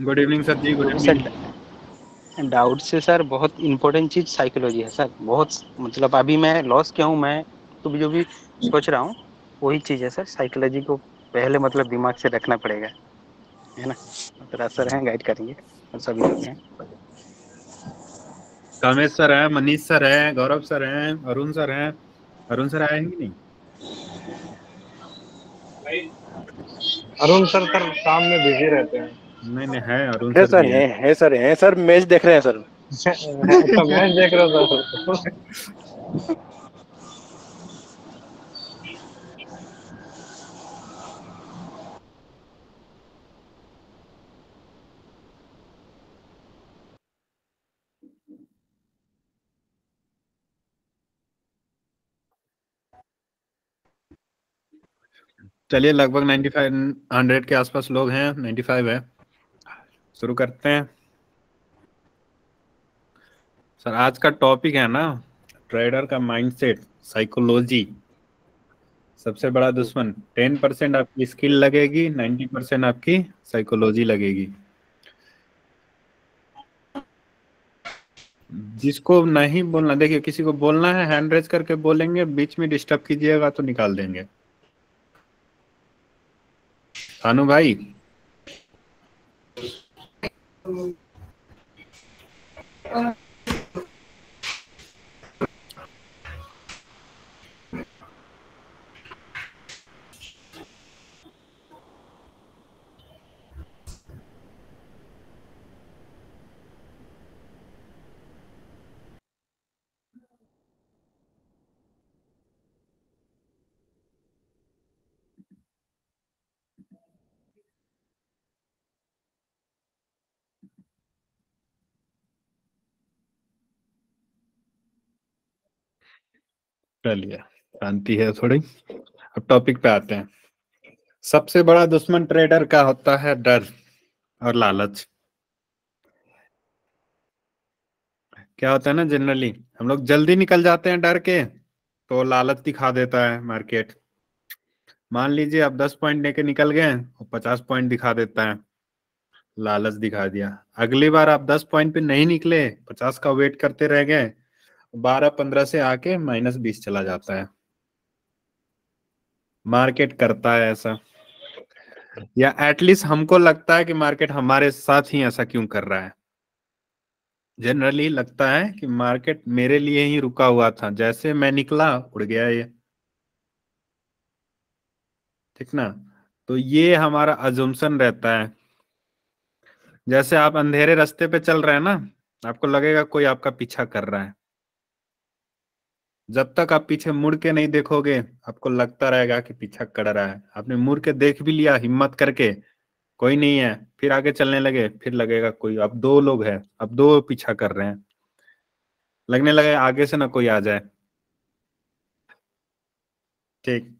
Good evening sir जी, good sir evening. Doubt से sir बहुत important चीज साइकोलॉजी है सर। बहुत मतलब अभी मैं लॉस क्या हूँ, मैं तो जो भी सोच रहा हूँ वही चीज है सर। साइकोलॉजी को पहले मतलब दिमाग से रखना पड़ेगा, है ना। तो सर हैं, गाइड करेंगे और सभी लोग हैं। कामेश सर हैं, मनीष सर हैं, गौरव सर हैं, अरुण सर हैं। अरुण सर आएंगे नहीं? अरुण सर सर काम में बिजी रहते हैं। नहीं नहीं, है अरुण है सर सर, भी है। है सर, है सर, मैच देख रहे हैं सर। अच्छा, मैच देख रहे हो सर? चलिए, लगभग 95 100 के आसपास लोग हैं, 95 है। शुरू करते हैं। सर आज का टॉपिक है ना, ट्रेडर का माइंडसेट, साइकोलॉजी। सबसे बड़ा दुश्मन। 10% आपकी स्किल लगेगी, 90% आपकी साइकोलॉजी लगेगी। जिसको नहीं बोलना, देखिए किसी को बोलना है हैंड रेज करके बोलेंगे, बीच में डिस्टर्ब कीजिएगा तो निकाल देंगे। सानू भाई। चलिए, शांति है थोड़ी। अब टॉपिक पे आते हैं। सबसे बड़ा दुश्मन ट्रेडर का होता है डर और लालच। क्या होता है ना, जनरली हम लोग जल्दी निकल जाते हैं डर के, तो लालच दिखा देता है मार्केट। मान लीजिए आप 10 पॉइंट लेके निकल गए और 50 पॉइंट दिखा देता है, लालच दिखा दिया। अगली बार आप 10 पॉइंट पे नहीं निकले, 50 का वेट करते रह गए, 12-15 से आके -20 चला जाता है। मार्केट करता है ऐसा, या एटलीस्ट हमको लगता है कि मार्केट हमारे साथ ही ऐसा क्यों कर रहा है। जनरली लगता है कि मार्केट मेरे लिए ही रुका हुआ था, जैसे मैं निकला उड़ गया ये। ठीक ना। तो ये हमारा अजम्पशन रहता है। जैसे आप अंधेरे रास्ते पे चल रहे हैं ना, आपको लगेगा कोई आपका पीछा कर रहा है। जब तक आप पीछे मुड़ के नहीं देखोगे, आपको लगता रहेगा कि पीछा कर रहा है। आपने मुड़ के देख भी लिया हिम्मत करके, कोई नहीं है, फिर आगे चलने लगे, फिर लगेगा कोई, अब दो लोग हैं, अब दो पीछा कर रहे हैं, लगने लगे आगे से ना कोई आ जाए। ठीक।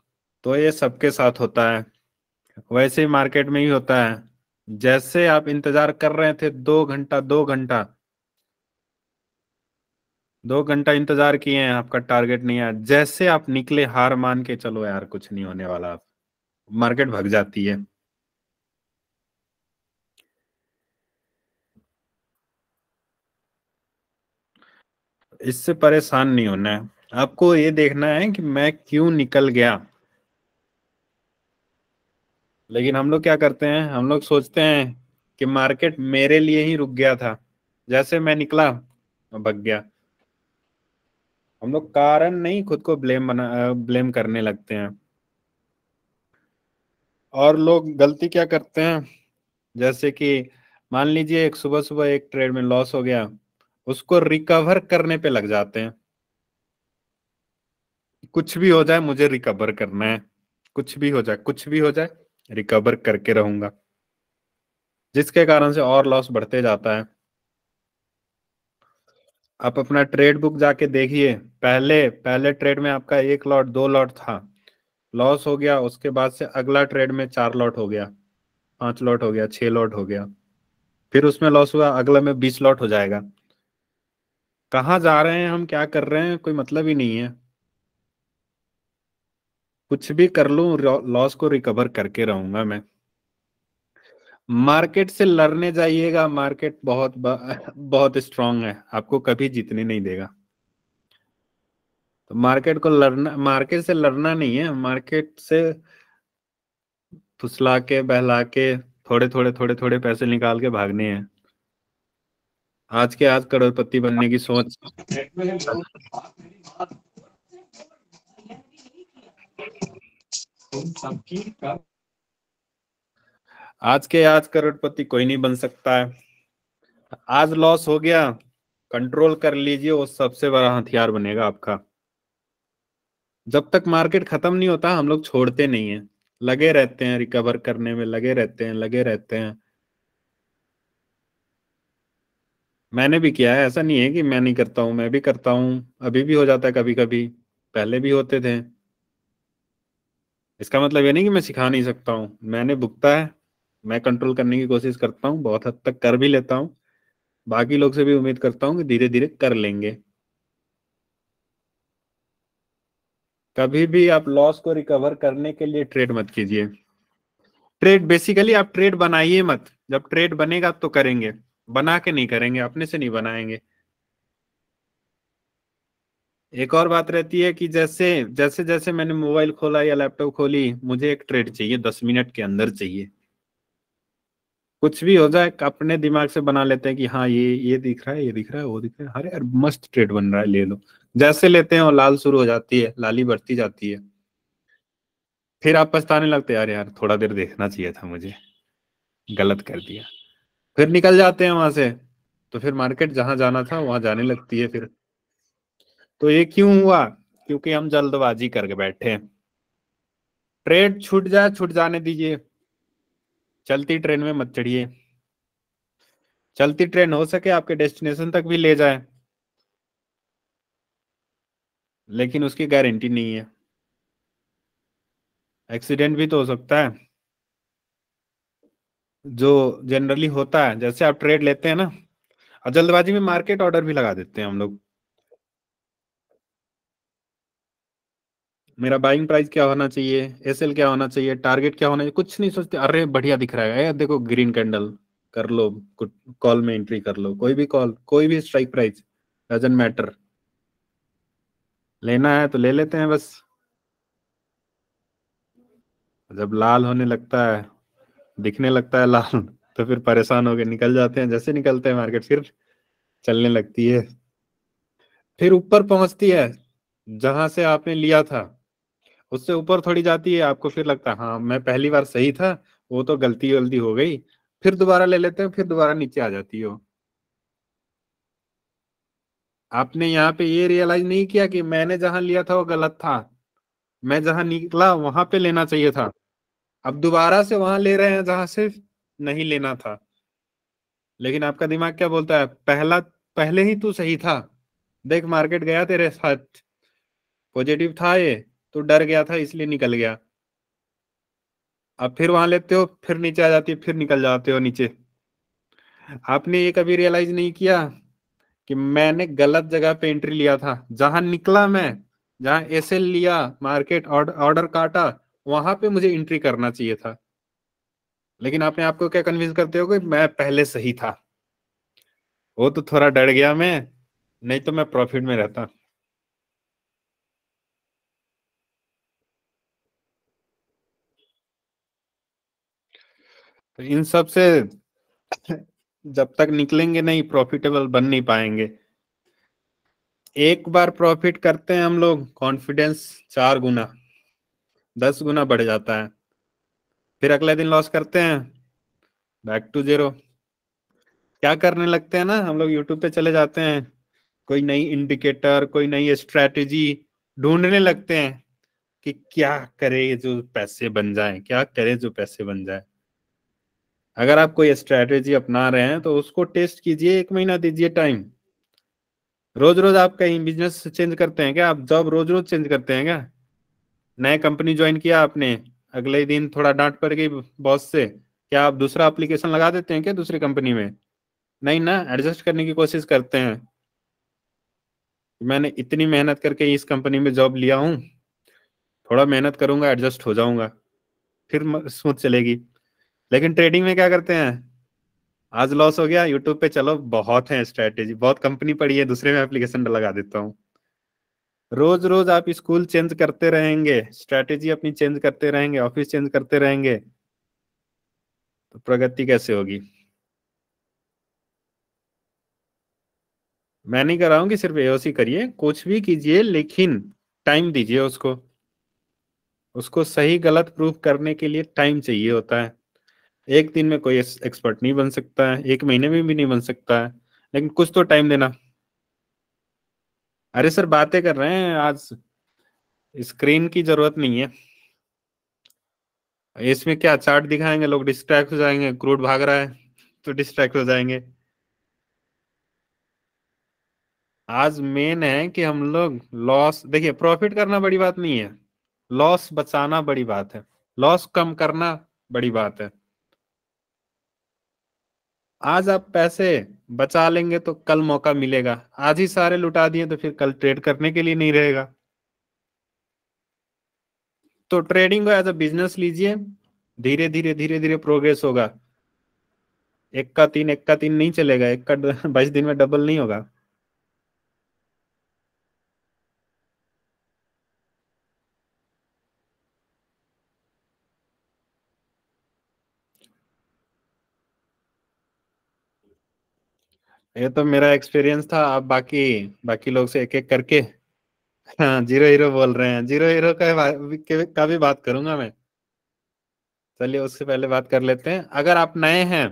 तो ये सबके साथ होता है। वैसे ही मार्केट में ही होता है। जैसे आप इंतजार कर रहे थे 2 घंटा, 2 घंटा, 2 घंटा इंतजार किए हैं, आपका टारगेट नहीं आया, जैसे आप निकले हार मान के, चलो यार कुछ नहीं होने वाला, मार्केट भाग जाती है। इससे परेशान नहीं होना है, आपको ये देखना है कि मैं क्यों निकल गया। लेकिन हम लोग क्या करते हैं, हम लोग सोचते हैं कि मार्केट मेरे लिए ही रुक गया था, जैसे मैं निकला भाग गया। हम लोग कारण नहीं, खुद को ब्लेम करने लगते हैं। और लोग गलती क्या करते हैं, जैसे कि मान लीजिए एक सुबह सुबह एक ट्रेड में लॉस हो गया, उसको रिकवर करने पे लग जाते हैं। कुछ भी हो जाए मुझे रिकवर करना है, कुछ भी हो जाए, कुछ भी हो जाए, रिकवर करके रहूंगा, जिसके कारण से और लॉस बढ़ते जाता है। आप अपना ट्रेड बुक जाके देखिए, पहले पहले ट्रेड में आपका 1 लॉट 2 लॉट था, लॉस हो गया, उसके बाद से अगला ट्रेड में 4 लॉट हो गया, 5 लॉट हो गया, 6 लॉट हो गया, फिर उसमें लॉस हुआ, अगला में 20 लॉट हो जाएगा। कहाँ जा रहे हैं हम, क्या कर रहे हैं, कोई मतलब ही नहीं है। कुछ भी कर लूं, लॉस को रिकवर करके रहूंगा मैं। मार्केट से लड़ने जाइएगा, मार्केट बहुत स्ट्रांग है, आपको कभी जीतने नहीं देगा। तो मार्केट को लड़ना, मार्केट से लड़ना नहीं है, मार्केट से फुसला के बहला के थोड़े थोड़े पैसे निकाल के भागने हैं। आज के आज करोड़पति बनने की सोच आज के आज करोड़पति कोई नहीं बन सकता है। आज लॉस हो गया, कंट्रोल कर लीजिए, वो सबसे बड़ा हथियार बनेगा आपका। जब तक मार्केट खत्म नहीं होता हम लोग छोड़ते नहीं है, लगे रहते हैं रिकवर करने में, लगे रहते हैं। मैंने भी किया है, ऐसा नहीं है कि मैं नहीं करता हूँ, मैं भी करता हूँ, अभी भी हो जाता है कभी कभी, पहले भी होते थे। इसका मतलब ये नहीं कि मैं सिखा नहीं सकता हूँ, मैंने भुगता है, मैं कंट्रोल करने की कोशिश करता हूँ, बहुत हद तक कर भी लेता हूँ। बाकी लोग से भी उम्मीद करता हूँ कि धीरे धीरे कर लेंगे। कभी भी आप लॉस को रिकवर करने के लिए ट्रेड मत कीजिए। ट्रेड बेसिकली आप ट्रेड बनाइए मत, जब ट्रेड बनेगा तो करेंगे, बना के नहीं करेंगे, अपने से नहीं बनाएंगे। एक और बात रहती है कि जैसे जैसे जैसे मैंने मोबाइल खोला या लैपटॉप खोली, मुझे एक ट्रेड चाहिए, 10 मिनट के अंदर चाहिए। कुछ भी हो जाए अपने दिमाग से बना लेते हैं कि हाँ ये दिख रहा है, ये दिख रहा है, वो दिख रहा है, अरे यार मस्त ट्रेड बन रहा है, ले लो। जैसे लेते हैं वो लाल शुरू हो जाती है, लाली बढ़ती जाती है, फिर आप पछताने लगते हैं, यार यार थोड़ा देर देखना चाहिए था मुझे, गलत कर दिया। फिर निकल जाते हैं वहां से, तो फिर मार्केट जहां जाना था वहां जाने लगती है फिर। तो ये क्यों हुआ? क्योंकि हम जल्दबाजी करके बैठे हैं। ट्रेड छूट जाए, छूट जाने दीजिए, चलती ट्रेन में मत चढ़िए। चलती ट्रेन हो सके आपके डेस्टिनेशन तक भी ले जाए, लेकिन उसकी गारंटी नहीं है, एक्सीडेंट भी तो हो सकता है। जो जनरली होता है, जैसे आप ट्रेड लेते हैं ना, और जल्दबाजी में मार्केट ऑर्डर भी लगा देते हैं हम लोग। मेरा बाइंग प्राइस क्या होना चाहिए, एसएल क्या होना चाहिए, टारगेट क्या होना चाहिए, कुछ नहीं सोचते, अरे बढ़िया दिख रहा है, देखो ग्रीन कैंडल, कर लो, कॉल में एंट्री कर लो, कोई भी कॉल, कोई भी स्ट्राइक प्राइस, डजंट मैटर, लेना है तो ले लेते हैं बस। जब लाल होने लगता है, दिखने लगता है लाल, तो फिर परेशान होकर निकल जाते हैं। जैसे निकलते हैं मार्केट फिर चलने लगती है, फिर ऊपर पहुंचती है, जहां से आपने लिया था उससे ऊपर थोड़ी जाती है, आपको फिर लगता है हाँ मैं पहली बार सही था, वो तो गलती गलती हो गई, फिर दोबारा ले लेते हैं, फिर दोबारा नीचे आ जाती हो। आपने यहाँ पे ये रियलाइज नहीं किया कि मैंने जहां लिया था वो गलत था, मैं जहां निकला वहां पे लेना चाहिए था, अब दोबारा से वहां ले रहे हैं जहां से नहीं लेना था। लेकिन आपका दिमाग क्या बोलता है, पहले ही तू सही था, देख मार्केट गया तेरे साथ, पॉजिटिव था ये, तू डर गया था इसलिए निकल गया। अब फिर वहां लेते हो, फिर नीचे आ जाती है, फिर निकल जाते हो नीचे। आपने ये कभी रियलाइज नहीं किया कि मैंने गलत जगह पे एंट्री लिया था, जहां निकला मैं, जहां एसएल लिया, मार्केट ऑर्डर काटा, वहां पे मुझे एंट्री करना चाहिए था। लेकिन आपने आपको क्या कन्विंस करते हो कि मैं पहले सही था, वो तो थोड़ा डर गया मैं, नहीं तो मैं प्रॉफिट में रहता। तो इन सब से जब तक निकलेंगे नहीं, प्रॉफिटेबल बन नहीं पाएंगे। एक बार प्रॉफिट करते हैं हम लोग, कॉन्फिडेंस 4 गुना 10 गुना बढ़ जाता है। फिर अगले दिन लॉस करते हैं, बैक टू जीरो। क्या करने लगते हैं ना, हम लोग यूट्यूब पे चले जाते हैं, कोई नई इंडिकेटर, कोई नई स्ट्रैटेजी ढूंढने लगते हैं कि क्या करे जो पैसे बन जाए, क्या करे जो पैसे बन जाए। अगर आप कोई स्ट्रैटेजी अपना रहे हैं तो उसको टेस्ट कीजिए, 1 महीना दीजिए टाइम। रोज रोज आप कहीं बिजनेस चेंज करते हैं क्या, आप जॉब रोज रोज चेंज करते हैं क्या? नए कंपनी ज्वाइन किया आपने, अगले ही दिन थोड़ा डांट पड़ गई बॉस से, क्या आप दूसरा एप्लीकेशन लगा देते हैं क्या दूसरी कंपनी में? नहीं ना, एडजस्ट करने की कोशिश करते हैं। मैंने इतनी मेहनत करके इस कंपनी में जॉब लिया हूँ, थोड़ा मेहनत करूंगा, एडजस्ट हो जाऊंगा, फिर स्मूथ चलेगी। लेकिन ट्रेडिंग में क्या करते हैं, आज लॉस हो गया, यूट्यूब पे चलो बहुत है स्ट्रेटेजी, बहुत कंपनी पड़ी है, दूसरे में एप्लीकेशन लगा देता हूँ। रोज रोज आप स्कूल चेंज करते रहेंगे, स्ट्रेटेजी अपनी चेंज करते रहेंगे, ऑफिस चेंज करते रहेंगे, तो प्रगति कैसे होगी। मैं नहीं कर रहा हूं कि सिर्फ एओसी करिए, कुछ भी कीजिए, लेकिन टाइम दीजिए उसको। उसको सही गलत प्रूफ करने के लिए टाइम चाहिए होता है। एक दिन में कोई एक्सपर्ट नहीं बन सकता है, एक महीने में भी नहीं बन सकता है, लेकिन कुछ तो टाइम देना। अरे सर बातें कर रहे हैं, आज स्क्रीन की जरूरत नहीं है। इसमें क्या चार्ट दिखाएंगे, लोग डिस्ट्रैक्ट हो जाएंगे, क्रूड भाग रहा है तो डिस्ट्रैक्ट हो जाएंगे। आज मेन है कि हम लोग लॉस, देखिए प्रॉफिट करना बड़ी बात नहीं है, लॉस बचाना बड़ी बात है, लॉस कम करना बड़ी बात है। आज आप पैसे बचा लेंगे तो कल मौका मिलेगा, आज ही सारे लुटा दिए तो फिर कल ट्रेड करने के लिए नहीं रहेगा। तो ट्रेडिंग को एज अ बिजनेस लीजिए, धीरे धीरे धीरे धीरे प्रोग्रेस होगा। एक का तीन नहीं चलेगा, एक का 22 दिन में डबल नहीं होगा। ये तो मेरा एक्सपीरियंस था, आप बाकी बाकी लोग से एक एक करके। हाँ जीरो हीरो बोल रहे हैं, जीरो हीरो का भी बात करूंगा मैं। चलिए उससे पहले बात कर लेते हैं, अगर आप नए हैं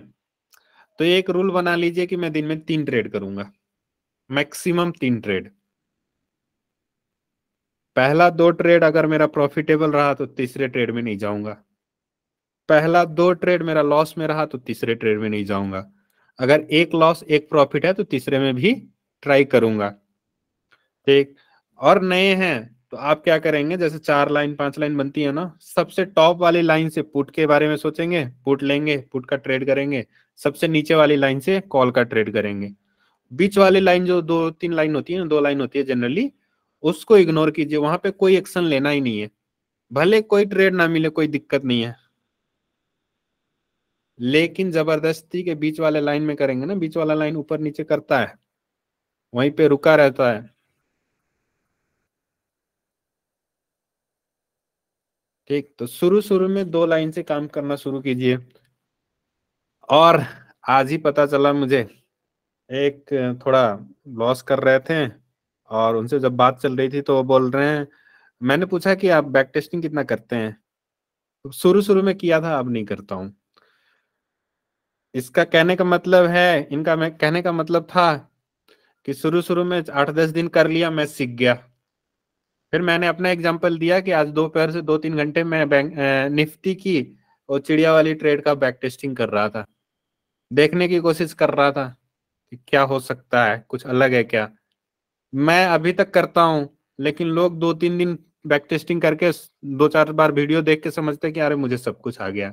तो एक रूल बना लीजिए कि मैं दिन में 3 ट्रेड करूंगा, मैक्सिमम 3 ट्रेड। पहला 2 ट्रेड अगर मेरा प्रॉफिटेबल रहा तो तीसरे ट्रेड में नहीं जाऊंगा। पहला 2 ट्रेड मेरा लॉस में रहा तो तीसरे ट्रेड में नहीं जाऊंगा। अगर एक लॉस एक प्रॉफिट है तो तीसरे में भी ट्राई करूंगा। ठीक। और नए हैं तो आप क्या करेंगे, जैसे 4 लाइन 5 लाइन बनती है ना, सबसे टॉप वाली लाइन से पुट के बारे में सोचेंगे, पुट लेंगे, पुट का ट्रेड करेंगे। सबसे नीचे वाली लाइन से कॉल का ट्रेड करेंगे। बीच वाली लाइन जो 2-3 लाइन होती है ना, 2 लाइन होती है जनरली, उसको इग्नोर कीजिए, वहां पे कोई एक्शन लेना ही नहीं है। भले कोई ट्रेड ना मिले कोई दिक्कत नहीं है, लेकिन जबरदस्ती के बीच वाले लाइन में करेंगे ना, बीच वाला लाइन ऊपर नीचे करता है, वहीं पे रुका रहता है। ठीक, तो शुरू शुरू में 2 लाइन से काम करना शुरू कीजिए। और आज ही पता चला मुझे, एक थोड़ा लॉस कर रहे थे, और उनसे जब बात चल रही थी तो वो बोल रहे हैं, मैंने पूछा कि आप बैक टेस्टिंग कितना करते हैं, तो शुरू शुरू में किया था, अब नहीं करता हूँ। इसका कहने का मतलब है, इनका मैं कहने का मतलब था कि शुरू शुरू में 8-10 दिन कर लिया, मैं सीख गया। फिर मैंने अपना एग्जांपल दिया कि आज दोपहर से 2-3 घंटे मैं बैंक निफ्टी की और चिड़िया वाली ट्रेड का बैक टेस्टिंग कर रहा था, देखने की कोशिश कर रहा था कि क्या हो सकता है, कुछ अलग है क्या। मैं अभी तक करता हूँ, लेकिन लोग 2-3 दिन बैक टेस्टिंग करके 2-4 बार वीडियो देख के समझते हैं कि अरे मुझे सब कुछ आ गया।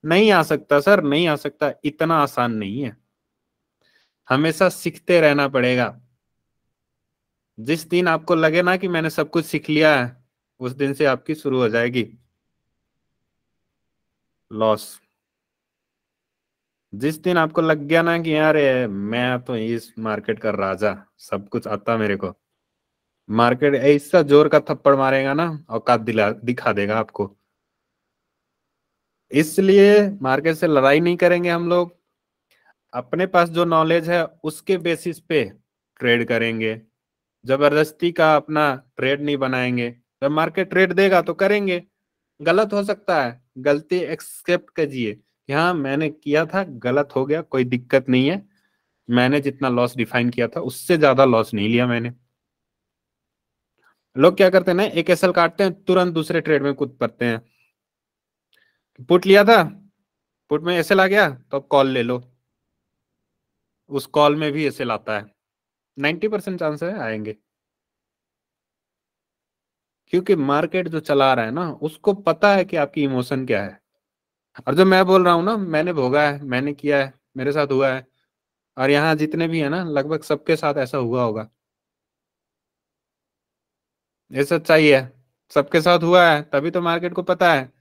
नहीं आ सकता सर, नहीं आ सकता, इतना आसान नहीं है, हमेशा सीखते रहना पड़ेगा। जिस दिन आपको लगे ना कि मैंने सब कुछ सीख लिया है, उस दिन से आपकी शुरू हो जाएगी लॉस। जिस दिन आपको लग गया ना कि यार मैं तो इस मार्केट का राजा, सब कुछ आता मेरे को, मार्केट ऐसा जोर का थप्पड़ मारेगा ना, औकात दिखा देगा आपको। इसलिए मार्केट से लड़ाई नहीं करेंगे हम लोग, अपने पास जो नॉलेज है उसके बेसिस पे ट्रेड करेंगे। जबरदस्ती का अपना ट्रेड नहीं बनाएंगे। जब मार्केट ट्रेड देगा तो करेंगे, गलत हो सकता है, गलती एक्सेप्ट कीजिए कि हाँ मैंने किया था, गलत हो गया, कोई दिक्कत नहीं है, मैंने जितना लॉस डिफाइन किया था उससे ज्यादा लॉस नहीं लिया मैंने। लोग क्या करते हैं ना, एक एसएल काटते हैं, तुरंत दूसरे ट्रेड में कूद पड़ते हैं। पुट लिया था, पुट में एसएल आ गया तो अब कॉल ले लो, उस कॉल में भी एसएल आता है, 90% चांस है आएंगे। क्योंकि मार्केट जो चला रहा है ना, उसको पता है कि आपकी इमोशन क्या है। और जो मैं बोल रहा हूँ ना, मैंने भोगा है, मैंने किया है, मेरे साथ हुआ है, और यहाँ जितने भी है ना, लगभग सबके साथ ऐसा हुआ होगा। ये सच्चाई है, सबके साथ हुआ है, तभी तो मार्केट को पता है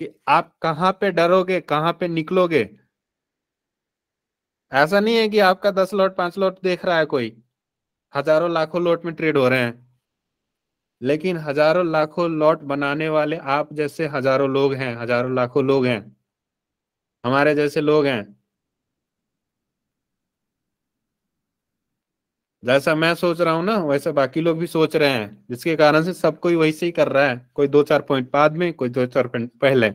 कि आप कहाँ पे डरोगे, कहाँ पे निकलोगे। ऐसा नहीं है कि आपका 10 लॉट 5 लॉट देख रहा है कोई, हजारों लाखों लॉट में ट्रेड हो रहे हैं, लेकिन हजारों लाखों लॉट बनाने वाले आप जैसे हजारों लोग हैं, हजारों लाखों लोग हैं, हमारे जैसे लोग हैं। जैसा मैं सोच रहा हूं ना, वैसा बाकी लोग भी सोच रहे हैं, जिसके कारण से सब कोई वैसे ही कर रहा है, कोई 2-4 पॉइंट बाद में, कोई 2-4 पॉइंट पहले,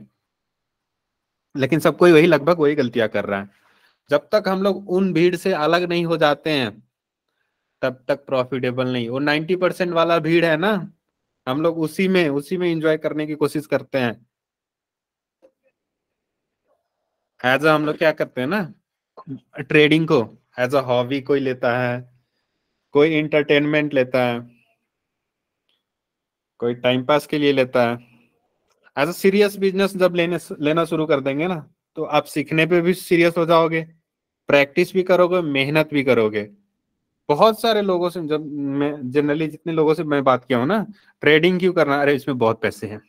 लेकिन सब कोई वही लगभग वही गलतियां कर रहा है। जब तक हम लोग उन भीड़ से अलग नहीं हो जाते हैं तब तक प्रॉफिटेबल नहीं। वो 90% वाला भीड़ है ना, हम लोग उसी में एंजॉय करने की कोशिश करते हैं। एज हम लोग क्या करते हैं ना, ट्रेडिंग को एज अ हॉबी कोई लेता है, कोई इंटरटेनमेंट लेता है, कोई टाइम पास के लिए लेता है। एज अ सीरियस बिजनेस जब लेना शुरू कर देंगे ना, तो आप सीखने पे भी सीरियस हो जाओगे, प्रैक्टिस भी करोगे, मेहनत भी करोगे। बहुत सारे लोगों से, जब मैं जनरली जितने लोगों से मैं बात किया हूँ ना, ट्रेडिंग क्यों करना, अरे इसमें बहुत पैसे हैं।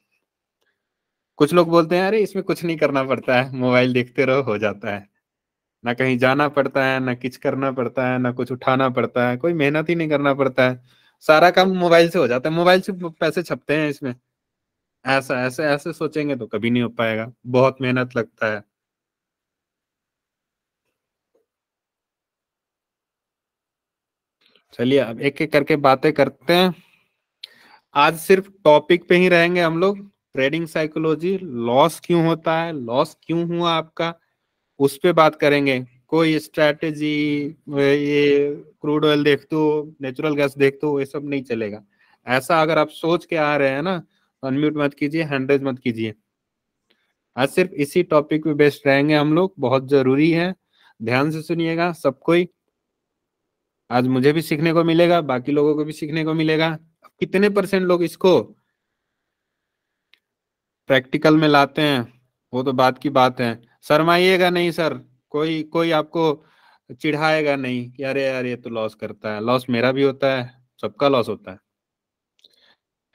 कुछ लोग बोलते हैं अरे इसमें कुछ नहीं करना पड़ता है, मोबाइल देखते रहो हो जाता है, ना कहीं जाना पड़ता है, ना कुछ करना पड़ता है, ना कुछ उठाना पड़ता है, कोई मेहनत ही नहीं करना पड़ता है, सारा काम मोबाइल से हो जाता है, मोबाइल से पैसे छपते हैं इसमें। ऐसा ऐसे ऐसे सोचेंगे तो कभी नहीं हो पाएगा, बहुत मेहनत लगता है। चलिए अब एक एक करके बातें करते हैं। आज सिर्फ टॉपिक पे ही रहेंगे हम लोग, ट्रेडिंग साइकोलॉजी, लॉस क्यों होता है, लॉस क्यों हुआ आपका, उस पे बात करेंगे। कोई स्ट्रैटेजी, ये क्रूड ऑयल देख दो, नेचुरल गैस देख दो, ये सब नहीं चलेगा। ऐसा अगर आप सोच के आ रहे हैं ना, अनम्यूट मत कीजिए, हैंड रेज मत कीजिए। आज सिर्फ इसी टॉपिक पे बेस्ड रहेंगे हम लोग, बहुत जरूरी है, ध्यान से सुनिएगा सब कोई। आज मुझे भी सीखने को मिलेगा, बाकी लोगों को भी सीखने को मिलेगा। कितने परसेंट लोग इसको प्रैक्टिकल में लाते हैं वो तो बात की बात है। शर्माइएगा नहीं सर, कोई कोई आपको चिढ़ाएगा नहीं कि अरे यार ये तो लॉस करता है। लॉस मेरा भी होता है, सबका लॉस होता है।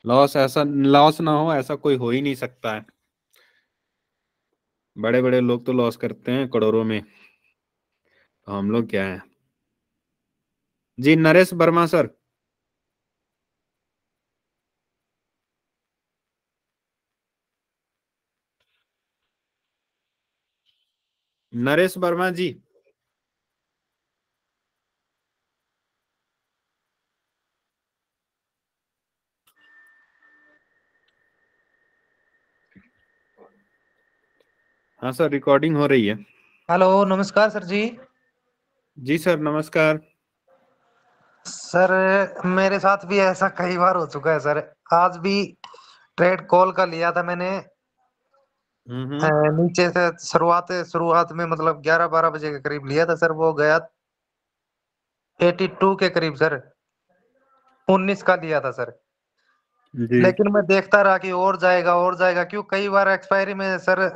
लॉस ऐसा लॉस ना हो ऐसा कोई हो ही नहीं सकता है। बड़े बड़े लोग तो लॉस करते हैं करोड़ों में, तो हम लोग क्या है। जी नरेश वर्मा सर। नरेश वर्मा जी। हाँ सर, रिकॉर्डिंग हो रही है। हेलो नमस्कार सर जी। जी सर नमस्कार। सर मेरे साथ भी ऐसा कई बार हो चुका है सर। आज भी ट्रेड कॉल का लिया था मैंने। हम्म। नीचे से शुरुआत में मतलब 11-12 बजे के करीब लिया था सर। वो गया 82 के करीब सर। 19 का लिया था सर। जी। लेकिन मैं देखता रहा कि और जाएगा क्यों। कई बार एक्सपायरी में सर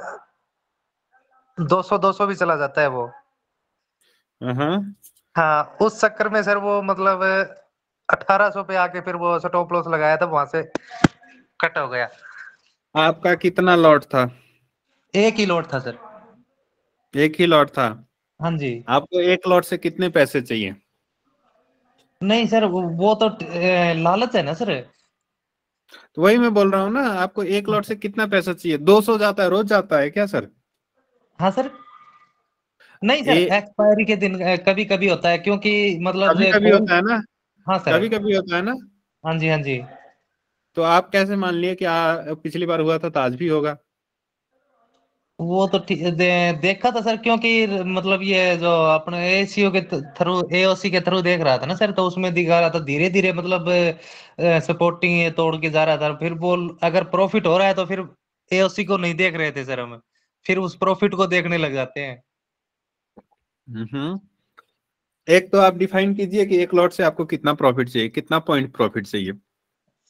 200 भी चला जाता है वो। हाँ। हाँ उस चक्कर में सर वो मतलब 1800 पे आके फिर वो स्टॉप लॉस लगाया था, वहां से कट हो गया। आपका कितना लॉट था? एक ही लोड था सर। एक ही लॉट था। हाँ जी। आपको एक लॉट से कितने पैसे चाहिए? नहीं सर वो तो लालच है ना सर। तो वही मैं बोल रहा हूँ ना, आपको एक लॉट से कितना पैसा चाहिए? 200 जाता है, रोज जाता है क्या सर? हाँ सर। नहीं सर ए एक्सपायरी के दिन कभी कभी होता है क्योंकि मतलब कभी कभी कॉल। होता है ना, हाँ सर। कभी कभी होता है ना। हाँ जी हाँ जी। तो आप कैसे मान लिए कि पिछली बार हुआ था तो आज भी होगा? वो तो ठीक देखा था सर क्योंकि मतलब ये जो अपने एसीओ के थ्रू एओसी के थ्रू देख रहा था ना सर, तो उसमें दिखा रहा था धीरे धीरे मतलब सपोर्टिंग ये तोड़ के जा रहा था। फिर वो अगर प्रॉफिट हो रहा है तो फिर एओसी को नहीं देख रहे थे सर हम, फिर उस प्रॉफिट को देखने लग जाते हैं। हम्म। एक तो आप डिफाइन कीजिए कि एक लॉट से आपको कितना प्रॉफिट चाहिए, कितना पॉइंट प्रॉफिट चाहिए?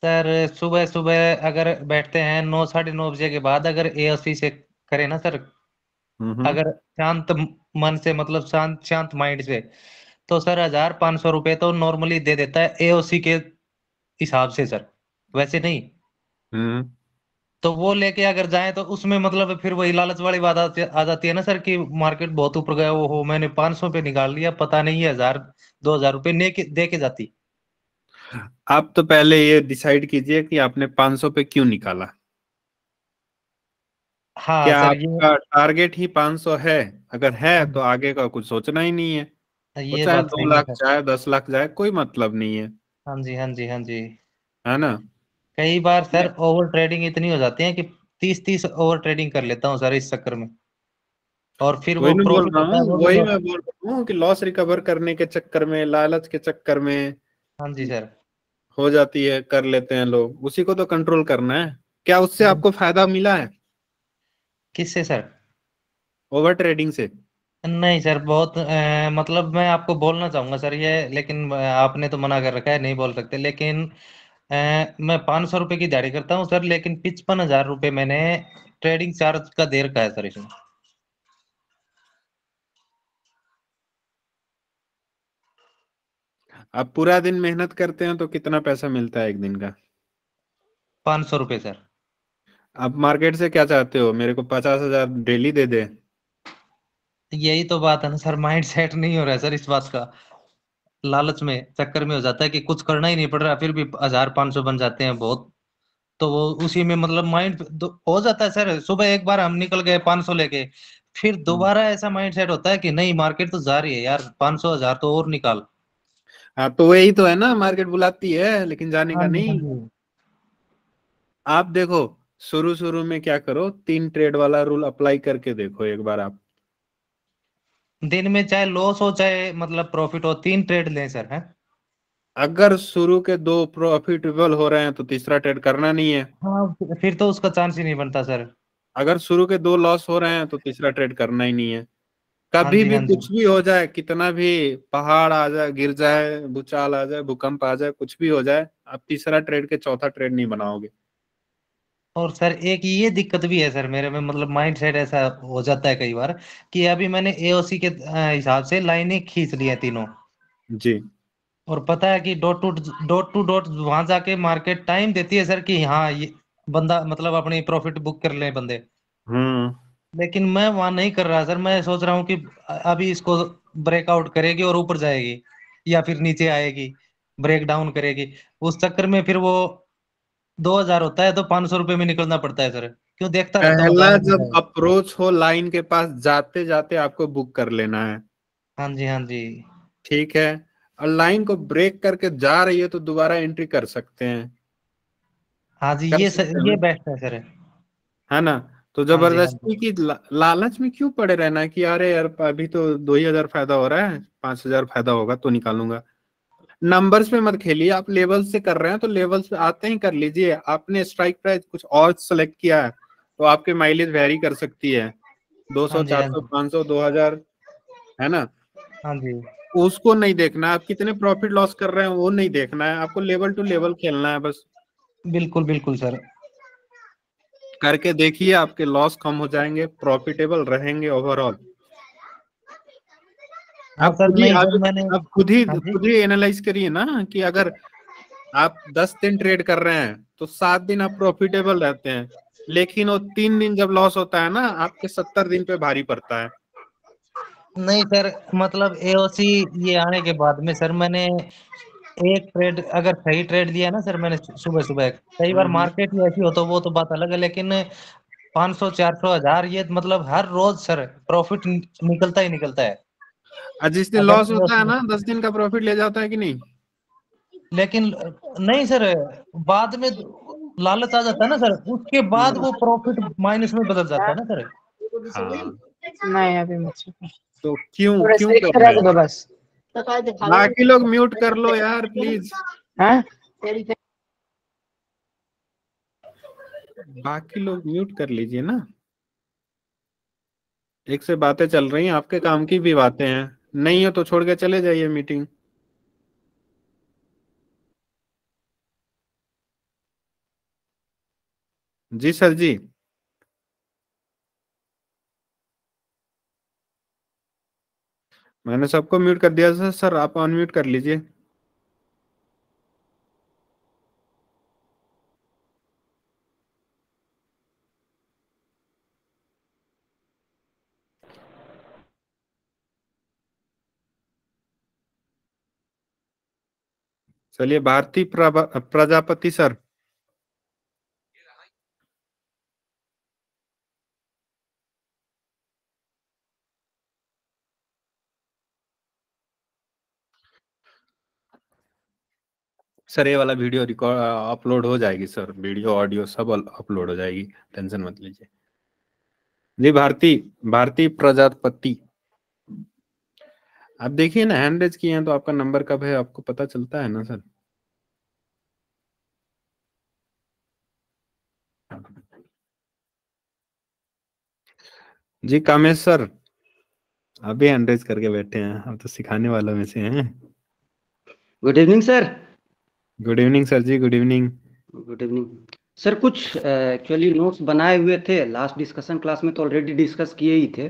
सर सुबह सुबह अगर बैठते हैं 9 साढ़े 9 बजे के बाद अगर एओसी से करें ना सर, हम्म। अगर शांत मन से मतलब शांत शांत माइंड से, तो सर 1500 रुपए तो नॉर्मली दे देता है एओसी के हिसाब से सर, वैसे नहीं। हम्म। तो वो लेके अगर जाए तो उसमें मतलब फिर वही लालच वाली बात आ जाती है ना सर, कि मार्केट बहुत ऊपर गया, वो हो मैंने 500 पे निकाल लिया, पता नहीं है 1000 2000 रुपए दे के जाती। आप तो पहले ये डिसाइड कीजिए कि आपने 500 पे क्यों निकाला। हाँ क्या सर आपका टारगेट ही 500 है? अगर है हाँ तो आगे का कुछ सोचना ही नहीं है। वो ये चाहे बात दो सही है लाख सर। चाहे 10 लाख जाए, कोई मतलब नहीं है। हाँ जी हाँ जी हाँ जी। है ना? कई बार सर ओवर ट्रेडिंग इतनी हो जाती है कि 30 30 ओवर ट्रेडिंग कर लेता हूँ सर इस चक्कर में, और फिर वही वो मैं बोल प्रॉफिट रहा होता है हूँ, वो भी वही लॉस। मैं बोल रहा हूँ कि लॉस रिकवर करने के चक्कर में, लालच के चक्कर में हाँ जी सर। हो जाती है, कर लेते हैं लोग। उसी को तो कंट्रोल करना है। क्या उससे बिल- आपको फायदा मिला है किससे सर? ओवर ट्रेडिंग से? नहीं सर, बहुत मतलब मैं आपको बोलना चाहूंगा सर ये, लेकिन आपने तो मना कर रखा है नहीं बोल सकते, लेकिन मैं 500 रुपए की दिहाड़ी करता हूँ सर, लेकिन 55 हजार रुपए मैंने ट्रेडिंग चार्ज का दे रखा है सर इसमें। आप पूरा दिन मेहनत करते हैं तो कितना पैसा मिलता है एक दिन का? 500 रुपए सर। आप मार्केट से क्या चाहते हो, मेरे को 50,000 डेली दे दे? यही तो बात है ना सर, माइंड सेट नहीं हो रहा है सर इस बात का। लालच में चक्कर में हो जाता है कि कुछ करना ही नहीं पड़ रहा, फिर भी 1000 500 बन जाते हैं बहुत। तो वो उसी में मतलब माइंड हो जाता है सर। सुबह एक बार हम निकल गए 500 लेके, फिर दोबारा ऐसा माइंड सेट होता है कि नहीं मार्केट तो जा रही है यार, 500 1000 तो और निकाल। हाँ, तो वही तो है ना, मार्केट बुलाती है लेकिन जाने हाँ का जी हाँ नहीं। जी। आप देखो, शुरू शुरू में क्या करो, 3 ट्रेड वाला रूल अप्लाई करके देखो एक बार आप। दिन में चाहे लॉस हो चाहे मतलब प्रॉफिट हो, 3 ट्रेड लें सर है। अगर शुरू के 2 प्रॉफिटेबल हो रहे हैं तो तीसरा ट्रेड करना नहीं है। हाँ फिर तो उसका चांस ही नहीं बनता सर। अगर शुरू के 2 लॉस हो रहे हैं तो तीसरा ट्रेड करना ही नहीं है। हाँ कभी जी भी हाँ जी। कुछ भी हो जाए, कितना भी पहाड़ आ जाए, गिर जाए, भूचाल आ जाए, भूकंप आ जाए, कुछ भी हो जाए, आप तीसरा ट्रेड के चौथा ट्रेड नहीं बनाओगे। और सर एक ये दिक्कत भी है सर मेरे में, मतलब माइंड सेट ऐसा हो जाता है कई बार कि अभी मैंने एओसी के हिसाब से लाइनें खींच ली हैं तीनों, जी। और पता है कि डॉट टू डॉट वहां जाके मार्केट टाइम देती है सर कि हाँ ये बंदा मतलब अपनी प्रॉफिट बुक कर ले बंदे। हम्म। लेकिन मैं वहां नहीं कर रहा सर, मैं सोच रहा हूँ कि अभी इसको ब्रेकआउट करेगी और ऊपर जाएगी, या फिर नीचे आएगी, ब्रेक डाउन करेगी। उस चक्कर में फिर वो 2000 होता है तो 500 रुपये में निकलना पड़ता है सर, क्यों देखता रहता हूँ पहला जाने नहीं जब जाए। अप्रोच हो लाइन के पास, जाते जाते आपको बुक कर लेना है। हाँ जी हाँ जी। ठीक है। और लाइन को ब्रेक करके जा रही है तो दोबारा एंट्री कर सकते हैं। हाँ जी कर सकते हैं ये ना? बेस्ट है सर। है ना? तो हाँ जी हाँ जबरदस्ती जी। की लालच में क्यों पड़े रहना कि अरे यार अभी तो 2 ही हजार फायदा हो रहा है, 5 हजार फायदा होगा तो निकालूंगा। नंबर्स पे मत खेलिए। आप लेवल से कर रहे हैं तो लेवल से आते ही कर लीजिए। आपने स्ट्राइक प्राइस कुछ और सेलेक्ट किया है तो आपके माइलेज वेरी कर सकती है, दो हाँ सौ जी चार हाँ सौ जी। 500 2000। है ना? हाँ जी उसको नहीं देखना है। आप कितने प्रॉफिट लॉस कर रहे हैं वो नहीं देखना है आपको, लेवल टू लेवल खेलना है बस। बिल्कुल बिल्कुल सर। करके देखिए, आपके लॉस कम हो जाएंगे, प्रॉफिटेबल रहेंगे ओवरऑल। हाँ आप सर खुद ही नहीं आप सर मैंने। आप खुद ही हाँ जी। खुद ही एनालाइज करिए ना कि अगर आप 10 दिन ट्रेड कर रहे हैं तो 7 दिन आप प्रॉफिटेबल रहते हैं, लेकिन वो 3 दिन जब लॉस होता है ना, आपके 70 दिन पे भारी पड़ता है। नहीं सर मतलब एओसी ये आने के बाद में सर मैंने एक ट्रेड अगर सही ट्रेड लिया ना सर मैंने सुबह सुबह, कई बार हम्म। मार्केट ही ऐसी हो तो वो तो बात अलग है, लेकिन 500 400 1000 ये मतलब हर रोज सर प्रॉफिट निकलता ही निकलता है। और जिस दिन अगर लॉस होता है एओसी, ना, 10 दिन का प्रॉफिट ले जाता है कि नहीं? लेकिन नहीं सर बाद में लालच आ जाता है ना सर, उसके बाद हम्म। वो प्रॉफिट माइनस में बदल जाता है ना सर। हाँ, नहीं अभी मुझे तो क्यों थोड़ा क्यों सा कर खड़ा रहे कर दो हैं? बस। बाकी लोग म्यूट कर लो यार प्लीज। हाँ बाकी लोग म्यूट कर लीजिए ना। एक से बातें चल रही हैं, आपके काम की भी बातें हैं। नहीं हो तो छोड़ के चले जाइए मीटिंग। जी सर जी। मैंने सबको म्यूट कर दिया सर। सर आप अनम्यूट कर लीजिए। चलिए भारती प्रजापति सर। सर ये वाला वीडियो रिकॉर्ड अपलोड हो जाएगी सर, वीडियो ऑडियो सब अपलोड हो जाएगी, टेंशन मत लीजिए। जी भारती प्रजापति, आप देखिए ना, हैंड रेज किए हैं तो आपका नंबर कब है आपको पता चलता है ना सर। जी कामेश सर, आप भी हैंड रेज करके बैठे हैं, हम तो सिखाने वालों में से हैं। Good evening sir. Good evening sir जी, good evening. Good evening sir. कुछ एक्चुअली नोट्स बनाए हुए थे, लास्ट डिस्कशन क्लास में तो ऑलरेडी डिस्कस किए ही थे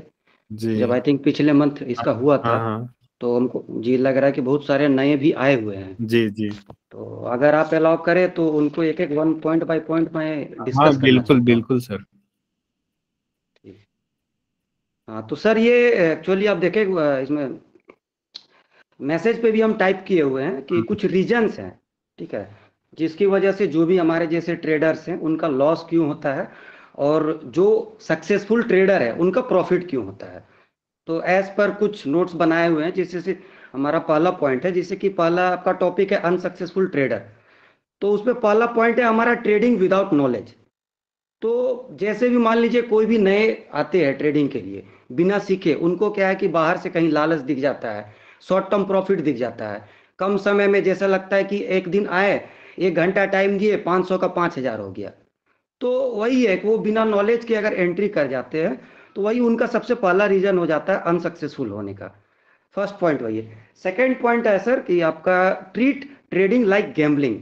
जी जब आई थिंक पिछले मंथ इसका हुआ था। हाँ। तो हमको जी लग रहा है कि बहुत सारे नए भी आए हुए हैं। जी जी तो अगर आप अलाउ करें तो उनको एक एक वन पॉइंट बाय पॉइंट में डिस्कस हाँ, करना बिल्कुल चाहता हूँ। बिल्कुल सर। हाँ तो सर ये एक्चुअली आप देखें इसमें मैसेज पे भी हम टाइप किए हुए हैं कि कुछ रीजंस हैं, ठीक है, जिसकी वजह से जो भी हमारे जैसे ट्रेडर्स हैं उनका लॉस क्यों होता है और जो सक्सेसफुल ट्रेडर है उनका प्रॉफिट क्यों होता है। तो एज पर कुछ नोट्स बनाए हुए हैं, जैसे से हमारा पहला पॉइंट है, जैसे कि पहला आपका टॉपिक है अनसक्सेसफुल ट्रेडर। तो उसमें पहला पॉइंट है हमारा ट्रेडिंग विदाउट नॉलेज। तो जैसे भी मान लीजिए कोई भी नए आते हैं ट्रेडिंग के लिए बिना सीखे, उनको क्या है कि बाहर से कहीं लालच दिख जाता है, शॉर्ट टर्म प्रॉफिट दिख जाता है, कम समय में जैसा लगता है कि एक दिन आए, 1 घंटा टाइम दिए, 500 का 5000 हो गया। तो वही है कि वो बिना नॉलेज के अगर एंट्री कर जाते हैं तो वही उनका सबसे पहला रीजन हो जाता है अनसक्सेसफुल होने का। फर्स्ट पॉइंट वही है। सेकेंड पॉइंट है सर कि आपका treat trading like gambling.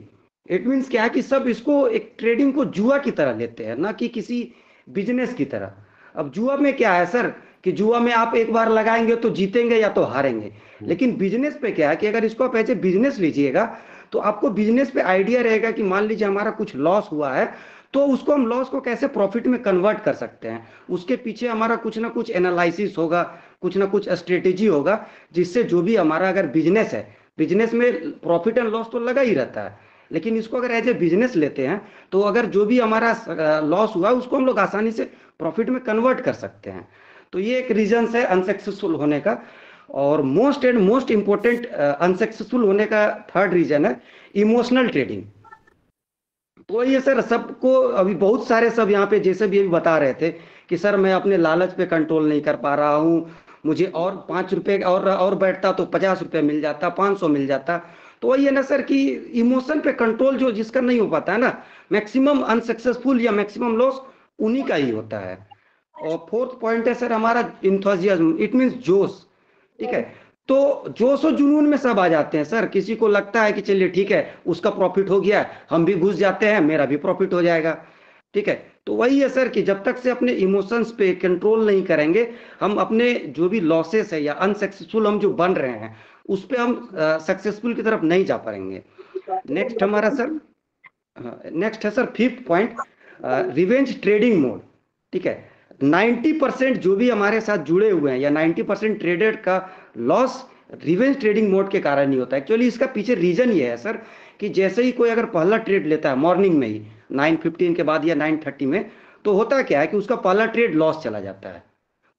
It means क्या है कि सब इसको एक ट्रेडिंग को जुआ की तरह लेते हैं, ना कि किसी बिजनेस की तरह। अब जुआ में क्या है सर कि जुआ में आप एक बार लगाएंगे तो जीतेंगे या तो हारेंगे, लेकिन बिजनेस पे क्या है कि अगर इसको आप ऐसे बिजनेस लीजिएगा तो आपको बिजनेस पे आइडिया रहेगा कि मान लीजिए हमारा कुछ लॉस हुआ है तो उसको हम लॉस को कैसे प्रॉफिट में कन्वर्ट कर सकते हैं। उसके पीछे हमारा कुछ ना कुछ एनालिसिस होगा, कुछ ना कुछ स्ट्रेटेजी होगा, जिससे जो भी हमारा अगर बिजनेस है, बिजनेस में प्रॉफिट एंड लॉस तो लगा ही रहता है, लेकिन इसको अगर एज ए बिजनेस लेते हैं तो अगर जो भी हमारा लॉस हुआ उसको हम लोग आसानी से प्रॉफिट में कन्वर्ट कर सकते हैं। तो ये एक रीजन है अनसक्सेसफुल होने का। और मोस्ट इंपॉर्टेंट अनसक्सेसफुल होने का थर्ड रीजन है इमोशनल ट्रेडिंग। तो ये सर सबको अभी बहुत सारे सब यहाँ पे जैसे भी अभी बता रहे थे कि सर मैं अपने लालच पे कंट्रोल नहीं कर पा रहा हूँ, मुझे और 5 रुपए और बैठता तो 50 रुपए मिल जाता, 500 मिल जाता। तो वही है ना सर कि इमोशन पे कंट्रोल जो जिसका नहीं हो पाता है ना, मैक्सिमम अनसक्सेसफुल या मैक्सिमम लॉस उन्हीं का ही होता है। और फोर्थ पॉइंट है सर हमारा इंथुजियाज्म, इट मीन्स जोश, ठीक है। तो जोश और जुनून में सब आ जाते हैं सर। किसी को लगता है कि चलिए ठीक है उसका प्रॉफिट हो गया, हम भी घुस जाते हैं, मेरा भी प्रॉफिट हो जाएगा, ठीक है। तो वही है सर कि जब तक से अपने इमोशंस पे कंट्रोल नहीं करेंगे, हम अपने जो भी लॉसेस है या अनसक्सेसफुल हम जो बन रहे हैं उस पे हम सक्सेसफुल की तरफ नहीं जा पाएंगे। नेक्स्ट हमारा सर, नेक्स्ट है sir fifth point, revenge trading mode, ठीक है। 90% जो भी हमारे साथ जुड़े हुए हैं या 90% ट्रेडर का लॉस रिवेंज ट्रेडिंग मोड के कारण ही होता है। एक्चुअली इसका पीछे रीजन ये है सर कि जैसे ही कोई अगर पहला ट्रेड लेता है मॉर्निंग में ही 9:15 के बाद या 9:30 में, तो होता क्या है कि उसका पहला ट्रेड लॉस चला जाता है।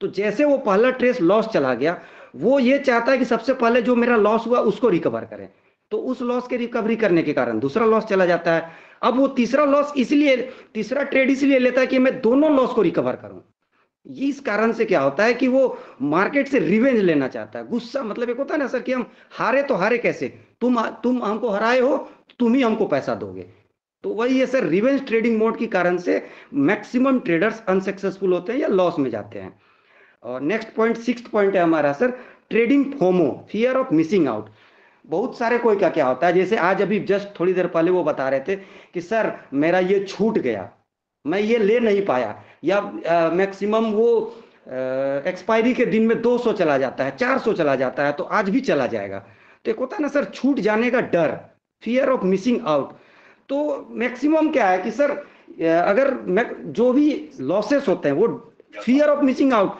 तो जैसे वो पहला ट्रेड लॉस चला गया, वो ये चाहता है कि सबसे पहले जो मेरा लॉस हुआ उसको रिकवर करें। तो उस लॉस के रिकवरी करने के कारण दूसरा लॉस चला जाता है। अब वो तीसरा लॉस इसलिए, तीसरा ट्रेड इसलिए लेता है कि मैं दोनों लॉस को रिकवर करूं। इस कारण से क्या होता है कि वो मार्केट से रिवेंज लेना चाहता है। गुस्सा मतलब एक होता है ना सर कि हम हारे तो हारे कैसे, तुम हमको हराए हो, तुम ही हमको पैसा दोगे। तो वही है सर, रिवेंज ट्रेडिंग मोड के कारण से मैक्सिमम ट्रेडर्स अनसक्सेसफुल होते हैं या लॉस में जाते हैं। और नेक्स्ट पॉइंट, सिक्स्थ पॉइंट है हमारा sir trading FOMO, fear of missing out. बहुत सारे कोई का क्या होता है, जैसे आज अभी जस्ट थोड़ी देर पहले वो बता रहे थे कि सर मेरा ये छूट गया, मैं ये ले नहीं पाया, या मैक्सिमम वो एक्सपायरी के दिन में 200 चला जाता है, 400 चला जाता है, तो आज भी चला जाएगा। तो एक होता है ना सर छूट जाने का डर, फियर ऑफ मिसिंग आउट। तो मैक्सिमम क्या है कि सर अगर जो भी लॉसेस होते हैं वो फियर ऑफ मिसिंग आउट,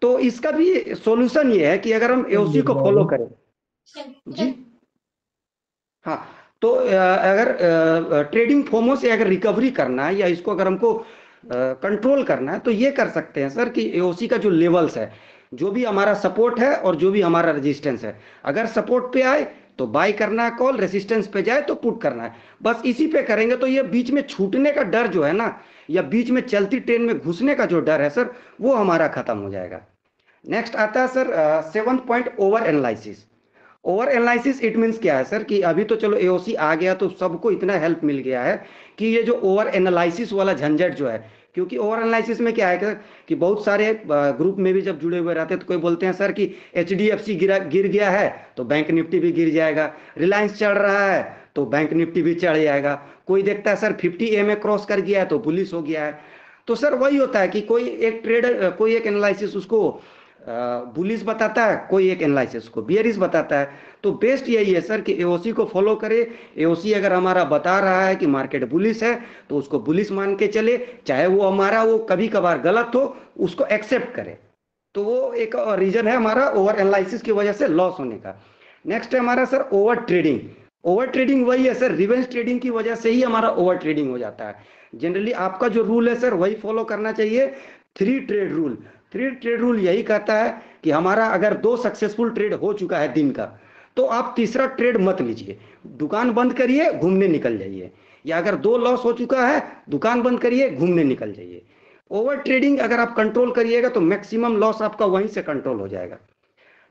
तो इसका भी सॉल्यूशन ये है कि अगर हम एओसी को फॉलो करें। जी हाँ, तो अगर ट्रेडिंग फोमो से अगर रिकवरी करना है या इसको अगर हमको कंट्रोल करना है तो ये कर सकते हैं सर कि एओसी का जो लेवल्स है, जो भी हमारा सपोर्ट है और जो भी हमारा रेजिस्टेंस है, अगर सपोर्ट पे आए तो बाय करना है कॉल, रेजिस्टेंस पे जाए तो पुट करना है। बस इसी पे करेंगे तो ये बीच में छूटने का डर जो है ना, या बीच में चलती ट्रेन में घुसने का जो डर है सर, वो हमारा खत्म हो जाएगा। नेक्स्ट आता है sir 7th point, over analysis. Over analysis it means क्या है सर कि अभी तो चलो एओसी आ गया तो सबको इतना हेल्प मिल गया है कि ये जो ओवर एनालिसिस वाला झंझट जो है, क्योंकि ओवर एनालिसिस में क्या है कि बहुत सारे ग्रुप में भी जब जुड़े हुए रहते हैं तो कोई बोलते हैं सर कि एचडीएफसी गिर गया है तो बैंक निफ्टी भी गिर जाएगा, रिलायंस चढ़ रहा है तो बैंक निफ्टी भी चढ़ जाएगा, कोई देखता है सर 50 EMA क्रॉस कर गया है तो बुलिश हो गया है। तो सर वही होता है कि कोई एक ट्रेडर, कोई एक एनालिसिस उसको बुलिश बताता है, कोई एक एनालिसिस को बियरिश बताता है। तो बेस्ट यही है सर कि एओसी को फॉलो करे। एओसी अगर हमारा बता रहा है कि मार्केट बुलिश है तो उसको बुलिश मान के चले, चाहे वो कभी कभार गलत हो, उसको एक्सेप्ट करे। तो वो एक रीजन है हमारा ओवर एनालिसिस की वजह से लॉस होने का। नेक्स्ट है हमारा sir over trading. Over trading वही है सर, रिवेंज ट्रेडिंग की वजह से ही हमारा ओवर ट्रेडिंग हो जाता है। जनरली आपका जो रूल है सर वही फॉलो करना चाहिए, 3 ट्रेड रूल। 3 ट्रेड रूल यही कहता है कि हमारा अगर 2 सक्सेसफुल ट्रेड हो चुका है दिन का तो आप तीसरा ट्रेड मत लीजिए, दुकान बंद करिए, घूमने निकल जाइए। या अगर 2 लॉस हो चुका है, दुकान बंद करिए, घूमने निकल जाइए। ओवर ट्रेडिंग अगर आप कंट्रोल करिएगा तो मैक्सिमम लॉस आपका वहीं से कंट्रोल हो जाएगा।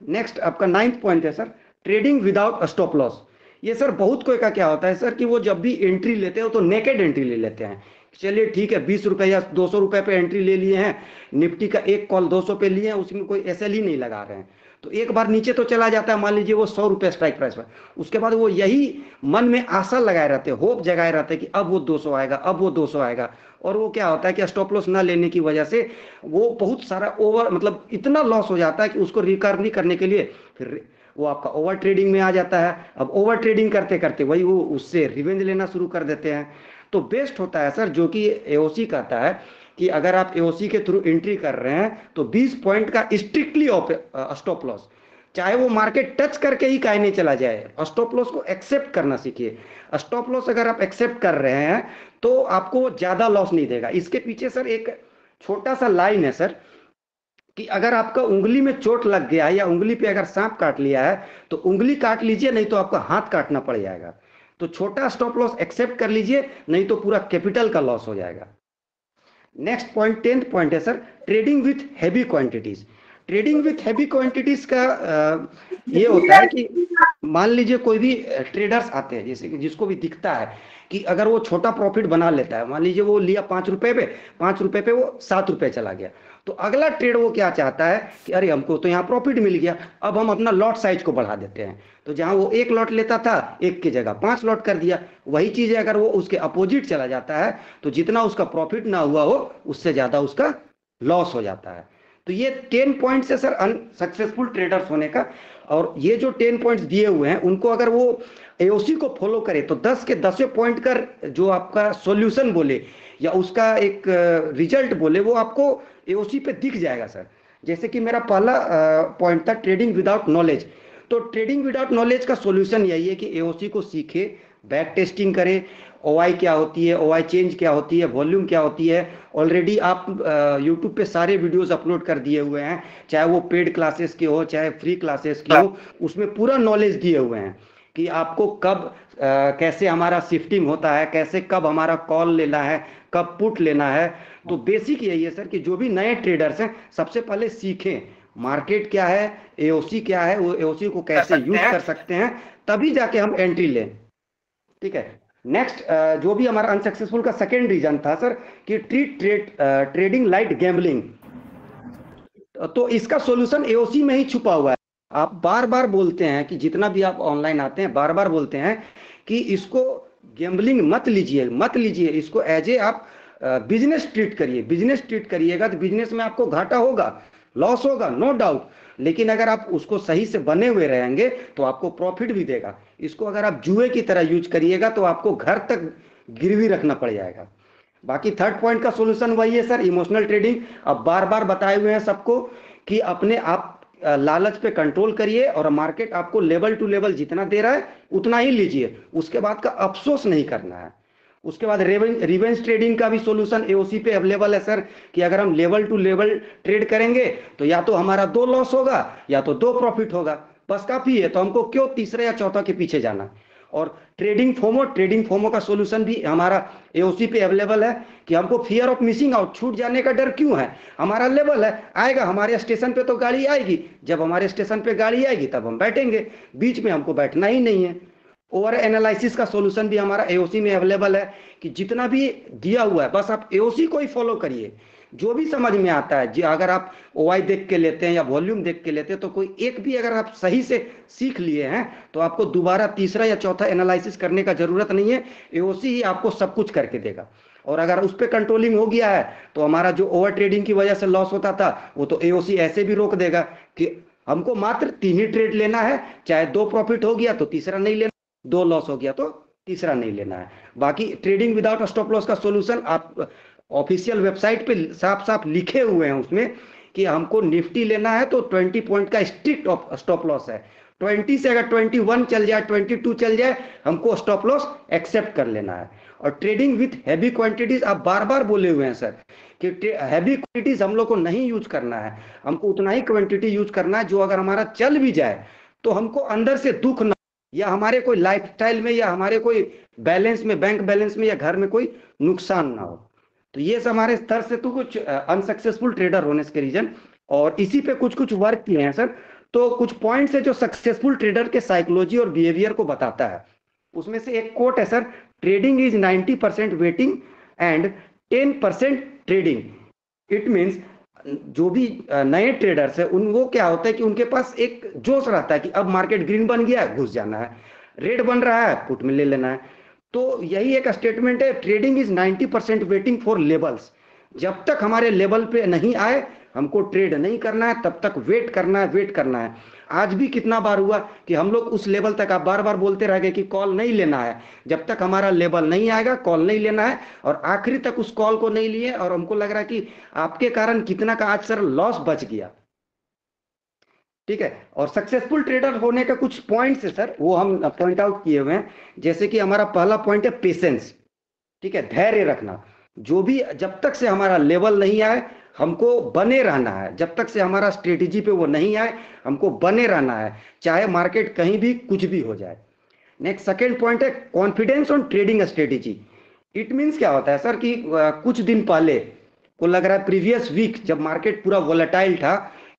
नेक्स्ट आपका 9th पॉइंट है sir trading without stop loss. ये सर बहुत कोई का क्या होता है सर कि वो जब भी एंट्री लेते हैं तो नेकेड एंट्री ले लेते हैं। चलिए ठीक है, 20 रुपए या 200 रुपए पे एंट्री ले लिए हैं, निफ्टी का एक कॉल 200 पे लिए हैं, उसमें कोई एसएल ही नहीं लगा रहे हैं। तो एक बार नीचे तो चला जाता है, मान लीजिए वो 100 रुपए स्ट्राइक प्राइस पर, उसके बाद वो यही मन में आशा लगाए रहते हैं, होप जगाए रहते हैं कि अब वो 200 आएगा, अब वो 200 आएगा। और वो क्या होता है कि स्टॉप लॉस ना लेने की वजह से वो बहुत सारा ओवर मतलब इतना लॉस हो जाता है कि उसको रिकवरी करने के लिए फिर वो आपका ओवर ट्रेडिंग में आ जाता है। अब ओवर ट्रेडिंग करते करते वही वो उससे रिवेंज लेना शुरू कर देते हैं। तो बेस्ट होता है सर जो कि एओसी कहता है कि अगर आप एओसी के थ्रू एंट्री कर रहे हैं तो 20 पॉइंट का स्ट्रिक्टली स्टॉप लॉस, चाहे वो मार्केट टच करके ही काहे नहीं चला जाए, स्टॉप लॉस को एक्सेप्ट करना सीखिए। स्टॉप लॉस अगर आप एक्सेप्ट कर रहे हैं तो आपको ज्यादा लॉस नहीं देगा। इसके पीछे सर एक छोटा सा लाइन है सर कि अगर आपका उंगली में चोट लग गया है या उंगली पे अगर सांप काट लिया है तो उंगली काट लीजिए, नहीं तो आपका हाथ काटना पड़ जाएगा। तो छोटा स्टॉप लॉस एक्सेप्ट कर लीजिए, नहीं तो पूरा कैपिटल का लॉस हो जाएगा। नेक्स्ट पॉइंट 10th पॉइंट है sir trading with heavy quantities. Trading with heavy quantities का ये होता है कि मान लीजिए कोई भी ट्रेडर्स आते हैं, जैसे कि जिसको भी दिखता है कि अगर वो छोटा प्रॉफिट बना लेता है, मान लीजिए वो लिया 5 रुपए पे, 5 रुपए पे वो 7 रुपए चला गया, तो अगला ट्रेड वो क्या चाहता है कि अरे हमको तो यहाँ प्रॉफिट मिल गया, अब हम अपना लॉट साइज को बढ़ा देते हैं। तो जहां वो 1 लॉट लेता था, 1 की जगह 5 लॉट कर दिया। वही चीज है अगर वो उसके अपोजिट चला जाता है तो जितना उसका प्रॉफिट ना हुआ हो उससे ज्यादा उसका लॉस हो जाता है। तो ये 10 पॉइंट्स है सर अनसक्सेसफुल ट्रेडर्स होने का। और ये जो 10 पॉइंट्स दिए हुए हैं उनको अगर वो एओसी को फॉलो करे तो 10 के 10 पॉइंट का जो आपका सॉल्यूशन बोले या उसका एक रिजल्ट बोले वो आपको एओसी पे दिख जाएगा सर। जैसे कि मेरा पहला पॉइंट था ट्रेडिंग विदाउट नॉलेज। तो ट्रेडिंग विदाउट नॉलेज का सॉल्यूशन यही है कि एओसी को सीखे, बैक टेस्टिंग करे, ओआई क्या होती है, ओआई चेंज क्या होती है, वॉल्यूम क्या होती है। ऑलरेडी आप यूट्यूब पे सारे वीडियोस अपलोड कर दिए हुए हैं, चाहे वो पेड क्लासेस के हो चाहे फ्री क्लासेस की हो, उसमें पूरा नॉलेज दिए हुए हैं कि आपको कब कैसे हमारा शिफ्टिंग होता है, कैसे कब हमारा कॉल लेना है, कब पुट लेना है। तो बेसिक यही है सर कि जो भी नए ट्रेडर्स हैं सबसे पहले सीखें मार्केट क्या है, एओसी क्या है, वो एओसी को कैसे यूज कर सकते हैं, तभी जाके हम एंट्री लें। ठीक है। नेक्स्ट जो भी हमारा अनसक्सेसफुल का सेकेंड रीजन था सर कि ट्रेडिंग लाइट गैम्बलिंग। तो इसका सॉल्यूशन एओसी में ही छुपा हुआ है। आप बार बार बोलते हैं कि जितना भी आप ऑनलाइन आते हैं बार बार बोलते हैं कि इसको गैम्बलिंग मत लीजिए, इसको एज ए आप बिजनेस ट्रीट करिए। बिजनेस ट्रीट करिएगा तो बिजनेस में आपको घाटा होगा, लॉस होगा, नो डाउट, लेकिन अगर आप उसको सही से बने हुए रहेंगे तो आपको प्रॉफिट भी देगा। इसको अगर आप जुए की तरह यूज करिएगा तो आपको घर तक गिरवी रखना पड़ जाएगा। बाकी 3rd पॉइंट का सॉल्यूशन वही है सर इमोशनल ट्रेडिंग। अब बार बार बताए हुए हैं सबको कि अपने आप लालच पे कंट्रोल करिए और मार्केट आपको लेवल टू लेवल जितना दे रहा है उतना ही लीजिए, उसके बाद का अफसोस नहीं करना है। उसके बाद रिवेंज ट्रेडिंग का भी सॉल्यूशन एओसी पे अवेलेबल है सर, कि अगर हम लेवल टू लेवल ट्रेड करेंगे तो या तो हमारा 2 लॉस होगा या तो 2 प्रॉफिट होगा, बस काफी है। तो हमको क्यों तीसरे या चौथा के पीछे जाना। और ट्रेडिंग फोमो का सॉल्यूशन भी हमारा एओसी पे अवेलेबल है, कि हमको फियर ऑफ मिसिंग आउट, छूट जाने का डर क्यों है। हमारा लेवल है, आएगा हमारे स्टेशन पे तो गाड़ी आएगी, जब हमारे स्टेशन पे गाड़ी आएगी तब हम बैठेंगे, बीच में हमको बैठना ही नहीं है। ओवर एनालिसिस का सॉल्यूशन भी हमारा एओसी में अवेलेबल है, कि जितना भी दिया हुआ है बस आप एओसी को ही फॉलो करिए, जो भी समझ में आता है। जी अगर आप ओवाई देख के लेते हैं या वॉल्यूम देख के लेते हैं तो कोई एक भी अगर आप सही से सीख लिए हैं तो आपको दोबारा तीसरा या चौथा एनालिसिस करने का जरूरत नहीं है, एओसी ही आपको सब कुछ करके देगा। और अगर उस पर कंट्रोलिंग हो गया है तो हमारा जो ओवर ट्रेडिंग की वजह से लॉस होता था वो तो एओसी ऐसे भी रोक देगा कि हमको मात्र 3 ही ट्रेड लेना है, चाहे 2 प्रॉफिट हो गया तो तीसरा नहीं लेना, 2 लॉस हो गया तो तीसरा नहीं लेना है। बाकी ट्रेडिंग विदाउट स्टॉप लॉस का सॉल्यूशन आप ऑफिशियल वेबसाइट पे साफ साफ लिखे हुए हैं उसमें, कि हमको निफ्टी लेना है तो 20 पॉइंट का स्ट्रिक्ट स्टॉप लॉस है। 20 से अगर 21 चल जाए, 22 चल जाए, हमको स्टॉप लॉस एक्सेप्ट कर लेना है। और ट्रेडिंग विथ हैवी क्वांटिटीज आप बार बार बोले हुए हैं सर, कि हैवी क्वांटिटीज हम लोग को नहीं यूज करना है, हमको उतना ही क्वांटिटी यूज करना है जो अगर हमारा चल भी जाए तो हमको अंदर से दुख ना, या हमारे कोई लाइफस्टाइल में या हमारे कोई बैलेंस में, बैंक बैलेंस में या घर में कोई नुकसान ना हो। तो ये हमारे स्तर से तो कुछ अनसक्सेसफुल ट्रेडर होने के रीजन, और इसी पे कुछ कुछ वर्क किए हैं सर। तो कुछ पॉइंट्स है जो सक्सेसफुल ट्रेडर के साइकोलॉजी और बिहेवियर को बताता है। उसमें से एक कोट है sir, trading is 90% waiting and 10% trading. It means जो भी नए ट्रेडर्स है उन वो क्या होता है कि उनके पास एक जोश रहता है कि अब मार्केट ग्रीन बन गया है घुस जाना है, रेड बन रहा है पुट में ले लेना है। तो यही एक स्टेटमेंट है, trading is 90% waiting for levels. जब तक हमारे लेवल पे नहीं आए हमको ट्रेड नहीं करना है, तब तक वेट करना है, वेट करना है। आज भी कितना बार हुआ कि हम लोग उस लेवल तक, आप बार बार बोलते रह गए कि कॉल नहीं लेना है, जब तक हमारा लेवल नहीं आएगा कॉल नहीं लेना है, और आखिरी तक उस कॉल को नहीं लिए, और हमको लग रहा है कि आपके कारण कितना का आज सर लॉस बच गया। ठीक है। और सक्सेसफुल ट्रेडर होने का कुछ पॉइंट्स है सर, वो हम पॉइंट आउट किए हुए हैं। जैसे कि हमारा पहला पॉइंट है पेशेंस, ठीक है, धैर्य रखना। जो भी जब तक से हमारा लेवल नहीं आए हमको बने रहना है, जब तक से हमारा स्ट्रेटेजी पे वो नहीं आए हमको बने रहना है, चाहे मार्केट कहीं भी कुछ भी हो जाए। नेक्स्ट सेकेंड पॉइंट है confidence on trading strategy. It means क्या होता है सर कि कुछ दिन पहले को लग रहा है, प्रीवियस वीक जब मार्केट पूरा वोलेटाइल था,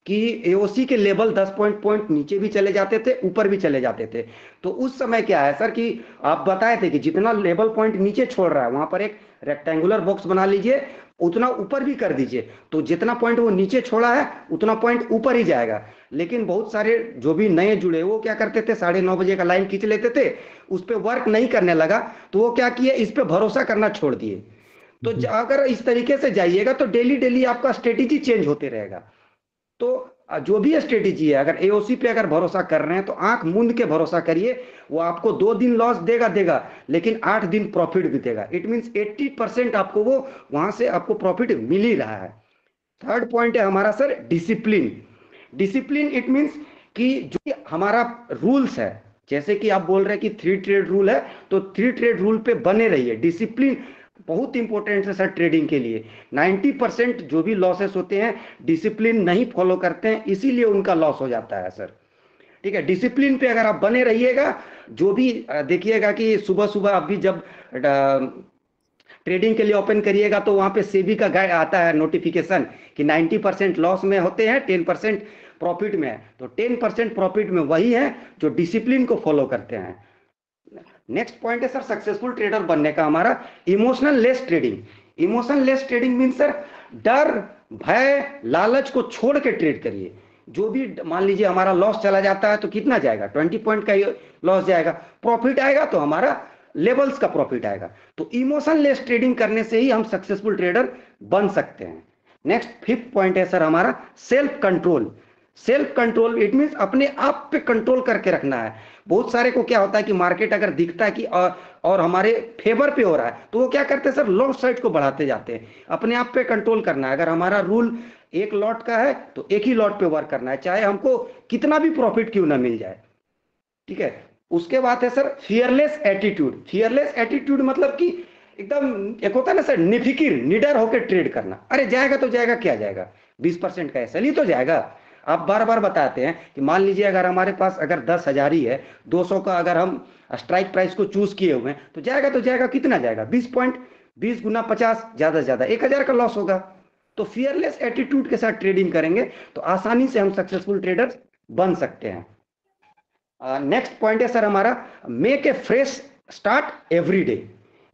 कि एओसी के लेवल 10 पॉइंट नीचे भी चले जाते थे, ऊपर भी चले जाते थे। तो उस समय क्या है सर कि आप बताए थे कि जितना लेवल पॉइंट नीचे छोड़ रहा है वहां पर एक रेक्टेंगुलर बॉक्स बना लीजिए, उतना ऊपर भी कर दीजिए, तो जितना पॉइंट वो नीचे छोड़ा है उतना पॉइंट ऊपर ही जाएगा। लेकिन बहुत सारे जो भी नए जुड़े वो क्या करते थे, 9:30 बजे का लाइन खींच लेते थे, उस पर वर्क नहीं करने लगा, तो वो क्या किए, इस पे भरोसा करना छोड़ दिए। तो अगर इस तरीके से जाइएगा तो डेली डेली आपका स्ट्रेटेजी चेंज होते रहेगा। तो जो भी स्ट्रेटेजी है, अगर एओसी पे अगर भरोसा कर रहे हैं तो आंख मूंद के भरोसा करिए, वो आपको 2 दिन लॉस देगा लेकिन 8 दिन प्रॉफिट भी देगा। इट मींस 80% आपको वो वहां से आपको प्रॉफिट मिल ही रहा है। थर्ड पॉइंट है हमारा sir discipline. Discipline it means कि जो हमारा रूल्स है, जैसे कि आप बोल रहे हैं कि 3 ट्रेड रूल है, तो 3 ट्रेड रूल पे बने रहिए। डिसिप्लिन बहुत इंपॉर्टेंट है सर ट्रेडिंग के लिए। 90% जो भी लॉसेस होते हैं डिसिप्लिन नहीं फॉलो करते हैं, इसीलिए उनका लॉस हो जाता है सर। ठीक है, डिसिप्लिन पे अगर आप बने रहिएगा, जो भी देखिएगा कि सुबह सुबह आप भी जब ट्रेडिंग के लिए ओपन करिएगा तो वहां पे सेबी का गाइड आता है नोटिफिकेशन कि 90% लॉस में होते हैं, 10% प्रॉफिट में है। तो 10% प्रॉफिट में वही है जो डिसिप्लिन को फॉलो करते हैं। नेक्स्ट पॉइंट है सर सक्सेसफुल ट्रेडर बनने का हमारा emotional less trading. Emotional less trading mean sir डर, भय, लालच को छोड़ के ट्रेड करिए। जो भी मान लीजिए हमारा लॉस चला जाता है तो कितना जाएगा, 20 पॉइंट का लॉस जाएगा, प्रॉफिट आएगा तो हमारा लेवल्स का प्रॉफिट आएगा। तो इमोशन लेस ट्रेडिंग करने से ही हम सक्सेसफुल ट्रेडर बन सकते हैं। नेक्स्ट 5th पॉइंट है सर हमारा self control. Self control it means अपने आप पे कंट्रोल करके रखना है। बहुत सारे को क्या होता है कि मार्केट अगर दिखता है कि और हमारे फेवर पे हो रहा है तो वो क्या करते हैं सर, लॉन्ग साइड को बढ़ाते जाते हैं। अपने आप पे कंट्रोल करना है। अगर हमारा रूल एक लॉट का है तो एक ही लॉट पे वर्क करना है, चाहे हमको कितना भी प्रॉफिट क्यों ना मिल जाए, ठीक है। उसके बाद है sir fearless attitude. Fearless attitude मतलब कि एकदम, एक होता है ना सर निफिकिर, निडर होकर ट्रेड करना, अरे जाएगा तो जाएगा, क्या जाएगा, 20% का एसएल ही तो जाएगा। आप बार बार बताते हैं कि मान लीजिए अगर हमारे पास अगर 10,000 ही है, 200 का अगर हम स्ट्राइक प्राइस को चूज किए हुए हैं, तो जाएगा, कितना जाएगा, 20 पॉइंट, 20 गुना 50, ज्यादा से ज्यादा 1,000 का लॉस होगा। तो फियरलेस एटीट्यूड के साथ ट्रेडिंग करेंगे तो आसानी से हम सक्सेसफुल ट्रेडर्स बन सकते हैं। नेक्स्ट पॉइंट है सर हमारा, make a fresh start every day.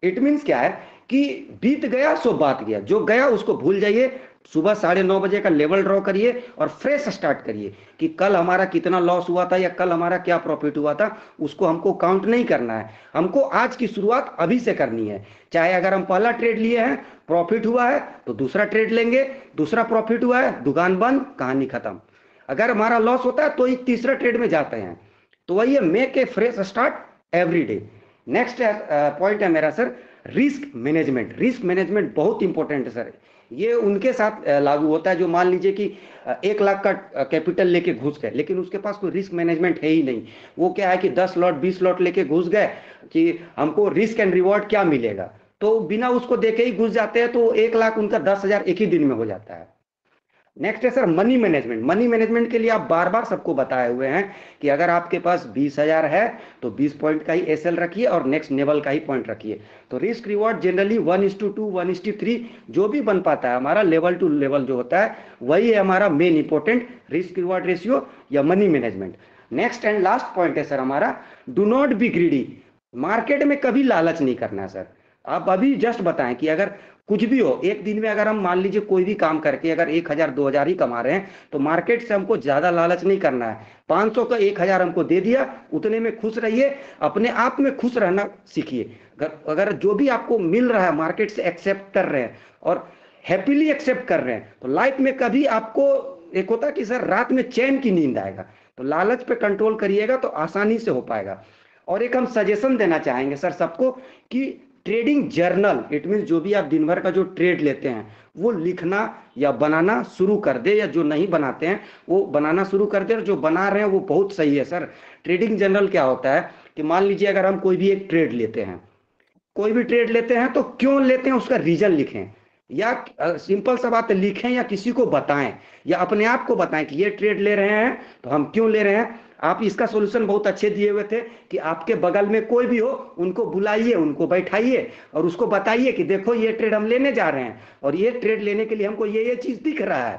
It means क्या है कि बीत गया सो बात गया, जो गया उसको भूल जाइए, सुबह 9:30 बजे का लेवल ड्रॉ करिए और फ्रेश स्टार्ट करिए कि कल हमारा कितना लॉस हुआ था या कल हमारा क्या प्रॉफिट हुआ था, उसको हमको काउंट नहीं करना है, हमको आज की शुरुआत अभी से करनी है। चाहे अगर हम पहला ट्रेड लिए हैं, प्रॉफिट हुआ है तो दूसरा ट्रेड लेंगे, दूसरा प्रॉफिट हुआ है, दुकान बंद, कहानी खत्म। अगर हमारा लॉस होता है तो ही तीसरा ट्रेड में जाते हैं। तो वही है, make a fresh start every day. Next point है मेरा sir, risk management. Risk management बहुत इंपॉर्टेंट है सर। ये उनके साथ लागू होता है जो मान लीजिए कि 1 लाख का कैपिटल लेके घुस गए, लेकिन उसके पास कोई रिस्क मैनेजमेंट है ही नहीं। वो क्या है कि 10 लॉट 20 लॉट लेके घुस गए कि हमको रिस्क एंड रिवॉर्ड क्या मिलेगा, तो बिना उसको देखे ही घुस जाते हैं, तो 1 लाख उनका 10,000 एक ही दिन में हो जाता है। नेक्स्ट है sir money management. Money management के लिए आप बार बार सबको बताए हुए हैं कि अगर आपके पास 20,000 है तो 20 पॉइंट का ही एसएल रखिए और नेक्स्ट लेवल का ही पॉइंट रखिए। तो रिस्क रिवॉर्ड जनरली 1:2, 1:3 जो भी बन पाता है हमारा लेवल टू लेवल जो होता है, वही है हमारा main important risk reward ratio या money management. Next and last point है सर हमारा, do not be greedy. Market में कभी लालच नहीं करना है सर। आप अभी जस्ट बताएं कि अगर कुछ भी हो, एक दिन में अगर हम मान लीजिए कोई भी काम करके अगर 1,000 2,000 ही कमा रहे हैं, तो मार्केट से हमको ज्यादा लालच नहीं करना है। 500 का 1,000 हमको दे दिया, उतने में खुश रहिए, अपने आप में खुश रहना सीखिए। अगर जो भी आपको मिल रहा है मार्केट से एक्सेप्ट कर रहे हैं और हैप्पीली एक्सेप्ट कर रहे हैं, तो लाइफ में कभी आपको एक होता है कि सर रात में चैन की नींद आएगा। तो लालच पे कंट्रोल करिएगा तो आसानी से हो पाएगा। और एक हम सजेशन देना चाहेंगे सर सबको कि ट्रेडिंग जर्नल, इट मीन जो भी आप दिन भर का जो ट्रेड लेते हैं वो लिखना या बनाना शुरू कर दे, या जो नहीं बनाते हैं वो बनाना शुरू कर दे, और जो बना रहे हैं वो बहुत सही है सर। ट्रेडिंग जर्नल क्या होता है कि मान लीजिए अगर हम कोई भी एक ट्रेड लेते हैं, कोई भी ट्रेड लेते हैं तो क्यों लेते हैं उसका रीजन लिखें, या सिंपल सा बात लिखें, या किसी को बताएं, या अपने आप को बताएं कि ये ट्रेड ले रहे हैं तो हम क्यों ले रहे हैं। आप इसका सॉल्यूशन बहुत अच्छे दिए हुए थे कि आपके बगल में कोई भी हो उनको बुलाइए, उनको बैठाइए और उसको बताइए कि देखो ये ट्रेड हम लेने जा रहे हैं और ये ट्रेड लेने के लिए हमको ये चीज दिख रहा है।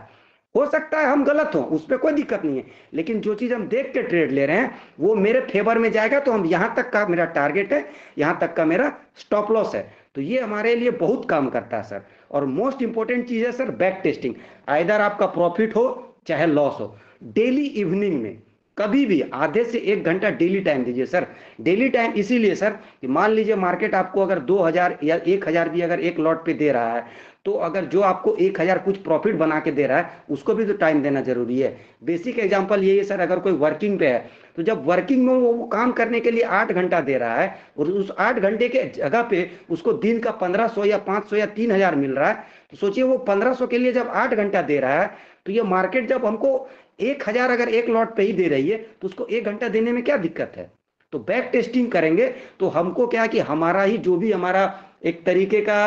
हो सकता है हम गलत हो, उस पर कोई दिक्कत नहीं है, लेकिन जो चीज हम देख के ट्रेड ले रहे हैं वो मेरे फेवर में जाएगा, तो हम यहां तक का मेरा टारगेट है, यहां तक का मेरा स्टॉप लॉस है। तो ये हमारे लिए बहुत काम करता है सर। और मोस्ट इंपॉर्टेंट चीज है सर बैक टेस्टिंग। आइदर आपका प्रॉफिट हो चाहे लॉस हो, डेली इवनिंग में कभी भी आधे से 1 घंटा डेली टाइम दीजिए सर। डेली टाइम इसीलिए सर कि मान लीजिए मार्केट आपको अगर 2,000 या 1,000 भी अगर एक लॉट पे दे रहा है, तो अगर जो आपको 1,000 कुछ प्रॉफिट बना के दे रहा है उसको भी तो टाइम देना जरूरी है। बेसिक एग्जांपल यही है सर, अगर कोई वर्किंग पे है तो जब वर्किंग में वो काम करने के लिए 8 घंटा दे रहा है और उस 8 घंटे के जगह पे उसको दिन का 1,500 या 500 या 3,000 मिल रहा है, तो सोचिए वो 1,500 के लिए जब 8 घंटा दे रहा है, तो ये मार्केट जब हमको 1,000 अगर एक लॉट पे ही दे रही है तो उसको 1 घंटा देने में क्या दिक्कत है। तो बैक टेस्टिंग करेंगे तो हमको क्या कि हमारा ही जो भी हमारा एक तरीके का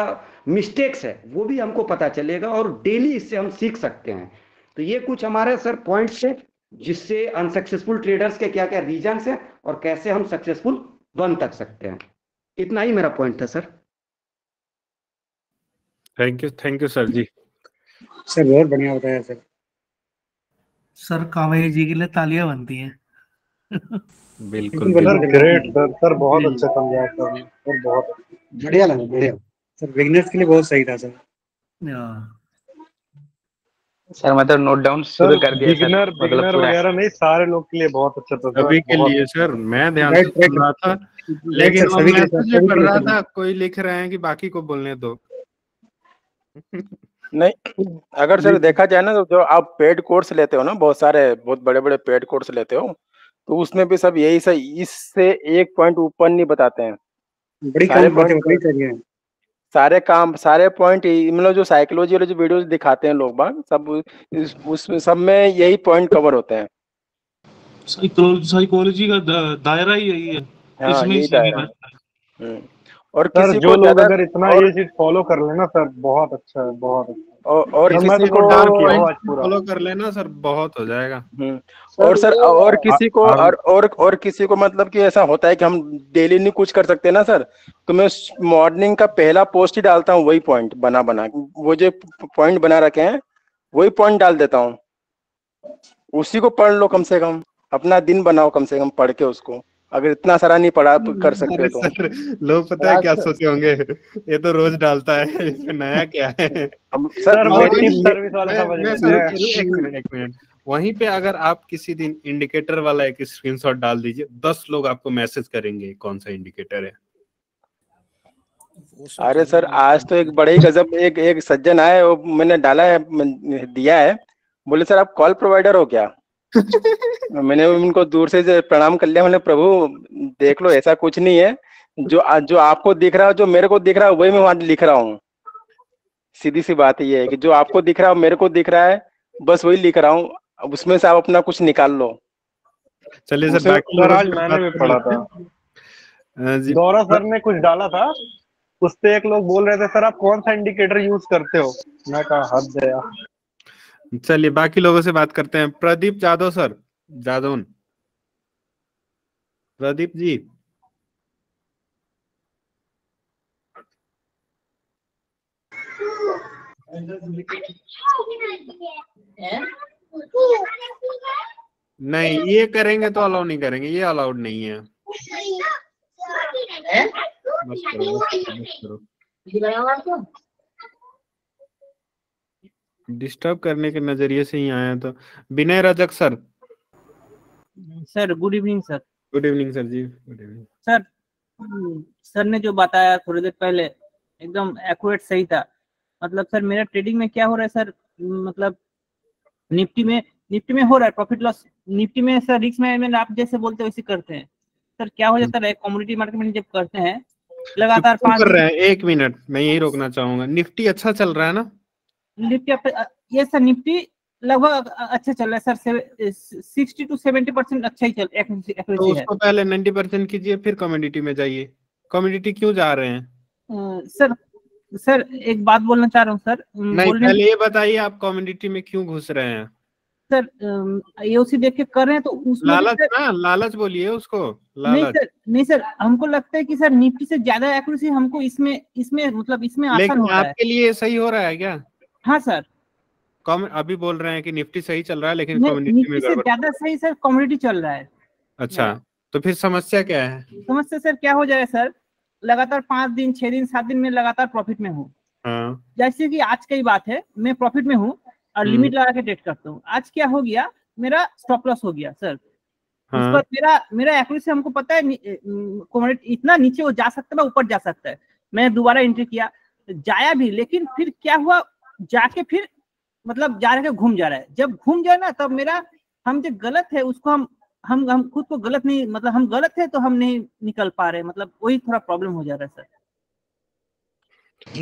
मिस्टेक्स है वो भी हमको पता चलेगा और डेली इससे हम सीख सकते हैं। तो ये कुछ हमारे सर पॉइंट्स है जिससे अनसक्सेसफुल ट्रेडर्स के क्या क्या रीजंस है और कैसे हम सक्सेसफुल बन तक सकते हैं। इतना ही मेरा पॉइंट था sir. Thank you sir ji. Sir बहुत बढ़िया बताया सर। सर कावेरी जी के लिए तालियां बनती हैं। बिल्कुल सर ग्रेट सर बहुत अच्छा समझाया सर, और बहुत बढ़िया लगा, बढ़िया सर। बिगनर्स के लिए बहुत सही था सर। सर मतलब नोट डाउन शुरू कर दिया सर, बिगिनर मतलब वगैरह नहीं, सारे लोग के लिए बहुत अच्छा था सर। सभी के लिए सर, मैं ध्यान से सुन रहा था लेकिन वो मैसेज भी पढ़ रहा था, कोई लिख रहे हैं कि बाकी को बोलने दो। नहीं, अगर सर देखा जाए ना तो जो आप पेड कोर्स लेते हो ना, बहुत सारे बहुत बड़े बड़े पेड कोर्स लेते हो, तो उसमें भी सब यही सही, इससे 1 पॉइंट ऊपर नहीं बताते हैं। बड़ी कम बातें बताई सर ये। सारे काम, सारे पॉइंट, मतलब जो साइकोलॉजी वाले जो वीडियोस दिखाते हैं लोग बाग, सब उसमें सब में यही पॉइंट कवर होते हैं। साइकोलॉजी का दायरा ही यही है, हाँ, इसमें यही ही सीखना दायरा है। है। और सर किसी जो को लोग ज्यादा अगर इतना ये चीज फॉलो कर लेना सर, बहुत अच्छा है, बहुत अच्छा। और सर मैं किसी तो को नोट डाउन किया हूँ आज पूरा। फॉलो कर लेना सर, बहुत हो जाएगा। और सर ये और किसी को आ- और किसी को मतलब कि ऐसा होता है कि हम डेली नहीं कुछ कर सकते ना सर, तो मैं मॉर्निंग का पहला पोस्ट ही डालता हूँ, वही पॉइंट बना बना के, वो जो पॉइंट बना रखे हैं वही पॉइंट डाल देता हूँ, उसी को पढ़ लो, कम से कम अपना दिन बनाओ, कम से कम पढ़ के उसको, अगर इतना सारा नहीं पढ़ा कर सकते अरे तो। सर, लोग पता है क्या सोचे होंगे, ये तो रोज डालता है, इसमें नया क्या है। अब सर सर और टिप वहीं सर्विस वाले समझ मैं लेते शुरू हैं। करूँ, एक मिनट वहीं पे अगर आप किसी दिन इंडिकेटर वाला एक स्क्रीनशॉट डाल दीजिए, 10 लोग आपको मैसेज करेंगे कौन सा इंडिकेटर है। अरे सर आज तो एक बड़े ही गजब, एक सज्जन आए, वो मैंने डाला है, दिया है, बोले सर आप कॉल प्रोवाइडर हो क्या? मैंने उनको दूर से प्रणाम कर लिया, मैंने प्रभु देख लो ऐसा कुछ नहीं है, जो आपको दिख रहा है, जो मेरे को दिख रहा है वही मैं वहां लिख रहा हूँ, सीधी सी बात ये है कि जो आपको दिख रहा है मेरे को दिख रहा है, बस वही लिख रहा हूँ, अब उसमें से आप अपना कुछ निकाल लो। चलिए सर, उसे- बाकी सर लोगों आज से मैंने बात भी कर पढ़ा लेते था, हैं। जी, गौरव सर ने कुछ डाला था, उस पे एक लोग बोल रहे थे सर आप कौन सा इंडिकेटर यूज करते हो, मैं कहा हद है यार। चलिए बाकी लोगों से बात करते हैं। प्रदीप जादव सर, जादौन, प्रदीप जी। नहीं, ये करेंगे तो अलाउ नहीं करेंगे, ये अलाउड नहीं है। बस करो, बस करो। डिस्टर्ब करने के नजरिए से ही आया तो। Vinay Rajak sir. Sir good evening sir. Good evening sir जी, गुड इवनिंग सर। सर ने जो बताया थोड़ी देर पहले एकदम एक्यूरेट सही था। मतलब सर मेरा ट्रेडिंग में क्या हो रहा है सर, मतलब निफ्टी में हो रहा है प्रॉफिट लॉस, निफ्टी में सर रिस्क मैनेजमेंट आप जैसे बोलते हो वैसे करते हैं सर। क्या हो जाता है कमोडिटी मार्केट में जब करते हैं लगातार क्यों 5 कर दिन। रहे हैं, एक मिनट मैं यही रोकना चाहूंगा। निफ्टी अच्छा चल रहा है ना? निफ्टी ये सर निफ्टी लगभग अच्छा चल रहा है सर, 60 to 70% अच्छा ही चल तो एक्यूरेसी है। उसको पहले 90% कीजिए, फिर कमोडिटी में जाइए। कमोडिटी क्यों जा रहे हैं? सर एक बात बोलना चाह रहा हूँ सर। नहीं, पहले ये बताइए आप कमोडिटी में क्यों घुस रहे हैं? सर एओसी देख के कर रहे हैं तो उसमें लालच ना, लालच बोलिए उसको, लालच। नहीं सर हमको लगता है कि सर निफ्टी से ज्यादा एक्यूरेसी हमको इसमें मतलब इसमें आसान लेकिन हो रहा है। आपके लिए सही हो रहा है क्या? हाँ सर। अभी बोल रहे हैं कि निफ्टी सही चल रहा है लेकिन कम्युनिटी में निफ्टी से गड़बड़। ज्यादा सही सर कमोडिटी चल रहा है। अच्छा, तो फिर समस्या क्या है? समस्या सर क्या हो जाए सर, लगातार 5 दिन 6 दिन 7 दिन में लगातार प्रॉफिट में हूँ। हाँ। जैसे कि आज की बात है, मैं प्रॉफिट में हूँ और लिमिट लगा के ट्रेड करता हूँ। आज क्या हो गया, मेरा स्टॉप लॉस हो गया सर। हाँ। उस पर मेरा एक्यूरेसी हमको पता है कमोडिटी इतना नीचे वो जा सकता है, ऊपर जा सकता है। मैंने दोबारा एंट्री किया, जाया भी, लेकिन फिर क्या हुआ, जाके फिर मतलब जा रहे घूम जा रहा है। जब घूम जाए ना तब मेरा, हम जो गलत है उसको हम खुद को गलत नहीं, मतलब हम गलत है तो हम नहीं निकल पा रहे, मतलब वही थोड़ा प्रॉब्लम हो जा रहा है सर।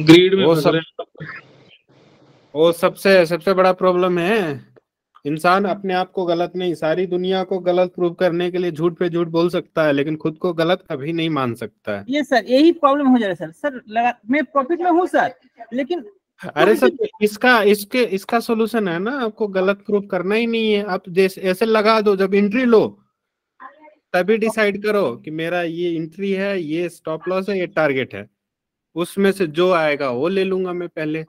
ग्रीड में फंस रहे हैं। वो सबसे बड़ा प्रॉब्लम है। इंसान अपने आप को गलत नहीं, सारी दुनिया को गलत प्रूव करने के लिए झूठ पे झूठ बोल सकता है, लेकिन खुद को गलत कभी नहीं मान सकता है। ये सर यही प्रॉब्लम हो जा रहा है सर मैं प्रॉफिट में हूँ सर, लेकिन अरे सर इसका सोल्यूशन है ना, आपको गलत प्रूफ करना ही नहीं है। आप जैसे ऐसे लगा दो, जब एंट्री लो तभी डिसाइड करो कि मेरा ये एंट्री है, ये स्टॉप लॉस है, ये टारगेट है, उसमें से जो आएगा वो ले लूंगा मैं पहले।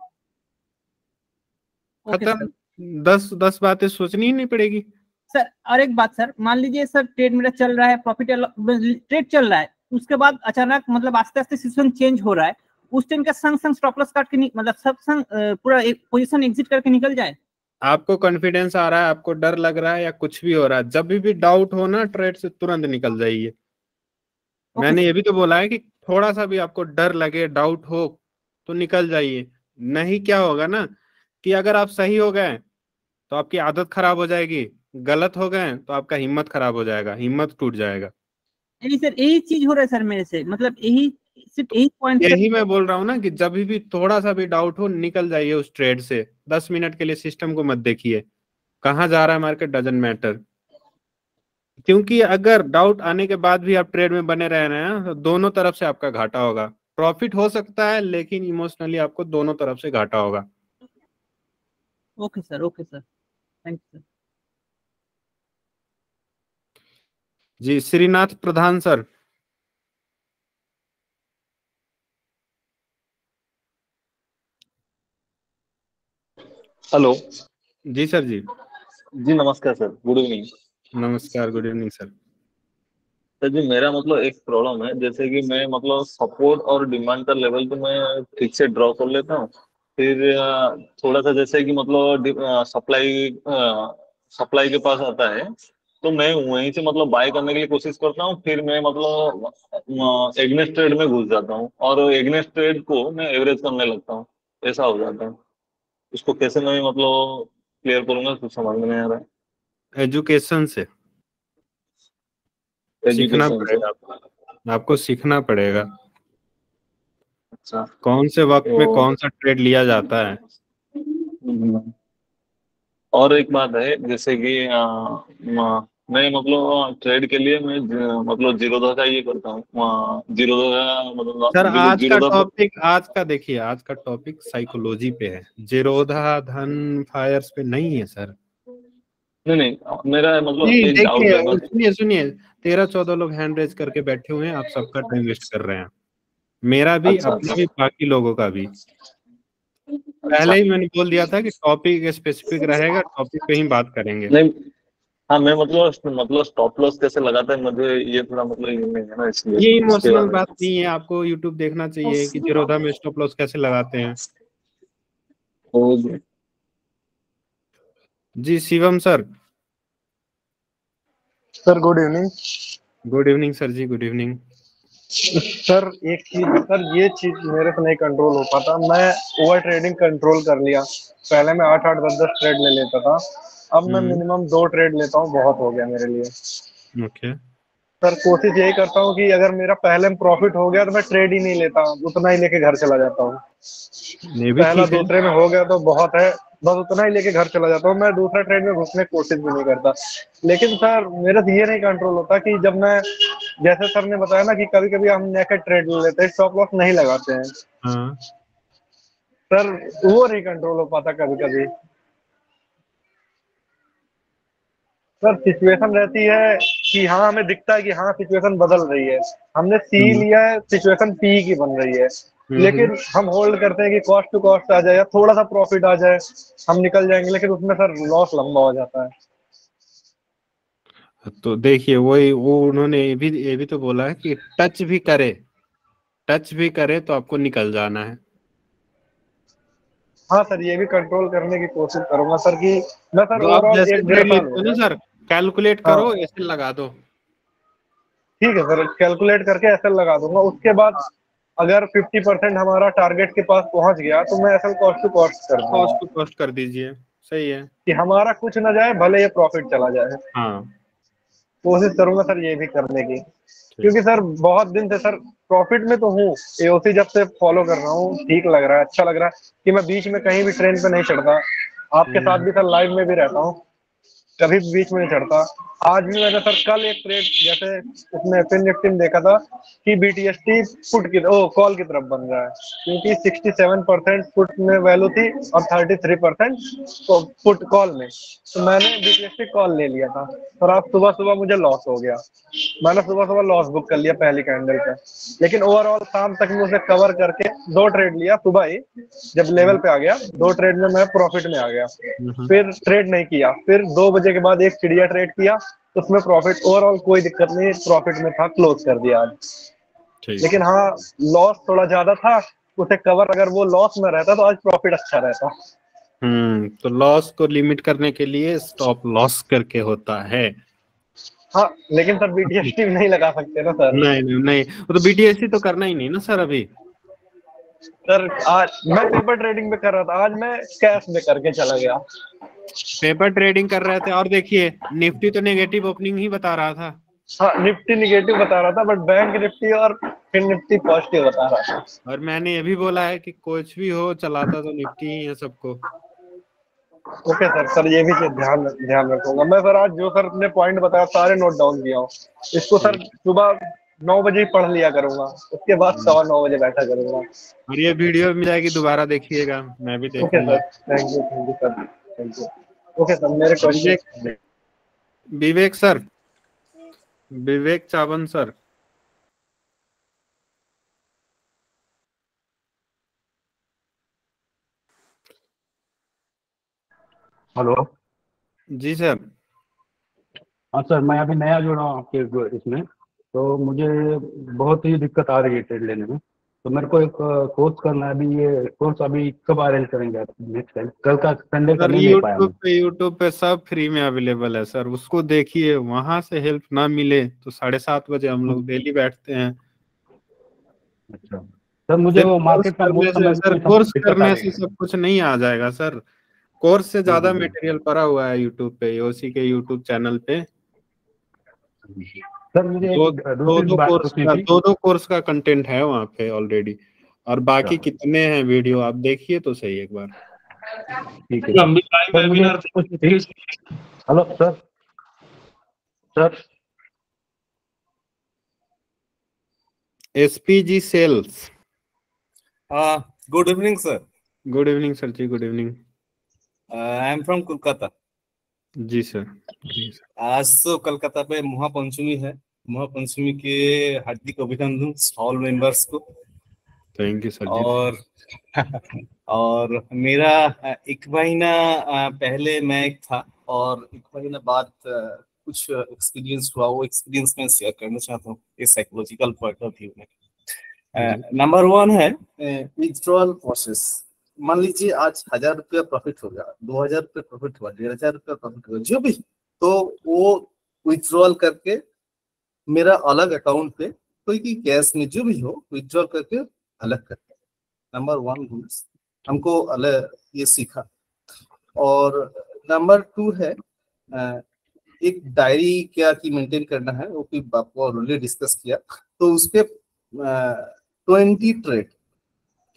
खत्म। 10 बातें सोचनी ही नहीं पड़ेगी सर। और एक बात सर, मान लीजिए सर ट्रेड मेरा चल रहा है, प्रॉफिट ट्रेड चल रहा है, उसके बाद अचानक मतलब आस्ते आस्ते सिचुएशन चेंज हो रहा है, उस टाइम का संग स्टॉप लॉस काट के मतलब सब संग पूरा एक पोजीशन एग्जिट करके निकल जाए। आपको कॉन्फिडेंस आ रहा है, आपको डर लग रहा है या कुछ भी हो रहा है, जब भी डाउट हो ना, ट्रेड से तुरंत निकल जाइए। मैंने ये भी तो बोला है कि थोड़ा सा भी आपको डर लगे, डाउट हो तो निकल जाइए। नहीं क्या होगा ना कि अगर आप सही हो गए तो आपकी आदत खराब हो जाएगी, गलत हो गए तो आपका हिम्मत खराब हो जाएगा, हिम्मत टूट जाएगा। यही सर यही चीज हो रहा है सर मेरे से, मतलब यही सिर्फ यही पॉइंट यही मैं बोल रहा हूँ ना कि जब भी थोड़ा सा भी डाउट हो निकल जाइए उस ट्रेड से। 10 मिनट के लिए सिस्टम को मत देखिए, कहाँ जा रहा है मार्केट डजंट मैटर। क्योंकि अगर डाउट आने के बाद भी आप ट्रेड में बने रह रहे हैं तो दोनों तरफ से आपका घाटा होगा। प्रॉफिट हो सकता है लेकिन इमोशनली आपको दोनों तरफ से घाटा होगा। Okay sir thank you sir. जी श्रीनाथ प्रधान सर। हेलो जी सर। जी जी नमस्कार सर, गुड इवनिंग। नमस्कार, गुड इवनिंग सर। सर जी मेरा मतलब एक प्रॉब्लम है, जैसे कि मैं मतलब सपोर्ट और डिमांड का लेवल तो मैं ठीक से ड्रॉ कर लेता हूँ, फिर थोड़ा सा जैसे कि मतलब सप्लाई के पास आता है तो मैं वहीं से मतलब बाय करने के लिए कोशिश करता हूँ, फिर मैं मतलब एग्नेस्ट ट्रेड में घुस जाता हूँ और एग्नेस्ट ट्रेड को मैं एवरेज करने लगता हूँ, ऐसा हो जाता है। इसको कैसे मैं मतलब क्लियर करूंगा, कुछ समझ में नहीं आ रहा है। एजुकेशन से सीखना एजुकेशन से। पड़ेगा, आपको सीखना पड़ेगा अच्छा। कौन से वक्त में तो कौन सा ट्रेड लिया जाता है। और एक बात है, जैसे कि मैं मतलब ट्रेड के लिए मैं मतलब जीरोधा का ये करता हूँ, जीरोधा सर मतलब जीरोधा। आज का देखिए, आज का टॉपिक साइकोलॉजी पे है, जीरोधा धन फायर्स पे नहीं है सर। नहीं नहीं, मेरा मतलब नहीं एक डाउट देखिए, जानना था। सुनिए 13-14 लोग हैंड रेज करके बैठे हुए हैं, आप सबका टाइम वेस्ट कर रहे हैं, मेरा भी, अच्छा अपना अच्छा भी, बाकी लोगों का भी। अच्छा। पहले ही मैंने बोल दिया था कि टॉपिक स्पेसिफिक रहेगा, टॉपिक पे ही बात करेंगे। नहीं, हाँ मैं मतलब स्टॉप लॉस कैसे लगाता है मुझे ये थोड़ा मतलब ये नहीं है ना, इसलिए ये इसके इमोशनल बारे बात नहीं है, आपको यूट्यूब देखना चाहिए कि जीरोधा में स्टॉप लॉस कैसे लगाते हैं। में। जी Shivam sir. Sir good evening. Good evening sir जी, गुड इवनिंग। सर एक चीज सर, ये चीज मेरे से नहीं कंट्रोल हो पाता, मैं ओवर ट्रेडिंग कंट्रोल कर लिया। पहले मैं 8-8 10-10 ट्रेड ले लेता था, अब मैं मिनिमम 2 ट्रेड लेता हूँ, बहुत हो गया मेरे लिए। ओके। सर कोशिश यही करता हूँ कि अगर मेरा पहले में प्रॉफिट हो गया तो मैं ट्रेड ही नहीं लेता, उतना ही लेके घर चला जाता हूँ। ये भी पहला ठीक है। दूसरे में हो गया तो बहुत है, बस उतना ही लेके घर चला जाता हूँ, मैं दूसरा ट्रेड में घुसने की कोशिश भी नहीं करता। लेकिन सर मेरे से ये नहीं कंट्रोल होता कि जब मैं, जैसे सर ने बताया ना कि कभी कभी हम नेकेड ट्रेड ले लेते हैं, स्टॉप लॉस नहीं लगाते हैं, हाँ सर वो नहीं कंट्रोल हो पाता कभी कभी। सर सिचुएशन रहती है कि हाँ हमें दिखता है कि हाँ सिचुएशन बदल रही है, हमने सी लिया है, सिचुएशन पी की बन रही है, लेकिन हम होल्ड करते हैं कि कॉस्ट टू कॉस्ट आ जाए या थोड़ा सा प्रॉफिट आ जाए, हम निकल जाएंगे, लेकिन उसमें सर लॉस लंबा हो जाता है। तो देखिए वो उन्होंने ये भी तो बोला है कि टच भी करे तो आपको निकल जाना है। हाँ सर ये भी कंट्रोल करने की कोशिश करूंगा सर, कि मैं सर तो आप ओवरऑल जैसे 1-1.5 ट्रेड साल हो लेते हो ना गया। सर, कैलकुलेट हाँ करो, ऐसे लगा दो। ठीक है सर, कैलकुलेट करके एसएल लगा दूंगा, उसके बाद अगर 50% हमारा टारगेट के पास पहुंच गया तो मैं एसएल कॉस्ट टू कॉस्ट कर दूंगा, कॉस्ट टू कॉस्ट कर दीजिए, सही है। कि हमारा कुछ ना जाए भले ये प्रॉफिट चला जाए। हाँ कोशिश करूंगा सर ये भी करने की, ठीक। क्योंकि सर बहुत दिन से सर प्रॉफिट में तो हूँ, एओसी जब से फॉलो कर रहा हूँ, ठीक लग रहा है, अच्छा लग रहा है कि मैं बीच में कहीं भी ट्रेन पे नहीं चढ़ता, आपके साथ भी सर लाइव में भी रहता हूँ, कभी भी बीच में नहीं चढ़ता। आज भी मैंने सर कल एक ट्रेड जैसे उसमें फिन निफ्टी में देखा था कि बीटीएसटी पुट की कॉल की तरफ बन रहा है, क्योंकि 67% पुट में वैल्यू थी और 33% पुट कॉल में, तो मैंने बीटीएसटी कॉल ले लिया था, और आज सुबह सुबह मुझे लॉस हो गया, मैंने सुबह सुबह लॉस बुक कर लिया पहली कैंडल पे, लेकिन ओवरऑल शाम तक में उसे कवर करके 2 ट्रेड लिया, सुबह ही जब लेवल पे आ गया 2 ट्रेड में मैं प्रॉफिट में आ गया, फिर ट्रेड नहीं किया, फिर 2 बजे के बाद एक चिड़िया ट्रेड किया, उसमें प्रॉफिट, ओवरऑल कोई दिक्कत नहीं, प्रॉफिट में था, क्लोज कर दिया आज। ठीक। लेकिन हाँ लॉस थोड़ा ज्यादा था, उसे कवर अगर वो लॉस में रहता तो आज प्रॉफिट अच्छा रहता। तो लॉस को लिमिट करने के लिए स्टॉप लॉस करके होता है। हाँ लेकिन सर बीटीएसटी नहीं लगा सकते ना सर। नहीं वो तो बीटीएससी तो करना ही नहीं ना सर अभी। सर आज मैं पेपर ट्रेडिंग में कर रहा था, आज मैं कैश में करके चला गया। पेपर ट्रेडिंग कर रहे थे, और देखिए निफ्टी तो नेगेटिव ओपनिंग ही बता रहा था। हाँ निफ्टी निगेटिव बता रहा था, बट बैंक निफ्टी और फिर निफ्टी पॉजिटिव बता रहा था। और मैंने ये भी बोला है कि कुछ भी हो चलाता तो निफ्टी ही है सबको। ओके सर, सर ये भी चीज ध्यान ध्यान रखूंगा मैं सर। आज जो सर अपने पॉइंट बताया सारे नोट डाउन किया हूँ। इसको सर सुबह 9 बजे ही पढ़ लिया करूंगा, उसके बाद 9:15 बजे बैठा करूंगा। और ये वीडियो मिल जाएगी, दोबारा देखिएगा, मैं भी ओके देखूंगा। Sir, thank you sir, thank you. Okay sir, मेरे क्वेश्चन। विवेक सर, विवेक चावन सर। हेलो जी सर। हाँ सर, मैं अभी नया जुड़ा हूँ आपके इसमें, तो मुझे बहुत ही दिक्कत आ रही है ट्रेड लेने में। तो मेरे को एक कोर्स करना है। अभी ये कोर्स अभी कब अरेंज करेंगे आप नेक्स्ट टाइम? कल का संडे का सर नहीं ले पाया मैं। यूट्यूब पे सब फ्री में अवेलेबल है सर, उसको देखिए। वहां से हेल्प ना मिले तो 7:30 बजे हम लोग डेली बैठते हैं। अच्छा सर, मुझे वो मार्केट का मूल सर कोर्स करने से सब कुछ नहीं आ जाएगा सर। कोर्स से ज्यादा मटेरियल पड़ा हुआ है यूट्यूब पे, एओसी के यूट्यूब चैनल पे। सर मुझे दो कोर्स का कंटेंट है वहाँ पे ऑलरेडी। और बाकी कितने हैं वीडियो आप देखिए तो सही एक बार। ठीक है hello sir. Sir SPG sales. Good evening sir. Good evening sir ji, good evening. I am from Kolkata. Ji sir. आज तो कलकत्ता पे महापंचमी है। महापंचमी के हार्दिक अभिनंदन ऑल मेंबर्स को। थैंक यू सर जी। और मेरा 1 महीना पहले मैं एक था, और 1 महीना बाद कुछ एक्सपीरियंस हुआ। वो एक्सपीरियंस मैं शेयर करना चाहता हूँ इस साइकोलॉजिकल पॉइंट ऑफ व्यू में। नंबर 1 है विथड्रॉल प्रोसेस। मान लीजिए आज 1000 रुपया प्रॉफिट हो गया, 2000 रुपया प्रॉफिट हुआ, 1500 रुपया प्रॉफिट हुआ, जो भी, तो वो विथड्रॉल करके मेरा अलग अकाउंट पे कोई की कैश में जो भी हो विथड्रॉल करके अलग करके। नंबर 1 रूल्स हमको अलग ये सीखा। और नंबर 2 है एक डायरी क्या की मेंटेन करना है, वो भी आपको ऑलरेडी डिस्कस किया। तो उसके 20 ट्रेड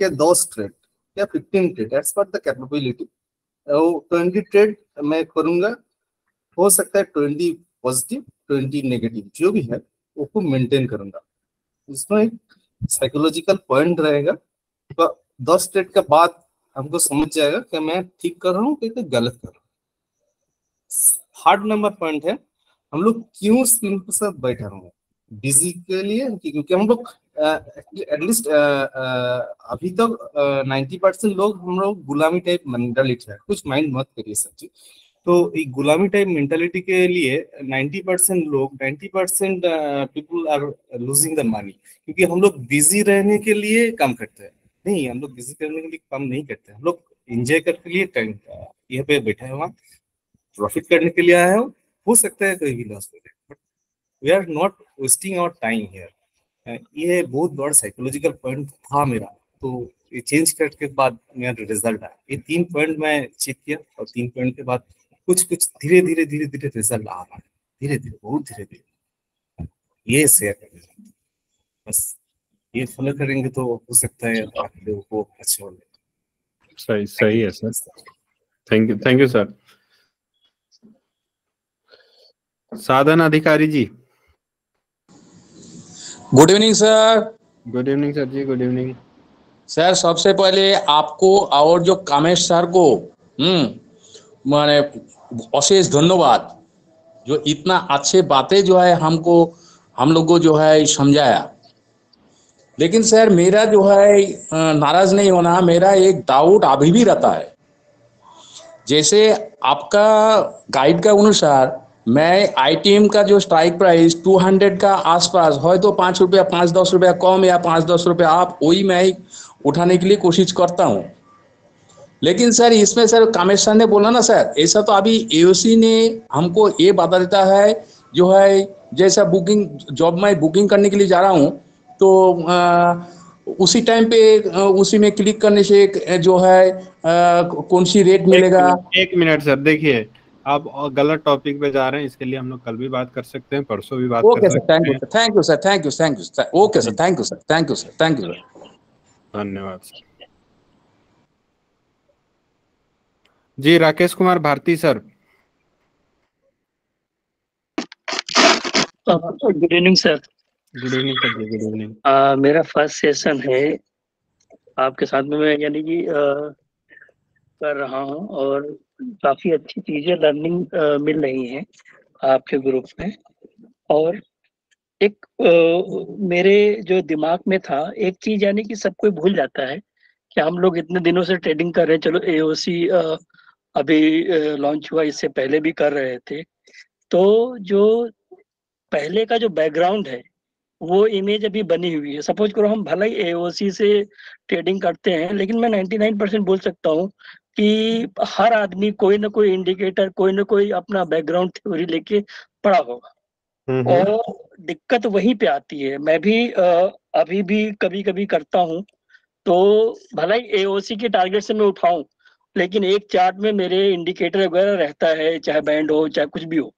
क्या 10 ट्रेड या 15 trade as per the capability, 20 trade मैं करूंगा। हो सकता है 20 पॉजिटिव 20 नेगेटिव, जो भी है वो मेंटेन करूंगा। इसमें एक साइकोलॉजिकल पॉइंट रहेगा। तो 10 ट्रेड के बाद हमको समझ जाएगा कि मैं ठीक कर रहा हूँ कि गलत कर रहा हूँ। हार्ड नंबर पॉइंट है, हम लोग क्यों स्क्रीन के साथ बैठे होंगे बिजी के लिए, क्योंकि हम लोग एटलीस्ट अभी तक 90% लोग हम लोग गुलामी टाइप मेंटालिटी है। कुछ माइंड मत करिए सच्ची। तो एक गुलामी टाइप मेंटालिटी के लिए 90% लोग 90% people are losing the money, क्योंकि हम लोग बिजी रहने के लिए काम करते हैं। नहीं, हम लोग बिजी करने के लिए काम नहीं करते। हम लोग एंजॉय करने के लिए टाइम यहाँ पे बैठे हैं, वहाँ प्रॉफिट करने के लिए आया हो सकता है कहीं भी लॉस हो जाए, but we are not wasting our time here. ये बहुत बड़ा साइकोलॉजिकल पॉइंट था मेरा। तो ये चेंज करने के बाद मेरा रिजल्ट आया। ये 3 पॉइंट मैं चेक किया, और 3 पॉइंट के बाद कुछ धीरे धीरे रिजल्ट आ रहा है। धीरे धीरे, बहुत धीरे धीरे ये शेयर करेंगे। बस ये फॉलो करेंगे तो हो सकता है आप लोगों को अच्छा हो। सही है sir. Thank you sir. Sadhan Adhikari ji. Good evening sir. Good evening sir ji, good evening sir. सबसे पहले आपको और जो कामेश सर को माने अशेष धन्यवाद, जो इतना अच्छे बातें जो है हम लोग को जो है समझाया। लेकिन सर मेरा जो है नाराज नहीं होना, मेरा एक डाउट अभी भी रहता है। जैसे आपका गाइड के अनुसार मैं आईटीएम का जो स्ट्राइक प्राइस 200 का आसपास है, तो 5 रुपया 5-10 रुपया कम या 5-10 रुपया आप, वही मैं उठाने के लिए कोशिश करता हूँ। लेकिन सर इसमें सर कामेश सर ने बोला ना सर, ऐसा तो अभी एओसी ने हमको ये बता देता है जो है, जैसा बुकिंग जॉब में बुकिंग करने के लिए जा रहा हूँ, तो उसी टाइम पे उसी में क्लिक करने से जो है कौन सी रेट मिलेगा। एक मिनट सर, देखिए आप गलत टॉपिक पे जा रहे हैं, इसके लिए हम लोग कल भी बात कर सकते हैं, परसों भी बात ओके कर सर, सकते थैंक यू हैं। Sir, thank you sir, thank you, thank you, okay sir, thank you sir, thank you sir, thank you sir. धन्यवाद सर। जी Rakesh Kumar Bharti sir. Good evening sir. Good evening sir जी, good evening. मेरा first session है आपके साथ में, मैं यानी कि कर रहा हूँ और काफी अच्छी चीजें लर्निंग मिल रही हैं आपके ग्रुप में। और एक मेरे जो दिमाग में था एक चीज, यानी कि सब कोई भूल जाता है कि हम लोग इतने दिनों से ट्रेडिंग कर रहे हैं। चलो एओसी अभी लॉन्च हुआ, इससे पहले भी कर रहे थे। तो जो पहले का जो बैकग्राउंड है वो इमेज अभी बनी हुई है। सपोज करो हम भले ही एओसी से ट्रेडिंग करते हैं, लेकिन मैं 99% बोल सकता हूँ कि हर आदमी कोई ना कोई इंडिकेटर, कोई ना कोई अपना बैकग्राउंड थ्योरी लेके पढ़ा होगा। और दिक्कत वहीं पे आती है। मैं भी अभी भी कभी कभी करता हूँ, तो भला ही एओसी के टारगेट से मैं उठाऊं, लेकिन एक चार्ट में मेरे इंडिकेटर वगैरह रहता है, चाहे बैंड हो चाहे कुछ भी हो,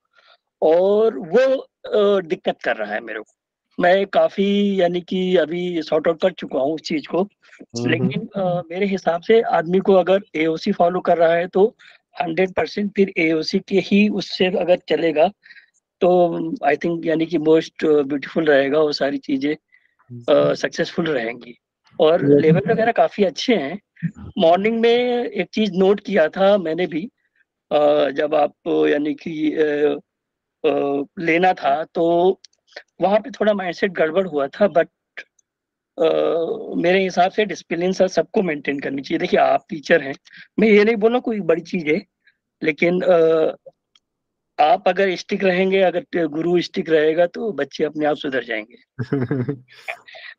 और वो दिक्कत कर रहा है मेरे को। मैं काफी यानी कि अभी सॉर्ट आउट कर चुका हूँ उस चीज को। लेकिन मेरे हिसाब से आदमी को अगर एओसी फॉलो कर रहा है तो 100% फिर एओसी के ही उससे अगर चलेगा तो आई थिंक यानी कि मोस्ट ब्यूटीफुल रहेगा, वो सारी चीजें सक्सेसफुल रहेंगी। और लेवल वगैरह काफी अच्छे हैं। मॉर्निंग में एक चीज नोट किया था मैंने भी, जब आप यानी कि लेना था तो वहां पे थोड़ा माइंडसेट गड़बड़ हुआ था। बट मेरे हिसाब से डिसिप्लिन सर सबको मेंटेन करनी चाहिए। देखिए आप टीचर हैं, मैं ये नहीं बोल रहा कोई बड़ी चीज है, लेकिन आप अगर स्टिक रहेंगे, अगर गुरु स्टिक रहेगा तो बच्चे अपने आप सुधर जाएंगे।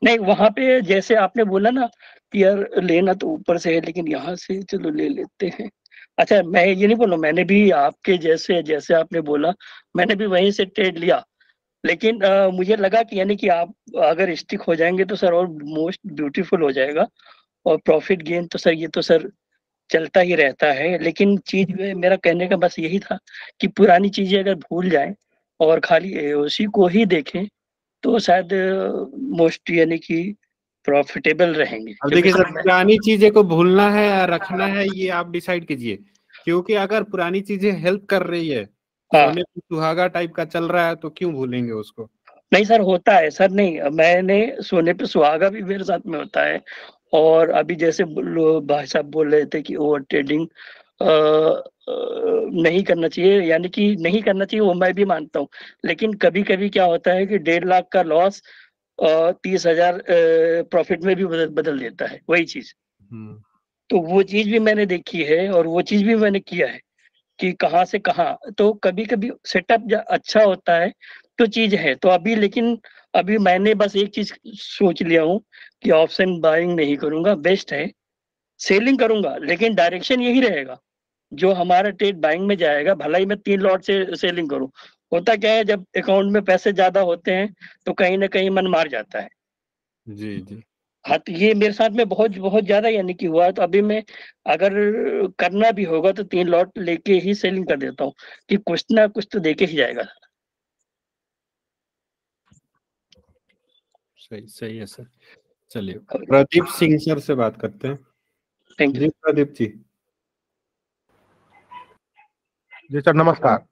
नहीं, वहां पे जैसे आपने बोला ना कि यार लेना तो ऊपर से है, लेकिन यहाँ से चलो ले लेते हैं। अच्छा, मैं ये नहीं बोल रहा, मैंने भी आपके जैसे जैसे आपने बोला मैंने भी वहीं से ट्रेड लिया, लेकिन मुझे लगा कि यानी कि आप अगर स्टिक हो जाएंगे तो सर और मोस्ट ब्यूटीफुल हो जाएगा। और प्रॉफिट गेन तो सर ये तो सर चलता ही रहता है। लेकिन चीज मेरा कहने का बस यही था कि पुरानी चीजें अगर भूल जाएं और खाली एओसी को ही देखें तो शायद मोस्ट यानी कि प्रॉफिटेबल रहेंगे। अब देखिए सर, पुरानी चीजें को भूलना है या रखना है ये आप डिसाइड कीजिए, क्योंकि अगर पुरानी चीजें हेल्प कर रही है, सोने पे सुहागा टाइप का चल रहा है, तो क्यों भूलेंगे उसको। नहीं सर, होता है सर। नहीं, मैंने सोने पे सुहागा भी मेरे साथ में होता है। और अभी जैसे भाई साहब बोल रहे थे कि ओवर ट्रेडिंग नहीं करना चाहिए, यानी कि नहीं करना चाहिए, वो मैं भी मानता हूँ। लेकिन कभी कभी क्या होता है कि 1.5 लाख का लॉस 30,000 प्रॉफिट में भी बदल देता है वही चीज। तो वो चीज भी मैंने देखी है और वो चीज भी मैंने किया है कि कहाँ से कहाँ। तो कभी कभी सेटअप अच्छा होता है तो चीज है। तो अभी लेकिन अभी मैंने बस एक चीज सोच लिया हूँ कि ऑप्शन बाइंग नहीं करूंगा, बेस्ट है। सेलिंग करूंगा लेकिन डायरेक्शन यही रहेगा, जो हमारा ट्रेड बाइंग में जाएगा भला ही मैं 3 लॉट से सेलिंग करूं। होता क्या है, जब अकाउंट में पैसे ज्यादा होते हैं तो कहीं ना कहीं मन मार जाता है। जी जी। हाँ, तो ये मेरे साथ में बहुत बहुत ज्यादा यानी कि हुआ है। तो अभी मैं अगर करना भी होगा तो 3 लॉट लेके ही सेलिंग कर देता हूँ कि कुछ ना कुछ तो देके ही जाएगा। सही सही है सर। चलिए प्रदीप सिंह सर से बात करते हैं। Thank you Pradeep ji. Ji sir नमस्कार।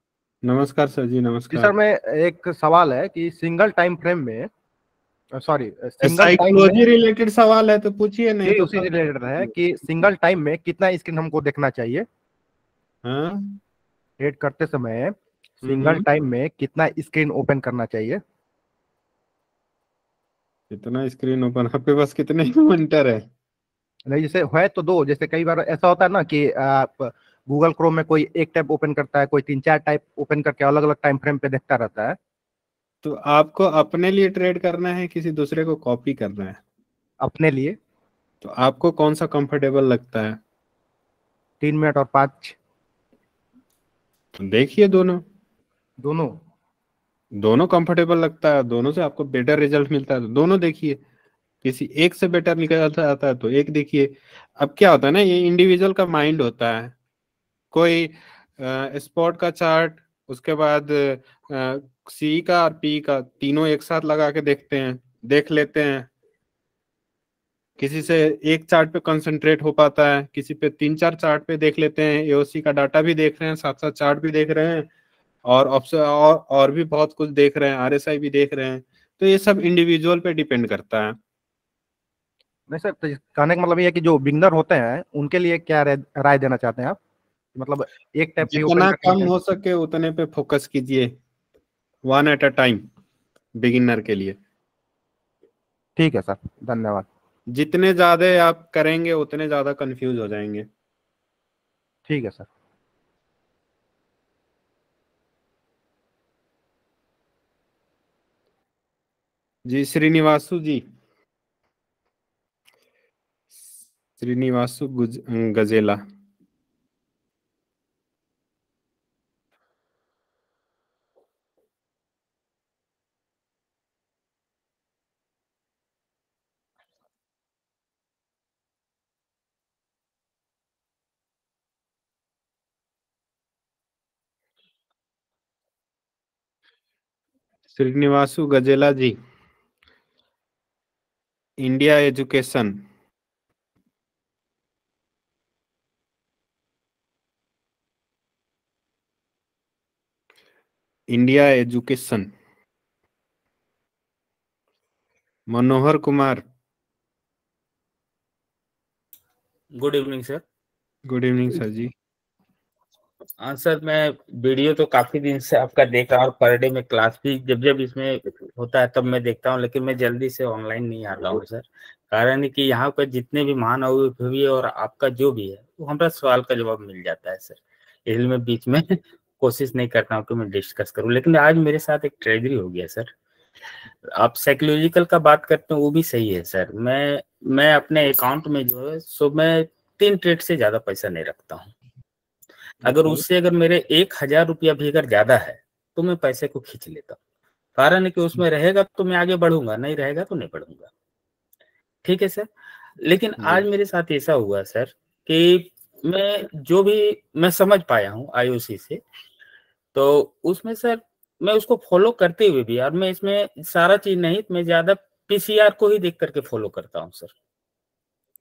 नमस्कार सर जी, नमस्कार। जी सर, मैं एक सवाल है कि सिंगल टाइम फ्रेम में, sorry single time psychology related सवाल है तो पूछिए, नहीं तो उसी से रिलेटेड है कि सिंगल टाइम में कितना स्क्रीन हमको देखना चाहिए। ट्रेड करते समय सिंगल टाइम में कितना स्क्रीन ओपन करना चाहिए। कितना स्क्रीन ओपन, आपके पास कितने मॉनिटर है। नहीं, जैसे है तो दो, जैसे कई बार ऐसा होता है ना कि आप गूगल क्रोम में कोई एक टाइप ओपन करता है, कोई 3-4 टाइप ओपन करके अलग अलग टाइम फ्रेम पे देखता रहता है। तो आपको अपने लिए ट्रेड करना है, किसी दूसरे को कॉपी करना है। अपने लिए। तो आपको कौन सा कंफर्टेबल लगता है। 3 मिनट और 5। तो देखिए दोनों दोनों कंफर्टेबल लगता है, दोनों से आपको बेटर रिजल्ट मिलता है तो दोनों देखिए। किसी एक से बेटर निकल आता है तो एक देखिए। अब क्या होता है ना, ये इंडिविजुअल का माइंड होता है। कोई स्पॉट का चार्ट, उसके बाद सी का और पी का, तीनों एक साथ लगा के देख लेते हैं। किसी से एक चार्ट पे कंसंट्रेट हो पाता है, किसी पे 3-4 चार्ट पे देख लेते हैं। एओसी का डाटा भी देख रहे हैं, साथ साथ चार्ट भी देख रहे हैं, और और भी बहुत कुछ देख रहे हैं, आरएसआई भी देख रहे हैं। तो ये सब इंडिविजुअल पे डिपेंड करता है। नहीं सर, तो कहने का मतलब ये है कि जो बिगनर होते हैं उनके लिए क्या राय देना चाहते हैं आप? मतलब एक टैब जितना कम हो सके उतने पे फोकस कीजिए, 1 एट अ टाइम, बिगिनर के लिए। ठीक है सर, धन्यवाद। जितने ज्यादा आप करेंगे उतने ज्यादा कंफ्यूज हो जाएंगे। ठीक है सर। जी Srinivasu ji, Srinivasu Gajela. Srinivasu Gajela ji, India education. India education. Manohar Kumar. Good evening sir. Good evening sir जी। हाँ सर, मैं वीडियो तो काफी दिन से आपका देख रहा हूँ, और पर डे में क्लास भी जब जब इसमें होता है तब मैं देखता हूँ, लेकिन मैं जल्दी से ऑनलाइन नहीं आता हूँ सर। कारण है कि यहाँ पर जितने भी महान अनुभवी और आपका जो भी है वो हमारा सवाल का जवाब मिल जाता है सर, इसलिए मैं बीच में कोशिश नहीं करता हूँ कि मैं डिस्कस करूँ। लेकिन आज मेरे साथ एक ट्रेजरी हो गया सर। आप साइकोलॉजिकल का बात करते हैं वो भी सही है सर। मैं अपने अकाउंट में जो है सो मैं 3 ट्रेड से ज्यादा पैसा नहीं रखता हूँ। अगर उससे अगर मेरे 1000 रुपया भी अगर ज्यादा है तो मैं पैसे को खींच लेता हूँ। कारण है कि उसमें रहेगा तो मैं आगे बढ़ूंगा, नहीं रहेगा तो नहीं बढ़ूंगा। ठीक है सर। लेकिन आज मेरे साथ ऐसा हुआ सर कि मैं समझ पाया हूँ आईओसी से, तो उसमें सर मैं उसको फॉलो करते हुए भी, और मैं इसमें सारा चीज नहीं, मैं ज्यादा पीसीआर को ही देख करके फॉलो करता हूँ सर।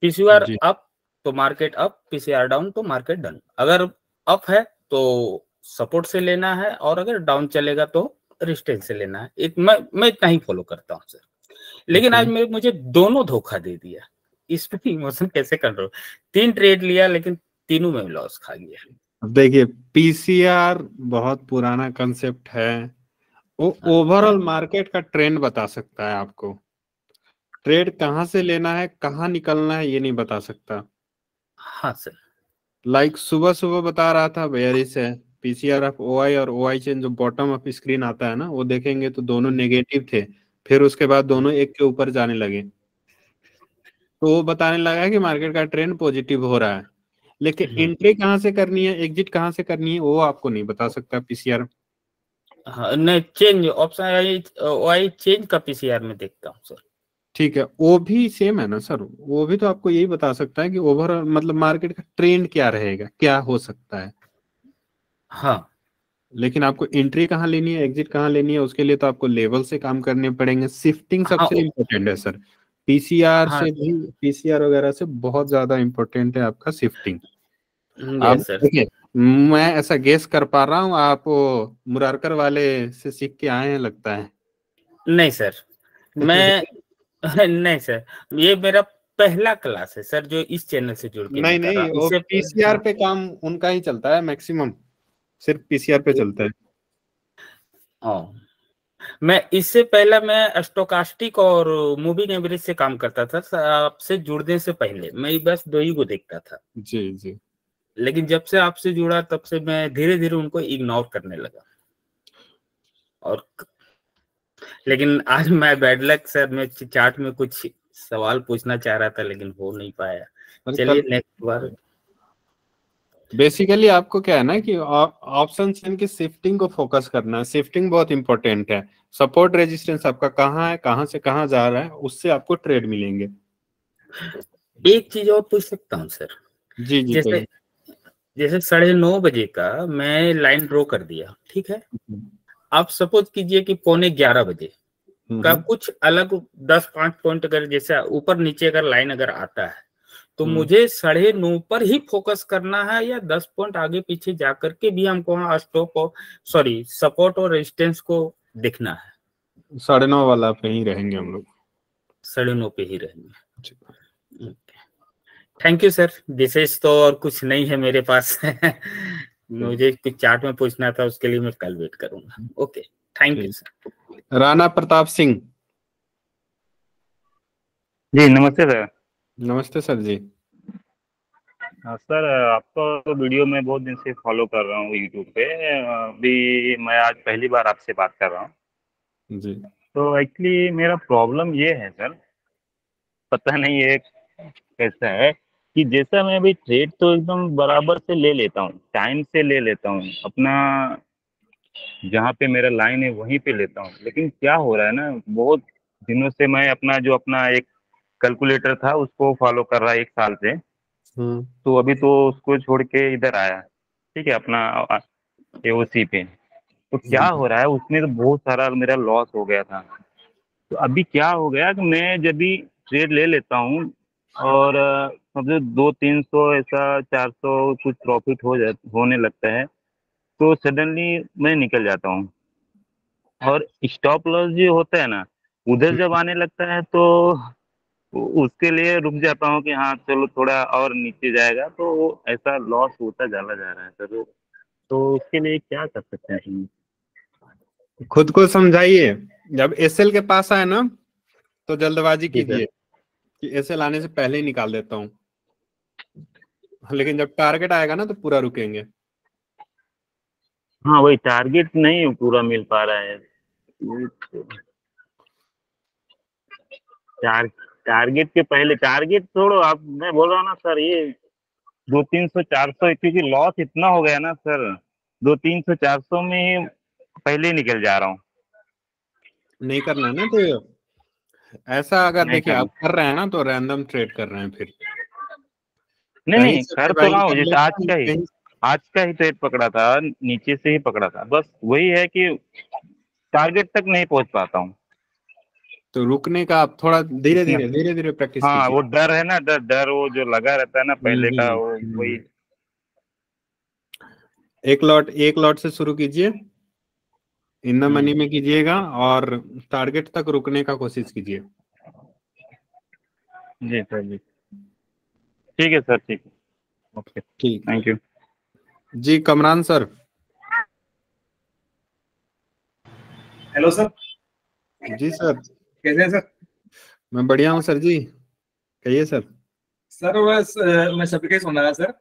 पीसीआर अप तो मार्केट अप, पीसीआर डाउन तो मार्केट डाउन। अगर अप है तो सपोर्ट से लेना है, और अगर डाउन चलेगा तो रेजिस्टेंस से लेना है। मैं इतना ही फॉलो करता हूँ सर। लेकिन आज मुझे दोनों धोखा दे दिया। इस पे इमोशन कैसे कंट्रोल? 3 ट्रेड लिया लेकिन तीनों में लॉस खा गया। देखिए पीसीआर बहुत पुराना कंसेप्ट है, वो ओवरऑल मार्केट का ट्रेंड बता सकता है आपको। ट्रेड कहाँ से लेना है, कहाँ निकलना है, ये नहीं बता सकता। हाँ सर। लाइक सुबह सुबह बता रहा था बेयरिश है। पीसीआर ऑफ ओआई और ओआई चेन जो बॉटम ऑफ स्क्रीन आता है ना, वो देखेंगे तो दोनों नेगेटिव थे, फिर उसके बाद दोनों एक के ऊपर जाने लगे, तो वो बताने लगा कि मार्केट का ट्रेंड पॉजिटिव हो रहा है। लेकिन एंट्री कहाँ से करनी है, एग्जिट कहाँ से करनी है, वो आपको नहीं बता सकता पीसीआर। हाँ, नहीं चेंज ऑप्शन ओआई चेंज का पीसीआर में देखता हूँ सर। ठीक है, वो भी सेम है ना सर, वो भी तो आपको यही बता सकता है कि ओवरऑल मतलब मार्केट का ट्रेंड क्या रहेगा, क्या हो सकता है। हाँ। लेकिन आपको एंट्री कहाँ लेनी है, एग्जिट कहाँ लेनी है, उसके लिए तो आपको लेवल से काम करने पड़ेंगे। शिफ्टिंग सबसे इम्पोर्टेंट है सर, पीसीआर से भी, पीसीआर वगैरह से बहुत ज्यादा इम्पोर्टेंट है आपका शिफ्टिंग। आप देखिए, मैं ऐसा गेस कर पा रहा हूँ आप मुरारकर वाले से सीख के आए हैं लगता है। नहीं सर, मैं नहीं सर, ये मेरा पहला क्लास है सर जो इस चैनल से जुड़ के नहीं वो पीसीआर पे काम उनका ही चलता है मैक्सिमम, सिर्फ पीसीआर पे चलता है। मैं इससे पहले मैं स्टोकास्टिक और मूविंग एवरेज से काम करता था। आपसे जुड़ने से पहले मैं बस 2 ही को देखता था। जी जी। लेकिन जब से आपसे जुड़ा तब से मैं धीरे धीरे उनको इग्नोर करने लगा। और लेकिन आज मैं बैड लक सर, मैं चार्ट में कुछ सवाल पूछना चाह रहा था लेकिन हो नहीं पाया। चलिए नेक्स्ट बार। बेसिकली आपको क्या है ना कि ऑप्शन चेन की शिफ्टिंग को फोकस करना है। शिफ्टिंग बहुत इंपॉर्टेंट है। सपोर्ट रेजिस्टेंस आपका कहाँ है, कहाँ से कहाँ जा रहा है, उससे आपको ट्रेड मिलेंगे। एक चीज और पूछ सकता हूँ सर? जी जी। जैसे जैसे 9:30 का मैं लाइन ड्रॉ कर दिया, ठीक है। आप सपोज कीजिए कि 11:45 का कुछ अलग 10-5 पॉइंट अगर जैसे ऊपर नीचे अगर लाइन अगर आता है तो मुझे 9:30 पर ही फोकस करना है, या 10 पॉइंट आगे पीछे जाकर के भी हमको वहाँ स्टॉप और सपोर्ट और रेजिस्टेंस को देखना है? 9:30 वाला पे ही रहेंगे हम लोग, 9:30 पे ही रहेंगे। थैंक यू सर, विशेष तो और कुछ नहीं है मेरे पास। मुझे कुछ चार्ट में पूछना था, उसके लिए मैं कल वेट करूंगा। Okay, thank you sir. Rana Pratap Singh ji नमस्ते सर। नमस्ते सर जी। सर आपका तो वीडियो मैं बहुत दिन से फॉलो कर रहा हूँ यूट्यूब पे। अभी मैं आज पहली बार आपसे बात कर रहा हूँ। जी तो एक्चुअली मेरा प्रॉब्लम ये है सर, पता नहीं ये कैसा है कि जैसा मैं अभी ट्रेड तो एकदम बराबर से ले लेता हूँ, टाइम से ले लेता हूँ, अपना जहाँ पे मेरा लाइन है वहीं पे लेता हूँ, लेकिन क्या हो रहा है ना, बहुत दिनों से मैं अपना एक कैलकुलेटर था उसको फॉलो कर रहा है 1 साल से। तो अभी तो उसको छोड़ के इधर आया, ठीक है, अपना एओसी पे। तो क्या हो रहा है उसमें तो बहुत सारा मेरा लॉस हो गया था। तो अभी क्या हो गया कि मैं जब भी ट्रेड ले लेता हूँ और समझो 200-300 ऐसा 400 कुछ प्रॉफिट होने लगता है, तो सडनली मैं निकल जाता हूँ। और स्टॉप लॉस जो होता है ना, उधर जब आने लगता है तो उसके लिए रुक जाता हूँ कि हाँ चलो थोड़ा और नीचे जाएगा, तो वो ऐसा लॉस होता चला जा रहा है सर। तो उसके लिए क्या कर सकते हैं हम? खुद को समझाइए, जब एसएल के पास आए ना तो जल्दबाजी जी सर। कीजिए कि एसएल आने से पहले ही निकाल देता हूँ, लेकिन जब टारगेट आएगा ना तो पूरा रुकेंगे। हाँ वही टारगेट नहीं पूरा मिल पा रहा है। टारगेट के पहले, टारगेट छोड़ो आप, मैं बोल रहा हूँ ना सर, ये 200-300-400 क्योंकि लॉस इतना हो गया ना सर, 200-300-400 में ही पहले ही निकल जा रहा हूँ। नहीं करना है ना, तो ऐसा अगर नहीं देखिए करना। आप कर रहे हैं ना तो रैंडम ट्रेड कर रहे हैं, फिर नहीं कहीं नहीं से कर भी तो बाइंग रहा हूँ, कर जैसे लेते हैं, कहीं आज का ही ट्रेड पकड़ा था, नीचे से ही पकड़ा था, बस वही है कि टारगेट तक नहीं पहुंच पाता हूँ। तो रुकने का आप थोड़ा धीरे इतना, धीरे धीरे प्रैक्टिस हाँ कीजिए। वो डर है ना, डर वो जो लगा रहता है ना पहले का, वो वही। एक लॉट से शुरू कीजिए, इन द मनी में कीजिएगा और टारगेट तक रुकने का कोशिश कीजिए। जी सर जी, ठीक है सर, ठीक है, ओके, ठीक thank you ji. Kamran sir. Hello sir. Ji sir. कैसे हैं सर? मैं बढ़िया हूँ सर जी, कहिए सर। सर बस मैं सबके सुना रहा सर,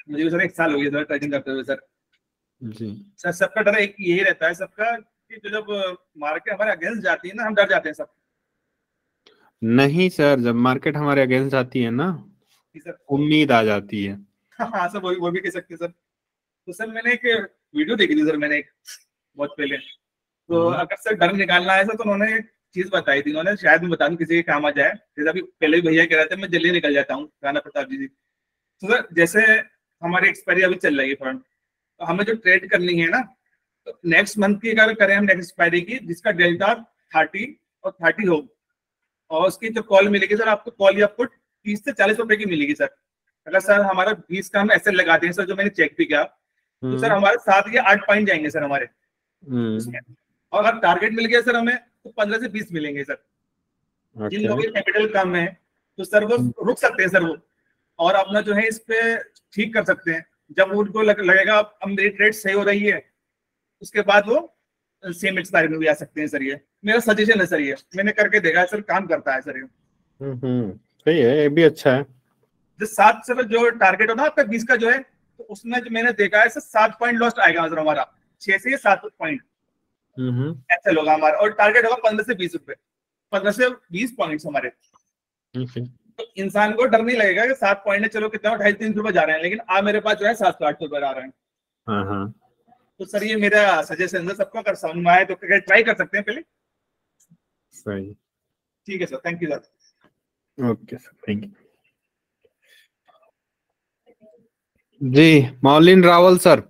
मुझे भी सर 1 साल हो गया सर ट्रेडिंग करते हुए सर। जी सर सबका डर एक यही रहता है सबका कि जो जब मार्केट हमारे अगेंस्ट जाती है ना, हम डर जाते हैं सब। नहीं सर, जब मार्केट हमारे अगेंस्ट आती है ना, जी सर। उम्मीद आ जाती है। हाँ सर, वो भी कह सकते हैं सर। तो सर मैंने एक वीडियो देखी थी सर, मैंने एक बहुत पहले। तो अगर सर डर निकालना है सर, तो उन्होंने एक चीज बताई थी, उन्होंने शायद मैं बता दूं किसी के काम आ जाए। जैसे अभी पहले भी भैया कह रहे थे मैं जल्दी निकल जाता हूँ, राणा प्रताप जी। तो सर जैसे हमारी एक्सपायरी अभी चल रही है फंड, तो हमें जो ट्रेड करनी है ना, तो नेक्स्ट मंथ की अगर करें हम नेक्स्ट एक्सपायरी की, जिसका डेल्टा 30 और 30 हो, और उसकी जो कॉल मिलेगी सर आपको, कॉल या पुट 30 से 40 रुपए की मिलेगी सर। अगर सर हमारा 20 का हम ऐसे लगाते हैं सर, जो मैंने चेक भी किया, तो सर हमारे 7 या 8 पॉइंट जाएंगे सर हमारे उसमें। और अगर टारगेट मिल गया सर हमें, तो 15 से 20 मिलेंगे सर। जिन लोगों की कैपिटल कम है तो सर वो रुक सकते हैं सर वो, और अपना जो है इस पे ठीक कर सकते हैं। जब उनको लगेगा अब मेरी ट्रेड सही हो रही है, उसके बाद वो सेम एक्सपायरी में भी आ सकते हैं सर। ये मेरा सजेशन है सर, ये मैंने करके देखा है सर, काम करता है सर ये। सही है, ये भी अच्छा है। जो 7 सर जो टारगेट हो ना आपका 20 का जो है, तो उसमें जो मैंने देखा है सर 7 पॉइंट लॉस्ट आएगा सर हमारा, 6 से 7 पॉइंट ऐसे होगा हमारा। और टारगेट होगा 15 से 20 रुपए, 15 से 20 पॉइंट्स हमारे। तो इंसान को डर नहीं लगेगा कि 7 पॉइंट है, चलो कितना 250-300 रुपए जा रहे हैं, लेकिन आप मेरे पास जो है 700-800 रुपए आ रहे हैं। हाँ। तो सर ये मेरा सजेशन है, सबको अगर समझ में आए तो ट्राई कर सकते हैं पहले। सही, ठीक है sir, thank you sir. Okay sir, thank you. जी Maulin Rawal sir.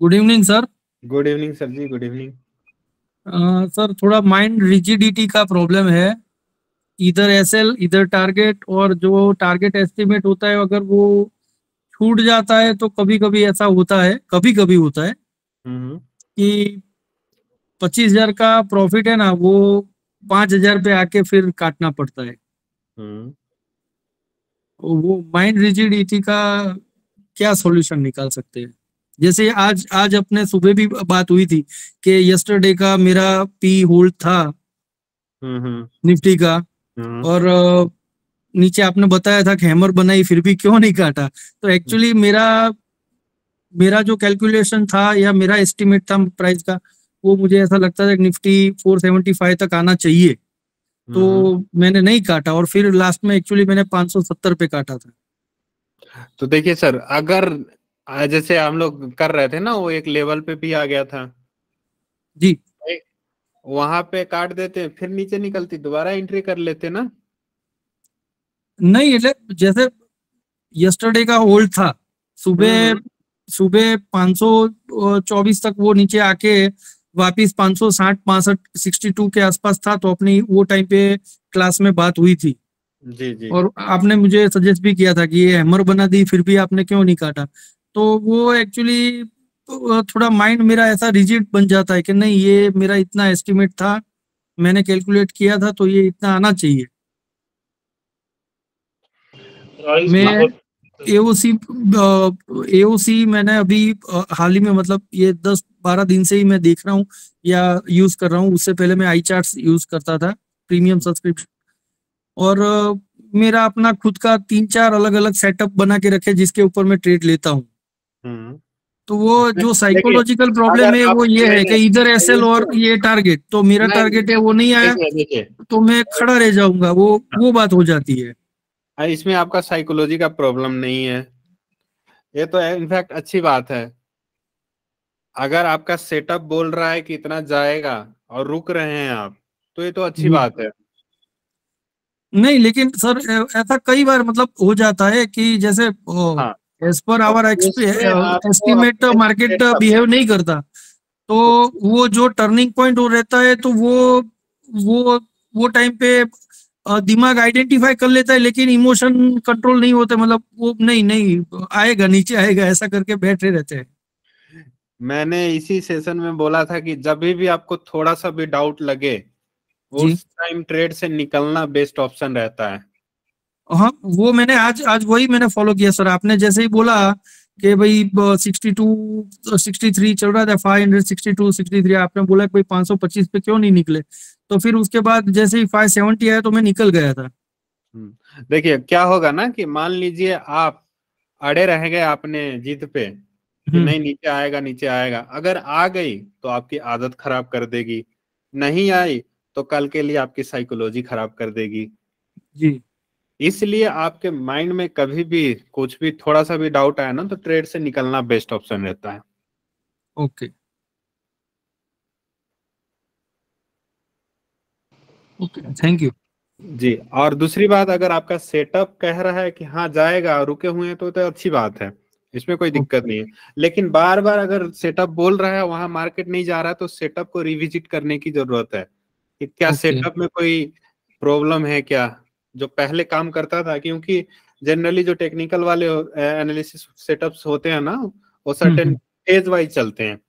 Good evening sir. Good evening sir जी, गुड इवनिंग। सर थोड़ा माइंड रिजिडिटी का प्रॉब्लम है, इधर एसएल इधर टारगेट, और जो टारगेट एस्टिमेट होता है अगर वो छूट जाता है तो कभी कभी ऐसा होता है, कभी कभी होता है कि 25,000 का प्रॉफिट है ना, वो 5,000 पे आके फिर काटना पड़ता है। वो माइंड रिजिडिटी का क्या सॉल्यूशन निकाल सकते हैं? जैसे आज आज अपने सुबह भी बात हुई थी कि यस्टरडे का मेरा पी होल्ड था निफ्टी का, और नीचे आपने बताया था कि हैमर बनाई फिर भी क्यों नहीं काटा। तो एक्चुअली मेरा जो कैलकुलेशन था या मेरा एस्टिमेट था प्राइस का, वो मुझे ऐसा लगता था कि निफ्टी 475 तक आना चाहिए, तो मैंने नहीं काटा और फिर लास्ट में एक्चुअली मैंने 570 पे काटा था। तो देखिए सर, अगर जैसे हम लोग कर रहे थे ना, वो एक लेवल पे भी आ गया था जी, वहां पे काट देते, फिर नीचे निकलती, दोबारा एंट्री कर लेते ना। नहीं जैसे यस्टरडे का होल्ड था, सुबह 524 तक वो नीचे आके वापिस 560 65 62 के आसपास था, तो अपनी वो टाइम पे क्लास में बात हुई थी जी। और आपने मुझे सजेस्ट भी किया था कि ये हैमर बना दी फिर भी आपने क्यों नहीं काटा। तो वो एक्चुअली थोड़ा माइंड मेरा ऐसा रिजिड बन जाता है कि नहीं, ये मेरा इतना एस्टिमेट था, मैंने कैलकुलेट किया था, तो ये इतना आना चाहिए। मैं एओसी मैंने अभी हाल ही में, मतलब ये 10-12 दिन से ही मैं देख रहा हूँ या यूज कर रहा हूँ। उससे पहले मैं आई चार्ट्स यूज करता था, प्रीमियम सब्सक्रिप्शन, और मेरा अपना खुद का 3-4 अलग अलग सेटअप बना के रखे जिसके ऊपर मैं ट्रेड लेता हूँ। तो वो जो साइकोलॉजिकल प्रॉब्लम है वो ये है कि इधर एसएल और ये टारगेट, तो मेरा टारगेट है वो नहीं आया तो मैं खड़ा रह जाऊंगा, वो बात हो जाती है। इसमें आपका साइकोलॉजी का प्रॉब्लम नहीं है, ये तो इनफैक्ट अच्छी बात है। अगर आपका सेटअप बोल रहा है कि इतना जाएगा और रुक रहे हैं आप, तो ये तो अच्छी बात है। नहीं लेकिन सर ऐसा कई बार मतलब हो जाता है कि जैसे as per hour estimate market behave नहीं करता, तो वो जो टर्निंग पॉइंट हो रहता है, तो वो टाइम पे दिमाग आइडेंटिफाई कर लेता है, लेकिन इमोशन कंट्रोल नहीं होता, मतलब वो नहीं आएगा, नीचे आएगा, ऐसा करके बैठे रहते हैं। मैंने इसी सेशन में बोला था कि जब भी आपको थोड़ा सा भी डाउट लगे, उस टाइम ट्रेड से निकलना बेस्ट ऑप्शन रहता है। हाँ, वो मैंने आज वही मैंने फॉलो किया सर। आपने जैसे ही बोला कि भाई 62 63 चल रहा था, 562 63, आपने बोला कि भाई 525 पे क्यों नहीं निकले, तो फिर उसके बाद जैसे ही 570 आया तो मैं निकल गया था। देखिए क्या होगा ना कि मान लीजिए आप अड़े रह गए आपने जिद पे कि नहीं नीचे आएगा नीचे आएगा, अगर आ गई तो आपकी आदत खराब कर देगी, नहीं आई तो कल के लिए आपकी साइकोलॉजी खराब कर देगी जी। इसलिए आपके माइंड में कभी भी कुछ भी थोड़ा सा भी डाउट आया ना, तो ट्रेड से निकलना बेस्ट ऑप्शन रहता है। ओके थैंक यू जी। और दूसरी बात, अगर आपका सेटअप कह रहा है कि हाँ जाएगा, रुके हुए हैं, तो अच्छी बात है, इसमें कोई दिक्कत नहीं है। लेकिन बार बार अगर सेटअप बोल रहा है वहां मार्केट नहीं जा रहा है, तो सेटअप को रिविजिट करने की जरूरत है कि क्या सेटअप में कोई प्रॉब्लम है क्या, जो पहले काम करता था। क्योंकि जनरली जो टेक्निकल वाले एनालिसिस सेटअप्स होते हैं ना, वो सर्टेन फेज वाइज चलते हैं।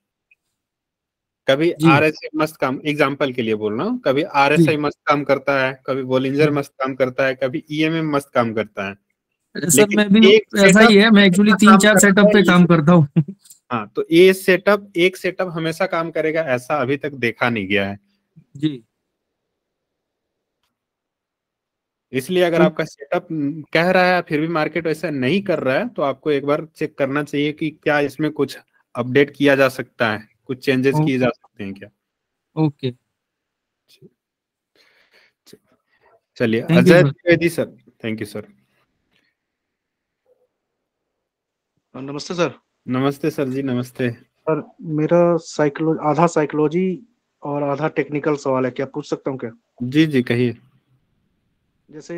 कभी आरएसआई मस्त काम, एग्जांपल के लिए बोल रहा हूँ, कभी आरएसआई मस्त काम करता है, कभी बोलिंजर मस्त काम करता है, कभी ईएमएम मस्त काम करता है। सर मैं भी ऐसा ही है, मैं एक्चुअली 3-4 सेटअप पे काम करता हूँ। हाँ, तो ये एक सेटअप हमेशा काम करेगा ऐसा अभी तक देखा नहीं गया है जी। इसलिए अगर आपका सेटअप कह रहा है फिर भी मार्केट वैसा नहीं कर रहा है, तो आपको एक बार चेक करना चाहिए कि क्या इसमें कुछ अपडेट किया जा सकता है, कुछ चेंजेस किए जा सकते हैं क्या। ओके चलिए, Ajay Dwivedi sir. Thank you sir. नमस्ते सर। नमस्ते सर जी, नमस्ते सर। मेरा आधा साइकोलॉजी और आधा टेक्निकल सवाल है, क्या पूछ सकता हूँ क्या? जी कहिए। जैसे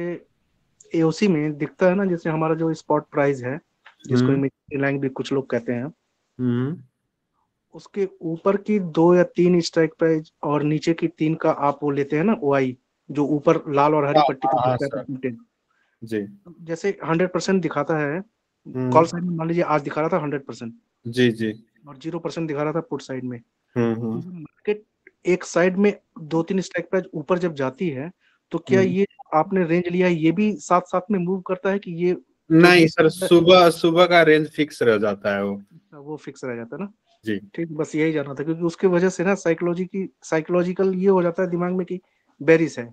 एओसी में दिखता है ना, जैसे हमारा जो स्पॉट प्राइस है, जिसको इमेजिनरी लाइन भी कुछ लोग कहते हैं, उसके ऊपर की 2 या 3 स्ट्राइक प्राइस और नीचे की 3 का आप वो लेते हैं ना ओआई, जो ऊपर लाल और हरी पट्टी पे दिखता है परसेंटेज। जी जैसे 100% दिखाता है कॉल साइड में, मान लीजिए आज दिखा रहा था 100%, जी जी, और 0% दिखा रहा था पुट साइड में। हम्म। मार्केट एक साइड में 2-3 स्ट्राइक प्राइस ऊपर जब जाती है, तो क्या ये आपने रेंज लिया है ये भी साथ साथ में मूव करता है कि ये नहीं सर, सुबह का रेंज फिक्स रह जाता है वो फिक्स रह जाता है ना? जी। ठीक, बस यही जानना था, क्योंकि उसके वजह से ना साइकोलॉजिकल ये हो जाता है दिमाग में कि बेरिश है,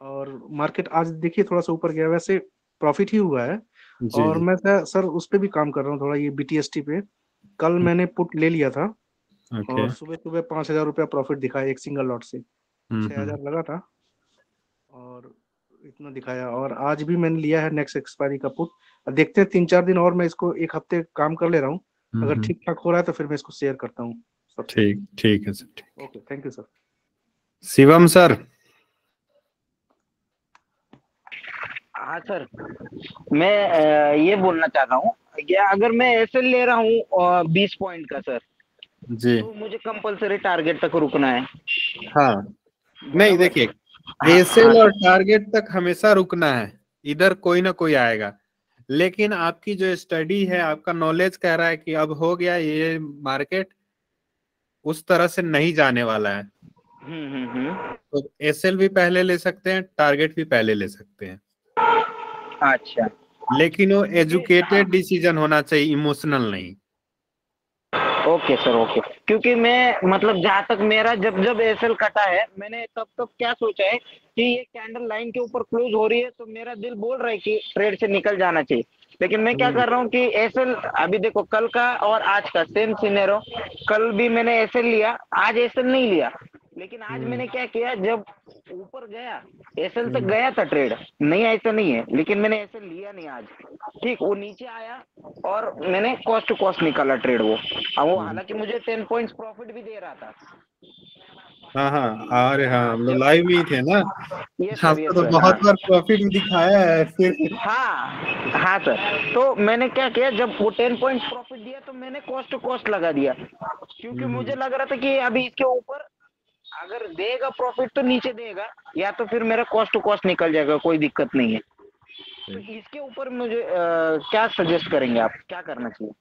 और मार्केट आज देखिए थोड़ा सा ऊपर गया, वैसे प्रॉफिट ही हुआ है। जी, और जी। मैं सर उस पे भी काम कर रहा हूँ थोड़ा, ये बीटीएसटी पे कल मैंने पुट ले लिया था, ओके। और सुबह सुबह 5,000 रुपया प्रॉफिट दिखाया एक सिंगल लॉट से। 6,000 लगा था और इतना दिखाया, और आज भी मैंने लिया है नेक्स्ट एक्सपायरी का पुट। देखते हैं 3-4 दिन और, मैं इसको एक हफ्ते काम कर ले रहा हूँ, अगर ठीक ठाक हो रहा है तो फिर मैं इसको शेयर करता हूँ सबसे। ठीक है सर, ठीक। Okay, thank you sir. Shivam sir. हाँ सर, मैं ये बोलना चाहता हूँ कि अगर मैं एसएल ले रहा हूँ 20 पॉइंट का सर, जी तो मुझे कंपलसरी टारगेट तक रुकना है। हाँ, नहीं देखिए, एसएल और टारगेट तक हमेशा रुकना है, इधर कोई ना कोई आएगा, लेकिन आपकी जो स्टडी है, आपका नॉलेज कह रहा है कि अब हो गया ये मार्केट उस तरह से नहीं जाने वाला है। तो एसएल भी पहले ले सकते हैं, टारगेट भी पहले ले सकते हैं। अच्छा, लेकिन वो एजुकेटेड डिसीजन होना चाहिए, इमोशनल नहीं। Okay sir, okay. क्योंकि मैं मतलब जहाँ तक मेरा जब एसएल कटा है, मैंने तब क्या सोचा है कि ये कैंडल लाइन के ऊपर क्लोज हो रही है, तो मेरा दिल बोल रहा है कि ट्रेड से निकल जाना चाहिए। लेकिन मैं क्या कर रहा हूँ कि एसएल, अभी देखो कल का और आज का सेम सिनेरो, कल भी मैंने एसएल लिया, आज एसएल नहीं लिया। लेकिन आज मैंने क्या किया, जब ऊपर गया एसएल तक गया था ट्रेड, नहीं ऐसा नहीं है, लेकिन मैंने एसएल लिया नहीं आज। ठीक, वो नीचे आया और मैंने कॉस्ट टू कॉस्ट निकाला ट्रेड वो, हालांकि मुझे 10 पॉइंट्स प्रॉफिट भी दे रहा था। हाँ, अरे हाँ, हम लोग लाइव में ही थे ना, आपको तो सर, बहुत हाँ। बार प्रॉफिट भी दिखाया है फिर। हाँ सर, तो मैंने क्या किया, जब वो 10 पॉइंट प्रॉफिट दिया तो मैंने कॉस्ट टू कॉस्ट लगा दिया, क्योंकि मुझे लग रहा था कि अभी इसके ऊपर अगर देगा प्रॉफिट तो नीचे देगा, या तो फिर मेरा कॉस्ट टू कॉस्ट निकल जाएगा, कोई दिक्कत नहीं है। तो इसके ऊपर मुझे क्या सजेस्ट करेंगे आप, क्या करना चाहिए?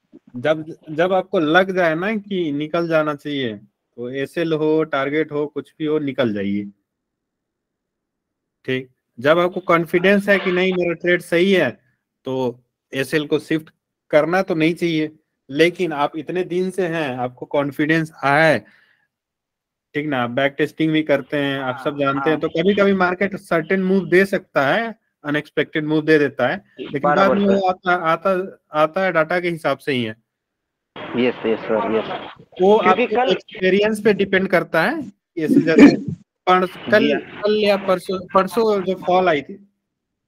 जब आपको लग जाए ना कि निकल जाना चाहिए, तो एसएल हो टारगेट हो कुछ भी हो, निकल जाइए। ठीक, जब आपको कॉन्फिडेंस है कि नहीं मेरा ट्रेड सही है, तो एसएल को शिफ्ट करना तो नहीं चाहिए। लेकिन आप इतने दिन से हैं, आपको कॉन्फिडेंस आया है, ठीक ना, आप बैक टेस्टिंग भी करते हैं, आप सब जानते हैं, तो कभी कभी मार्केट सर्टेन मूव दे सकता है, अनएक्सपेक्टेड मूव दे देता है, लेकिन बाद में वो आता है डाटा के हिसाब से ही है। Yes sir, yes. वो आपके एक्सपीरियंस पे डिपेंड करता है। जैसे कल या परसों जो फॉल आई थी,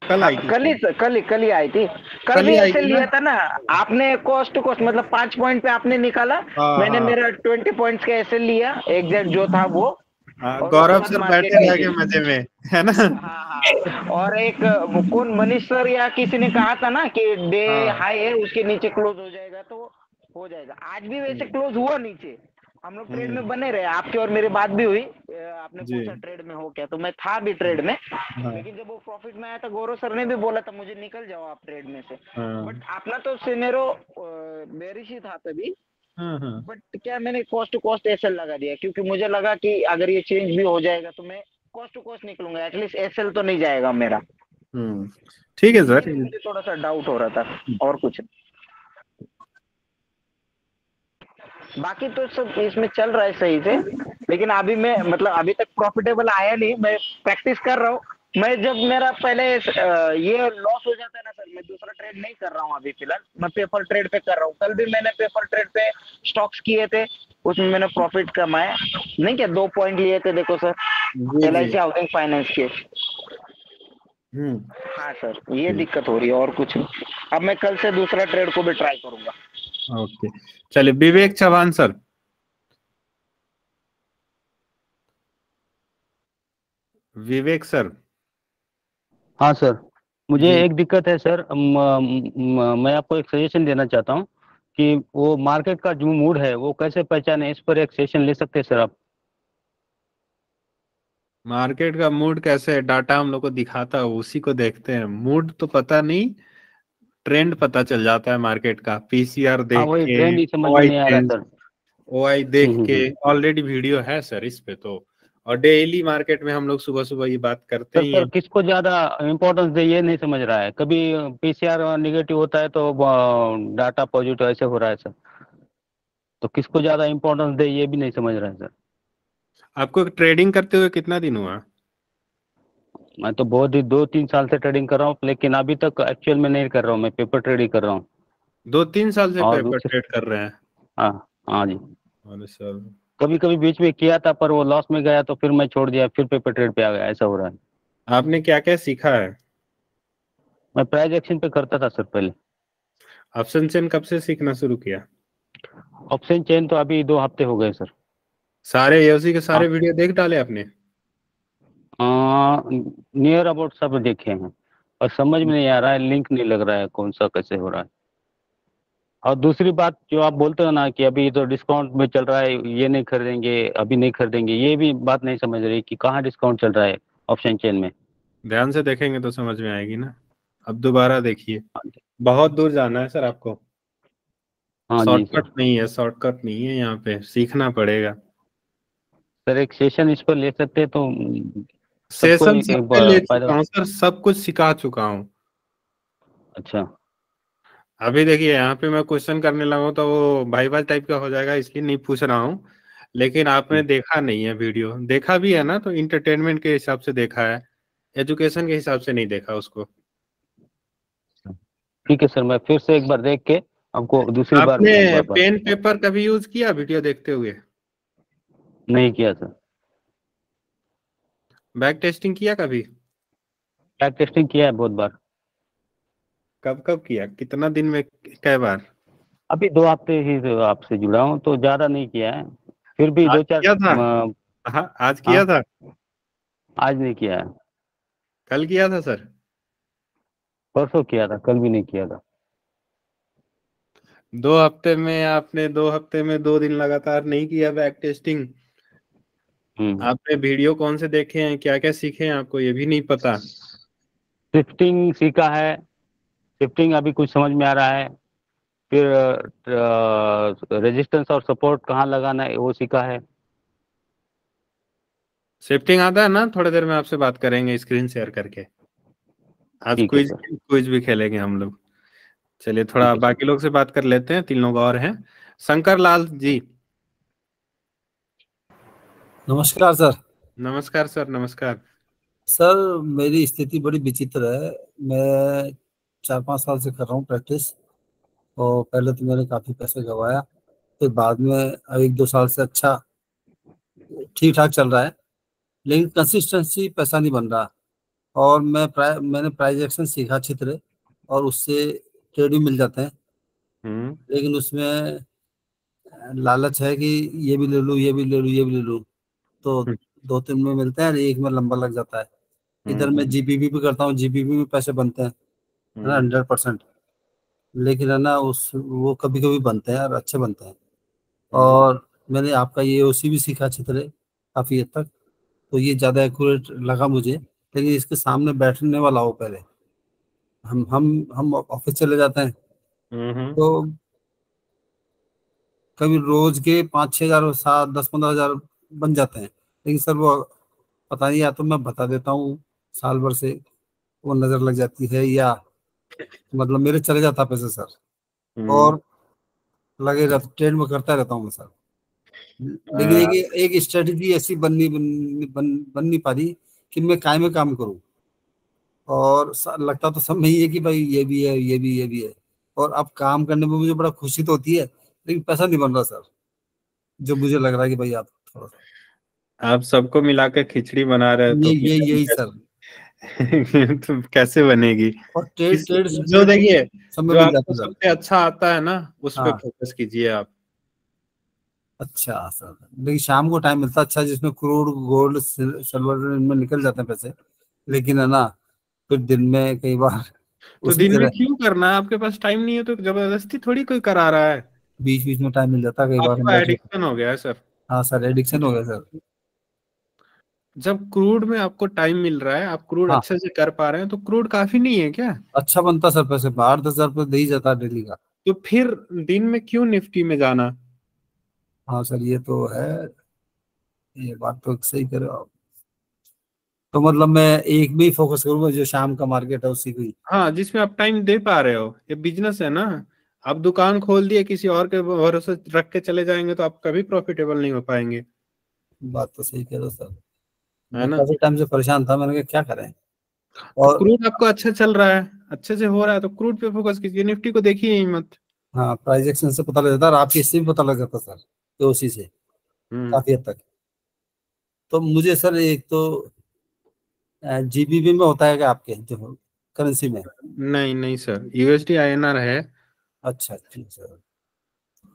कल आई थी, कल ही आई थी, कल भी ऐसे लिया था ना आपने, कॉस्ट टू कॉस्ट मतलब 5 पॉइंट पे आपने निकाला। मैंने मेरा 20 पॉइंट्स का ऐसे लिया, एग्जैक्ट जो था वो। गौरव सर बैठे रहेंगे मजे में, है ना। और एक कौन मनीष सर या किसी ने कहा था ना कि डे हाई है, उसके नीचे क्लोज हो जाएगा, तो हो जाएगा। आज भी वैसे क्लोज हुआ नीचे, हम लोग ट्रेड में बने रहे, आपकी और मेरी बात भी हुई, आपने पूछा ट्रेड में हो क्या, तो मैं था भी ट्रेड में। लेकिन जब वो प्रॉफिट में आया था, गौरव सर ने भी बोला था मुझे निकल जाओ आप ट्रेड में से, बट अपना तो सिनेरो बेरिश ही था तभी। बट क्या मैंने कॉस्ट टू कॉस्ट एसएल लगा दिया, क्योंकि मुझे लगा कि अगर ये चेंज भी हो जाएगा तो मैं कॉस्ट टू कॉस्ट निकलूंगा, एटलीस्ट एसएल तो नहीं जाएगा मेरा। ठीक है सर, मुझे थोड़ा सा डाउट हो रहा था, और कुछ बाकी तो सब इसमें चल रहा है सही से। लेकिन अभी मैं मतलब अभी तक प्रॉफिटेबल आया नहीं, मैं प्रैक्टिस कर रहा हूँ। मैं जब मेरा पहले ये लॉस हो जाता है ना सर, मैं दूसरा ट्रेड नहीं कर रहा हूँ अभी फिलहाल, मैं पेपर ट्रेड पे कर रहा हूँ। कल भी मैंने पेपर ट्रेड पे स्टॉक्स किए थे, उसमें मैंने प्रॉफिट कमाया नहीं, क्या 2 पॉइंट लिए थे, देखो सर, LIC हाउसिंग फाइनेंस के। हाँ सर, ये दिक्कत हो रही है, और कुछ नहीं। अब मैं कल से दूसरा ट्रेड को भी ट्राई करूंगा। ओके, चलिए विवेक चौहान सर। विवेक सर, हाँ सर, मुझे जी एक दिक्कत है सर। मैं आपको एक सजेशन देना चाहता हूँ कि वो मार्केट का जो मूड है वो कैसे पहचाने, इस पर एक सेशन ले सकते हैं सर आप? मार्केट का मूड कैसे है, डाटा हम लोग को दिखाता है, उसी को देखते हैं। मूड तो पता नहीं, ट्रेंड पता चल जाता है मार्केट का, पीसीआर हाँ, देख वही के, ट्रेंड ही समझ में ओआई नहीं आ रहा है सर। ओआई हम्म देख हम्म के। हम्म। ऑलरेडी वीडियो है सर इस पे तो, और डेली मार्केट में हम लोग सुबह सुबह ये बात करते सर ही पर हैं। किसको ज्यादा इम्पोर्टेंस दे ये नहीं समझ रहा है। कभी पीसीआर निगेटिव होता है तो डाटा पॉजिटिव ऐसे हो रहा है सर। तो किसको ज्यादा इम्पोर्टेंस दे ये भी नहीं समझ रहा है सर। आपको ट्रेडिंग करते हुए कितना दिन हुआ? मैं तो बहुत ही 2-3 साल से ट्रेडिंग कर रहा हूँ, लेकिन अभी तक एक्चुअल में नहीं कर रहा हूँ, मैं पेपर ट्रेडिंग कर रहा हूँ। 2-3 साल से और पेपर दूसरे, ट्रेड कर रहे हैं? हाँ हाँ जी, अरे सर, कभी कभी बीच में किया था पर वो लॉस में गया तो फिर मैं छोड़ दिया, फिर पेपर ट्रेड पे आ गया, ऐसा हो रहा है। आपने क्या क्या सीखा है? मैं प्राइस एक्शन पे करता था सर पहले। ऑप्शन चेन कब से सीखना शुरू किया? ऑप्शन चेन तो अभी 2 हफ्ते हो गए सर। सारे एओसी के हाँ, सारे वीडियो देख डाले आपने? नियर अबाउट सब देखे हैं और समझ में नहीं आ रहा है, लिंक नहीं लग रहा है कौन सा कैसे हो रहा है। और दूसरी बात जो आप बोलते हो ना कि अभी तो डिस्काउंट में चल रहा है, ये नहीं खरीदेंगे, अभी नहीं खरीदेंगे, ये भी बात नहीं समझ रही कि कहाँ डिस्काउंट चल रहा है ऑप्शन चेन में। ध्यान से देखेंगे तो समझ में आएगी ना। अब दोबारा देखिए, बहुत दूर जाना है सर आपको। हाँ जी सर। शॉर्टकट नहीं है, शॉर्टकट नहीं है, यहाँ पे सीखना पड़ेगा। सर एक सेशन इस पर ले सकते हैं तो सबको सेशन सब पे ले चुका फायदा। हूँ सर, सब कुछ सिखा चुका हूँ। अच्छा, अभी देखिए यहाँ पे मैं क्वेश्चन करने लगा हूँ तो वो भाईवा टाइप का हो जाएगा, इसलिए नहीं पूछ रहा हूँ। लेकिन आपने देखा नहीं है वीडियो, देखा भी है ना तो इंटरटेनमेंट के हिसाब से देखा है, एजुकेशन के हिसाब से नहीं देखा उसको। ठीक है सर, मैं फिर से एक बार देख के आपको दूसरी बार आपने पेन पेपर कभी यूज किया वीडियो देखते हुए? नहीं किया सर। बैक टेस्टिंग किया कभी? बैक टेस्टिंग किया है बहुत बार। कब कब किया, कितना दिन में, कै बार? अभी 2 हफ्ते ही तो आपसे जुड़ा हूँ तो ज्यादा नहीं किया है, फिर भी आज 2-4। किया था? हाँ आज किया था? आज नहीं किया है, कल किया था सर? परसों किया था, कल भी नहीं किया था। 2 हफ्ते में आपने 2 हफ्ते में 2 दिन लगातार नहीं किया बैक टेस्टिंग? आपने वीडियो कौन से देखे हैं, क्या क्या सीखे हैं, आपको ये भी नहीं पता? शिफ्टिंग सीखा है, शिफ्टिंग अभी कुछ समझ में आ रहा है। फिर रेजिस्टेंस और सपोर्ट कहाँ लगाना है वो सीखा है। शिफ्टिंग आता है ना, थोड़ी देर में आपसे बात करेंगे स्क्रीन शेयर करके। आज ठीक है क्विज सर। क्विज भी खेलेंगे हम लोग। चलिए थोड़ा बाकी लोग से बात कर लेते हैं, 3 लोग और हैं। शंकर लाल जी। नमस्कार सर। नमस्कार सर, नमस्कार। सर मेरी स्थिति बड़ी विचित्र है। मैं 4-5 साल से कर रहा हूँ प्रैक्टिस, और पहले तो मैंने काफी पैसे गंवाया, फिर बाद में अब 1-2 साल से अच्छा ठीक ठाक चल रहा है, लेकिन कंसिस्टेंसी पैसा नहीं बन रहा। और मैंने प्राइस एक्शन सीखा अच्छी तरह, और उससे ट्रेड भी मिल जाते हैं, लेकिन उसमें लालच है कि ये भी ले लूँ, ये भी ले लूँ, ये भी ले लूँ, तो 2-3 में मिलते हैं, एक में लंबा लग जाता है। इधर मैं जीपीपी भी करता हूँ, जीपीपी में पैसे बनते हैं, है ना, 100%। लेकिन है ना, उस वो कभी कभी बनते हैं और अच्छे बनते हैं। और मैंने आपका ये ओसी भी सीखा अच्छी तरह काफी हद तक, तो ये ज्यादा एक्यूरेट लगा मुझे। लेकिन इसके सामने बैठने वाला हो पहले, हम ऑफिस चले जाते हैं, तो कभी रोज के 5-6 हजार, 7-10-15 हजार बन जाते हैं। लेकिन सर वो पता नहीं, या तो मैं बता देता हूँ साल भर से वो नजर लग जाती है, या मतलब मेरे चले जाता पैसे सर, और लगे रहता, ट्रेड में करता रहता हूँ मैं सर। लेकिन एक स्ट्रेटेजी ऐसी बन नहीं पा रही कि मैं काय में काम करूं, और लगता तो सब में ही है कि भाई ये भी है, ये भी, ये भी है। और अब काम करने में मुझे बड़ा खुशी तो होती है, लेकिन पैसा नहीं बन रहा सर, जो मुझे लग रहा है कि भाई आप थोड़ा सा आप सबको मिला के खिचड़ी बना रहे हो तो यही सर। तो कैसे बनेगी? और ट्रेड जो देखिए, समय जो मिल आपको जाता है। सबसे अच्छा आता है ना, उस पे हाँ। फोकस कीजिए आप। अच्छा सर, लेकिन शाम को टाइम मिलता अच्छा, जिसमें क्रूड, गोल्ड, सिल्वर, इनमें निकल जाते हैं पैसे, लेकिन है ना, फिर दिन में कई बार तो उसी दिन में तरह क्यों करना है? आपके पास टाइम नहीं है तो जबरदस्ती थोड़ी कोई करा रहा है। बीच बीच में टाइम मिल जाता है, कई बार हम आपका बैठ जाते एडिक्शन हो गया है सर। हैं। हाँ सर, एडिक्शन हो गया सर। जब क्रूड में आपको टाइम मिल रहा है, आप क्रूड हाँ, अच्छे से कर पा रहे हैं, तो क्रूड काफी नहीं है क्या? अच्छा बनता सर, पैसे 8-10 हजार रुपये दे ही जाता है डेली का। तो फिर दिन में क्यों निफ्टी में जाना? हाँ सर, ये तो है, ये बात तो सही कह रहे हो आप। तो मतलब मैं एक में ही फोकस करूंगा, जो शाम का मार्केट है उसी को ही। हाँ, जिसमें आप टाइम दे पा रहे हो। ये बिजनेस है ना। आप दुकान खोल दिए, किसी और के भरोसे रख के चले जाएंगे तो आप कभी प्रॉफिटेबल नहीं हो पाएंगे, बात तो सही कह रहे हो सर। है मैं ना? काफी टाइम से परेशान था, मैंने कहा क्या करें। तो और क्रूड आपको अच्छा चल रहा है, अच्छे से हो रहा है, तो क्रूड पे फोकस कीजिए, निफ्टी को देखिए ही मत। हाँ, प्राइस एक्शन से पता लग जाता है, और आपकी हिस्से भी पता लग जाता सर, तो उसी से काफी हद तक। तो मुझे सर एक तो जीबीबी में होता है क्या आपके जो करेंसी में? नहीं नहीं सर, यूएसडी आईएनआर है। अच्छा ठीक सर।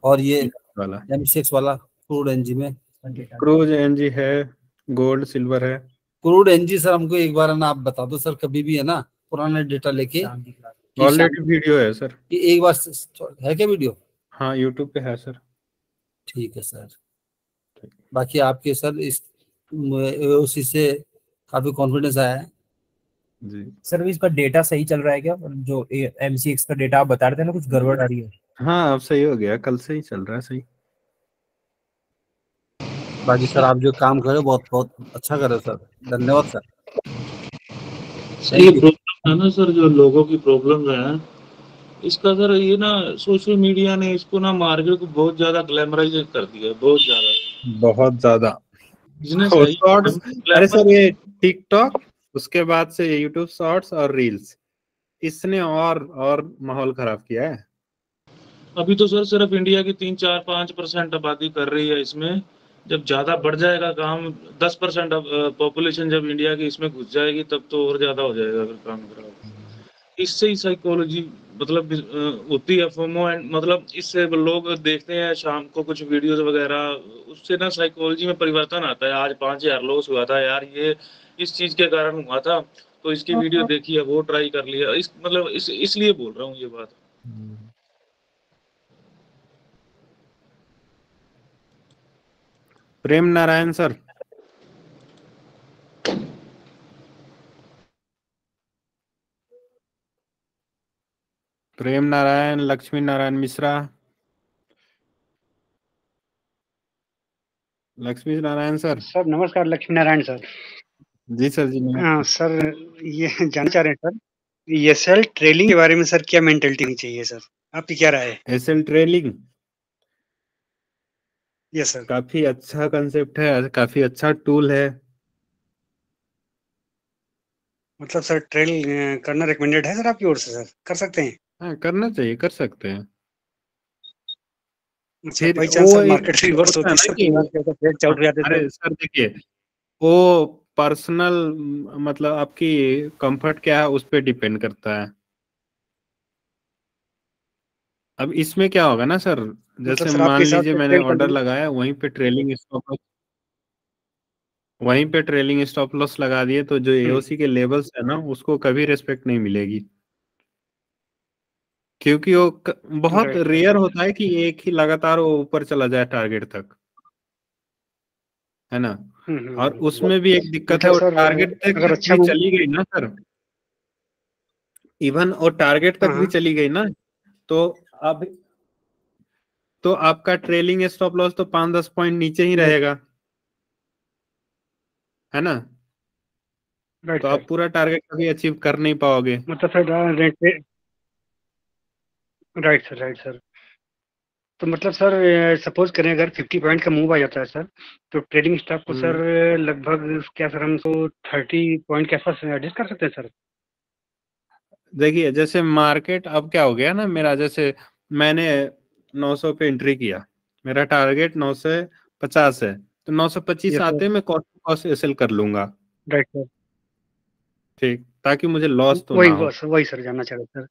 और ये वाला M6 वाला क्रूड एनजी में? क्रूज एनजी है, गोल्ड सिल्वर है। क्रूड एनजी सर हमको एक बार है ना आप बता दो सर, कभी भी है ना, पुराना डेटा लेके कि ऑलरेडी वीडियो है सर। कि एक बार है क्या वीडियो? हाँ, यूट्यूब पे है सर। ठीक है सर। बाकी आपके सर इस उसी से काफी कॉन्फिडेंस आया है जी। सर इसका डेटा सही चल रहा है क्या? जो MCX का डेटा आप बता रहे थे ना, कुछ गड़बड़ आ रही है? हाँ, अब सही हो गया, कल से ही चल रहा है सही। बाकी सर आप जो काम कर रहे हो बहुत बहुत अच्छा कर रहे हो सर, धन्यवाद सर। सर ये प्रॉब्लम है ना सर, जो लोगों की प्रॉब्लम है इसका सर, ये ना सोशल मीडिया ने इसको ना मार्केट को बहुत ज्यादा ग्लैमराइज कर दिया है, बहुत ज्यादा बहुत ज्यादा। बिजनेस और है शॉर्ट्स, अरे सर ये टिकटॉक, उसके बाद से यूट्यूब शॉर्ट्स और रील्स, इसने और माहौल खराब किया है। अभी तो सर सिर्फ इंडिया की 3-4-5% आबादी कर रही है इसमें। जब ज्यादा बढ़ जाएगा काम, 10% पॉपुलेशन जब इंडिया की इसमें घुस जाएगी, तब तो और ज्यादा हो जाएगा अगर काम खराब। इससे ही साइकोलॉजी मतलब होती है, फोमो, एंड मतलब इससे लोग देखते हैं शाम को कुछ वीडियोस वगैरह, उससे ना साइकोलॉजी में परिवर्तन आता है। आज 5000 लॉस हुआ था यार, ये इस चीज के कारण हुआ था, तो इसकी वीडियो देखी है, वो ट्राई कर लिया, इस मतलब इसलिए बोल रहा हूँ ये बात। प्रेम नारायण सर, प्रेम नारायण, लक्ष्मी नारायण मिश्रा, लक्ष्मी नारायण सर। सर नमस्कार, लक्ष्मी नारायण सर। जी सर जी। सर ये जानना चाह रहे हैं सर, एसएल ट्रेलिंग के बारे में सर क्या मेंटेलिटी होनी चाहिए सर, आपकी क्या राय है? SL trailing yes sir. काफी अच्छा कंसेप्ट है, काफी अच्छा टूल है। मतलब सर ट्रेल करना रिकमेंडेड है सर आपकी ओर से? सर कर सकते हैं? हाँ, करना चाहिए, कर सकते हैं। अच्छा, फिर बाई चांस वो सर एक मार्केट रिवर्स होता होती है है ना सर, कि कई बार ट्रेड चल जाते हैं अरे सर देखिए, वो पर्सनल मतलब आपकी कंफर्ट क्या है उस पर डिपेंड करता है। अब इसमें क्या होगा ना सर, मतलब जैसे सर मान आपके हिसाब लीजिए से मैंने ट्रेड ऑर्डर करना लगाया, वहीं पे ट्रेलिंग स्टॉप लॉस लगा दिए, तो जो एओसी के लेवल्स है ना, उसको कभी रिस्पेक्ट नहीं मिलेगी, क्योंकि वो बहुत राइट। रेयर होता है कि एक ही लगातार वो ऊपर चला जाए टारगेट तक, है ना? और उसमें भी एक दिक्कत है, मतलब वो सर टारगेट तक अगर अच्छा भी चली गई ना सर, इवन और टारगेट तक भी चली गई ना, तो अब तो आपका ट्रेलिंग स्टॉप लॉस तो 5-10 पॉइंट नीचे ही रहेगा, है ना? राइट तो सर। आप पूरा टारगेट कभी अचीव कर नहीं पाओगे। मतलब sir right sir, right sir. तो मतलब सर सपोज करें अगर 50 पॉइंट का मूव आ जाता है सर, तो ट्रेडिंग स्टॉप को सर लगभग क्या सर हमको 30 पॉइंट के आसपास एडजस्ट कर सकते हैं सर? देखिए, जैसे मार्केट अब क्या हो गया ना, मेरा जैसे मैंने 900 पे एंट्री किया, मेरा टारगेट 950 है, तो 925 यस सर। आते मैं कॉस्ट एसएल कर लूंगा, राइट सर। ठीक, ताकि मुझे लॉस तो वही ना हो। वही सर जानना चाह रहे सर।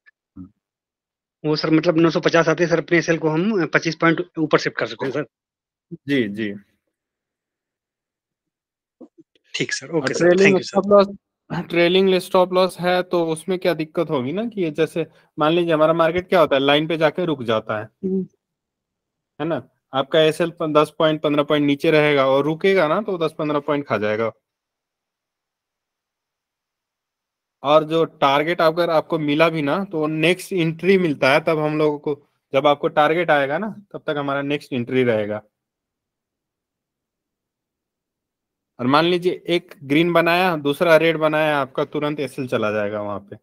वो सर मतलब 950 आते सर अपने सेल को हम 25 पॉइंट ऊपर शिफ्ट कर सकते हैं सर? जी जी। ठीक sir, okay sir, trailing thank you stop sir. Loss trailing stop loss है तो उसमें क्या दिक्कत होगी ना कि ये जैसे मान लीजिए हमारा मार्केट क्या होता है, लाइन पे जाके रुक जाता है ना। आपका एसएल 10 पॉइंट 15 पॉइंट नीचे रहेगा और रुकेगा ना तो 10-15 पॉइंट खा जाएगा। और जो टारगेट अगर आपको मिला भी ना तो नेक्स्ट एंट्री मिलता है, तब हम लोगों को जब आपको टारगेट आएगा ना तब तक हमारा नेक्स्ट एंट्री रहेगा। और मान लीजिए एक ग्रीन बनाया दूसरा रेड बनाया, आपका तुरंत एसएल चला जाएगा वहां पे,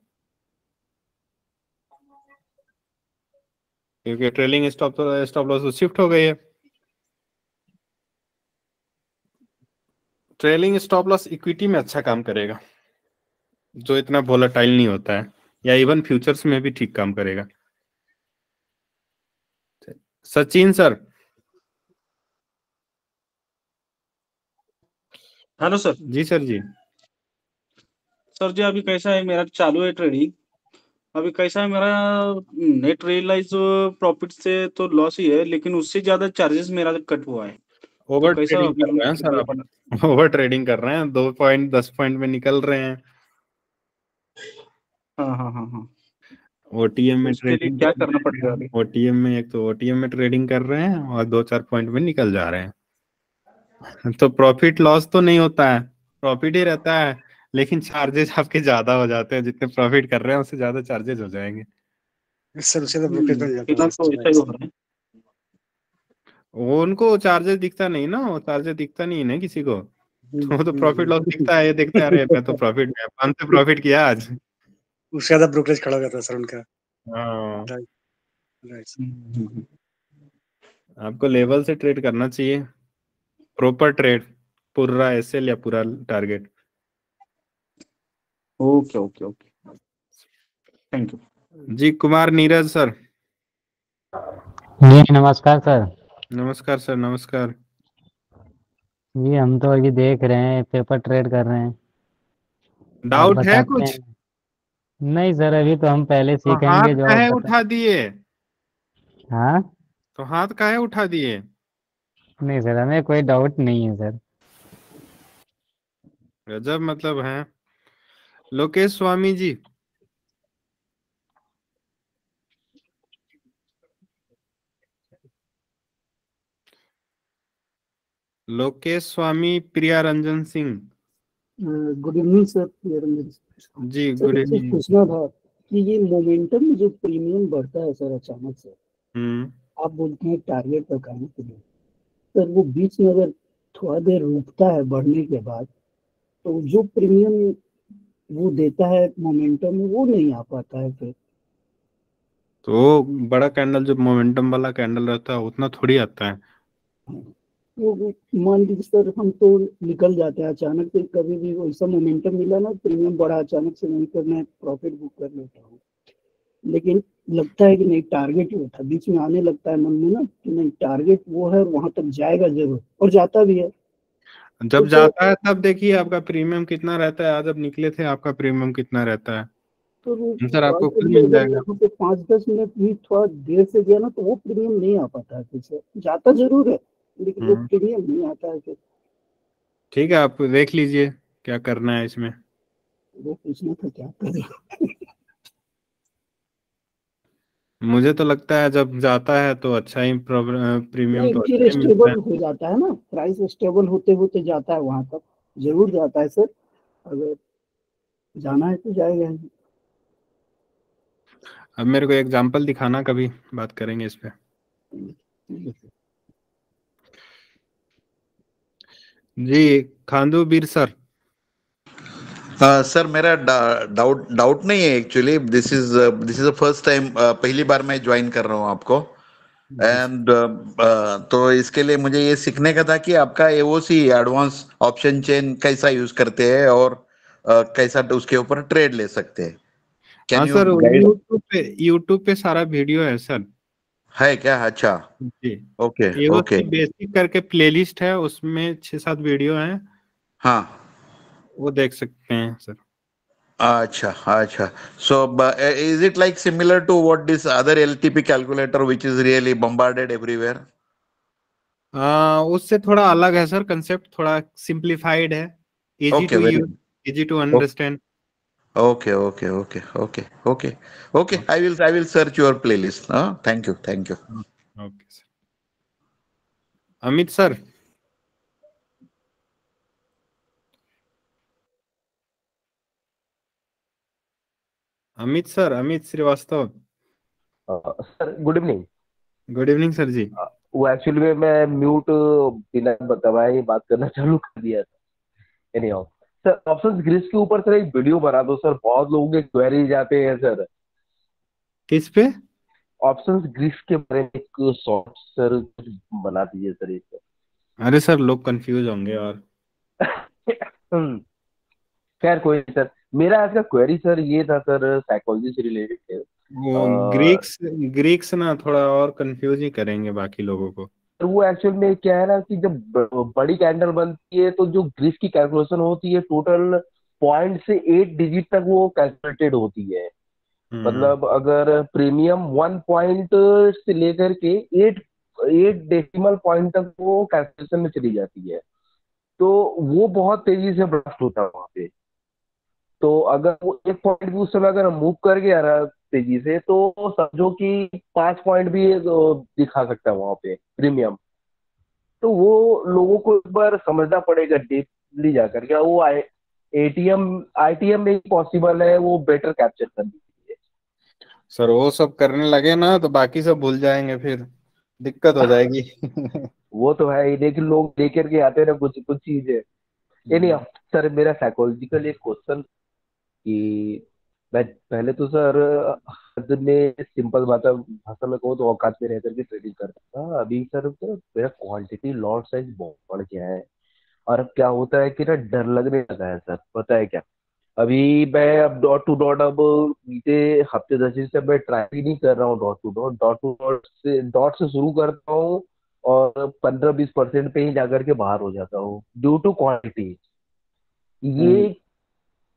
क्योंकि ट्रेलिंग स्टॉप लॉस शिफ्ट हो गई है। ट्रेलिंग स्टॉप लॉस इक्विटी में अच्छा काम करेगा, जो इतना वोलेटाइल नहीं होता है, या इवन फ्यूचर्स में भी ठीक काम करेगा। सचिन सर। Hello sir. जी सर जी। सर जी अभी कैसा है मेरा चालू है ट्रेडिंग, अभी कैसा है मेरा नेट रियलाइज प्रॉफिट से तो लॉस ही है, लेकिन उससे ज्यादा चार्जेस मेरा कट हुआ है। ओवर तो कैसा ट्रेडिंग कर रहे हैं सर आप, ओवर ट्रेडिंग कर रहे हैं, 2 पॉइंट 10 पॉइंट में निकल रहे हैं। हाँ। ओटीएम में उसके लिए ट्रेडिंग क्या करना पड़ेगा अभी? ओटीएम में एक तो ओटीएम में ट्रेडिंग कर रहे हैं और 2-4 पॉइंट में निकल जा रहे हैं। तो प्रॉफिट लॉस तो नहीं होता है, प्रॉफिट ही रहता है, लेकिन चार्जेस आपके ज्यादा हो जाते हैं। जितने प्रॉफिट कर रहे हैं उससे ज्यादा चार्जेस हो जाएंगे। सर उससे तो ब्रोकेज बढ़ जाता फिलहाल तो ऐसा ही हो रहा है। वो उनको चार्जेस दिखता नहीं ना, वो चार्जेस दिखता नहीं है ना किसी को, तो वो तो प्रॉफिट लॉस दिखता है, ये देखते हैं अरे मैं तो प्रॉफिट में 5 से प्रॉफिट किया आज। उससे ज्यादा ब्रोकरेज खड़ा हो जाता है सर उनका। हाँ, राइट। आपको लेवल से ट्रेड करना चाहिए, प्रॉपर ट्रेड, पूरा एसएल या पूरा टारगेट। ओके, थैंक यू जी। कुमार नीरज सर। जी नमस्कार सर। नमस्कार सर, नमस्कार। जी हम तो अभी देख रहे हैं, पेपर ट्रेड कर रहे हैं। आप डाउट है बताते कुछ? हैं। नहीं सर अभी तो हम पहले तो सीखेंगे हाथ जो आप काहे बता। उठा दिए? हाँ तो हाथ काहे उठा दिए? नहीं सर हमें कोई डाउट नहीं है सर। गजब मतलब है। Lokesh Swami ji. Lokesh Swami, Priya Ranjan Singh. Good evening sir. जी सर गुड एक चीज इवनिंग। पूछना था कि ये मोमेंटम में जो प्रीमियम बढ़ता है सर अचानक से, आप बोलते हैं टारगेट पर करने के लिए, सर वो बीच में अगर थोड़ा देर रुकता है बढ़ने के बाद, तो जो प्रीमियम वो देता है मोमेंटम में वो नहीं आ पाता है फिर। तो बड़ा कैंडल जो मोमेंटम वाला कैंडल रहता है उतना थोड़ी आता है। वो मान लीजिए सर हम तो निकल जाते हैं अचानक से, कभी भी वैसा मोमेंटम मिला ना प्रीमियम बढ़ा अचानक से, नहीं करना है प्रॉफिट बुक कर लेता हूँ, लेकिन लगता है कि नहीं टारगेट ही उठा, बीच में आने लगता है मन में ना कि नहीं टारगेट वो है और वहां तक जाएगा जरूर, और जाता भी है। जब तो जाता है तब देखिए आपका प्रीमियम कितना रहता है। आज जब निकले थे आपका प्रीमियम कितना रहता है, तो सर आपको खुद अगर मिल जाएगा। यहाँ पे 5-10 मिनट भी थोड़ा देर से गया ना तो वो प्रीमियम नहीं आ पाता है फिर से, जाता जरूर है लेकिन वो प्रीमियम नहीं आता है फिर। ठीक है, आप देख लीजिए क्या करना है इसमें। वो पूछना था क्या करें। मुझे तो लगता है जब जाता है तो अच्छा ही प्रीमियम तो फिर अच्छा ही मिलता स्टेबल है। हो जाता है ना, प्राइस स्टेबल होते होते जाता है वहां तक, जरूर जाता है सर, अगर जाना है तो जाएगा ही। अब मेरे को एग्जांपल दिखाना, कभी बात करेंगे इस पे। जी खांदू बीर सर। सर मेरा डाउट नहीं है actually, this is the first time, पहली बार मैं ज्वाइन कर रहा हूँ आपको, एंड तो इसके लिए मुझे ये सीखने का था कि आपका एओसी एडवांस ऑप्शन चेन कैसा यूज करते हैं और कैसा उसके ऊपर ट्रेड ले सकते हैं। हाँ can you sir, guide? YouTube पे सारा वीडियो है सर। है क्या? अच्छा जी। Okay okay. एओसी बेसिक करके प्लेलिस्ट है, उसमें 6-7 वीडियो हैं। हाँ वो देख सकते हैं सर। अच्छा अच्छा। So is it like similar to what this other LTP calculator which is really bombarded everywhere? उससे थोड़ा अलग है सर, कंसेप्ट थोड़ा सिंप्लीफाइड है, easy Okay, to very use. easy to understand. Okay, okay, okay, okay, okay, okay. I will search your playlist. Thank you, thank you. Okay, sir. Amit sir. Amit Srivastava. Sir good evening. Good evening sir ji. वो actually में मैं mute बिना बताए ही बात करना चालू कर दिया था। एनीहाउ सर, ऑप्शंस ग्रिड के ऊपर सर एक वीडियो बना दो सर, बहुत लोगों के क्वेरीज आते हैं सर। किस पे? ऑप्शंस ग्रिड के बारे में एक शॉर्ट सर बना दीजिए सर एक। अरे सर लोग कंफ्यूज होंगे और खैर कोई नहीं सर, मेरा आज का क्वेरी सर ये था सर, साइकोलॉजी से रिलेटेड है। वो ग्रीक्स ना थोड़ा और कंफ्यूज ही करेंगे बाकी लोगों को। वो एक्चुअल में क्या है ना कि जब बड़ी कैंडल बनती है तो जो ग्रिड की कैलकुलेशन होती है टोटल पॉइंट से 8 डिजिट तक वो कैलकुलेटेड होती है। मतलब अगर प्रीमियम 1 पॉइंट से लेकर के 8 डेसिमल पॉइंट तक वो कैलकुलेशन में चली जाती है, तो वो बहुत तेजी से ब्लास्ट होता है वहां पे। तो अगर वो 1 पॉइंट भी उस समय अगर मूव कर गया रहा तेजी से, तो समझो कि 5 पॉइंट भी दिखा सकता है वहां पे प्रीमियम। तो वो लोगों को एक बार समझना पड़ेगा डीपली जाकर, क्या वो आईटीएम में पॉसिबल है वो बेटर कैप्चर करने के लिए। सर वो सब करने लगे ना तो बाकी सब भूल जाएंगे, फिर दिक्कत हो जाएगी। वो तो है ही, लेकिन लोग लेकर के आते हैं ना कुछ कुछ चीजें। नहीं सर, मेरा साइकोलॉजिकल एक क्वेश्चन कि मैं पहले तो सर में सिंपल भाषा में कहूँ तो औकात में रह करके ट्रेडिंग करता था। अभी सर मेरा क्वांटिटी लॉट साइज बहुत बढ़ गया है, और अब क्या होता है कि ना डर लगने लगा है सर। पता है क्या, अभी मैं अब डॉट टू डॉट, अब बीते हफ्ते 10 दिन से मैं ट्राई नहीं कर रहा हूँ डॉट से शुरू करता हूँ और 15-20% पे ही जाकर के बाहर हो जाता हूँ ड्यू टू क्वांटिटी। ये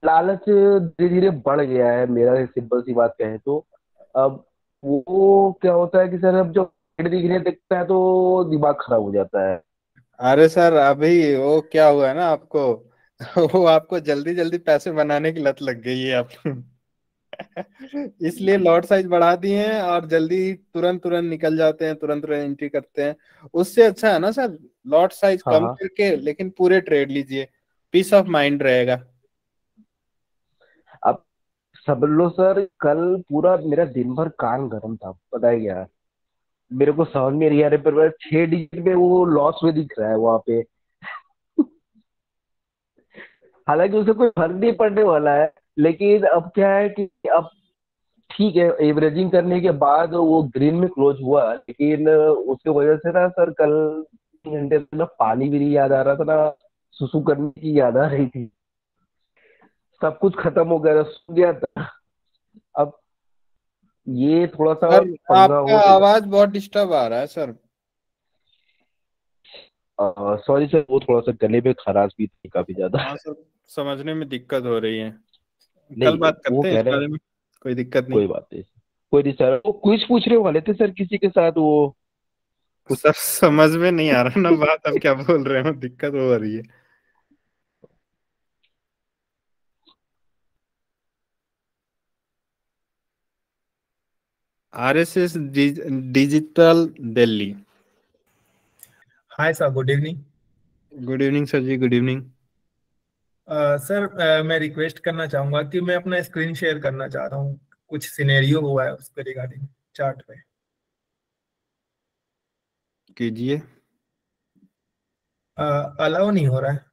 लालच धीरे धीरे बढ़ गया है मेरा, सिंपल सी बात कहे तो। अब वो क्या होता है कि सर अब जो दिखने दिखता है तो दिमाग खराब हो जाता है। अरे सर अभी वो क्या हुआ है ना आपको, वो आपको जल्दी जल्दी पैसे बनाने की लत लग गई है आपको। इसलिए लॉट साइज बढ़ा दिए हैं और जल्दी तुरंत तुरंत निकल जाते हैं, तुरंत तुरंत एंट्री करते हैं। उससे अच्छा है ना सर लॉट साइज कम करके लेकिन पूरे ट्रेड लीजिए, पीस ऑफ माइंड रहेगा। अब सब लो सर, कल पूरा मेरा दिन भर कान गर्म था। पता है क्या, मेरे को समझ में नहीं आ रहा, पर 6 डिजिट में वो लॉस में दिख रहा है वहां पे। हालांकि उसे कोई फर्क नहीं पड़ने वाला है, लेकिन अब क्या है कि अब ठीक है, एवरेजिंग करने के बाद वो ग्रीन में क्लोज हुआ, लेकिन उसके वजह से ना सर कल 3 घंटे से ना पानी भी नहीं याद आ रहा था, ना सुसु करने की याद आ रही थी। सब कुछ खत्म हो गया, सो गया था। अब ये थोड़ा सा सर पंगा हो आपका गया। आवाज बहुत डिस्टर्ब आ रहा है सर। सॉरी सर, वो थोड़ा सा गले में खराश भी थी काफी ज्यादा। हाँ सर, समझने में दिक्कत हो रही है। नहीं, कल बात वो करते हैं कह इस रहे बारे में, कोई दिक्कत नहीं। कोई बात नहीं, कोई नहीं सर। वो क्विज पूछने वाले थे सर किसी के साथ, वो सर समझ में नहीं आ रहा ना बात, अब क्या बोल रहे हो, दिक्कत हो रही है। RSS digital Delhi. Hi sir, good evening. Good evening sir जी, गुड इवनिंग। सर मैं रिक्वेस्ट करना चाहूंगा कि मैं अपना स्क्रीन शेयर करना चाह रहा हूँ, कुछ सिनेरियो हुआ है उसके रिगार्डिंग चार्ट पे। कीजिए। अलाउ नहीं हो रहा है।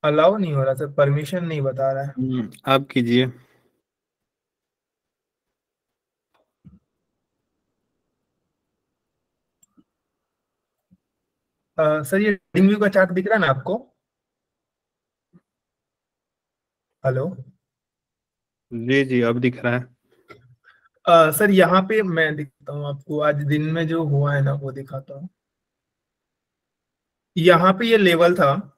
अलाउ नहीं हो रहा सर, परमिशन नहीं बता रहा है। आप कीजिए। सर ये ट्रेडिंग व्यू का चार्ट दिख रहा है ना आपको? हेलो। जी जी अब दिख रहा है। सर यहाँ पे मैं दिखाता हूँ आपको, आज दिन में जो हुआ है ना वो दिखाता हूँ। यहाँ पे ये लेवल था,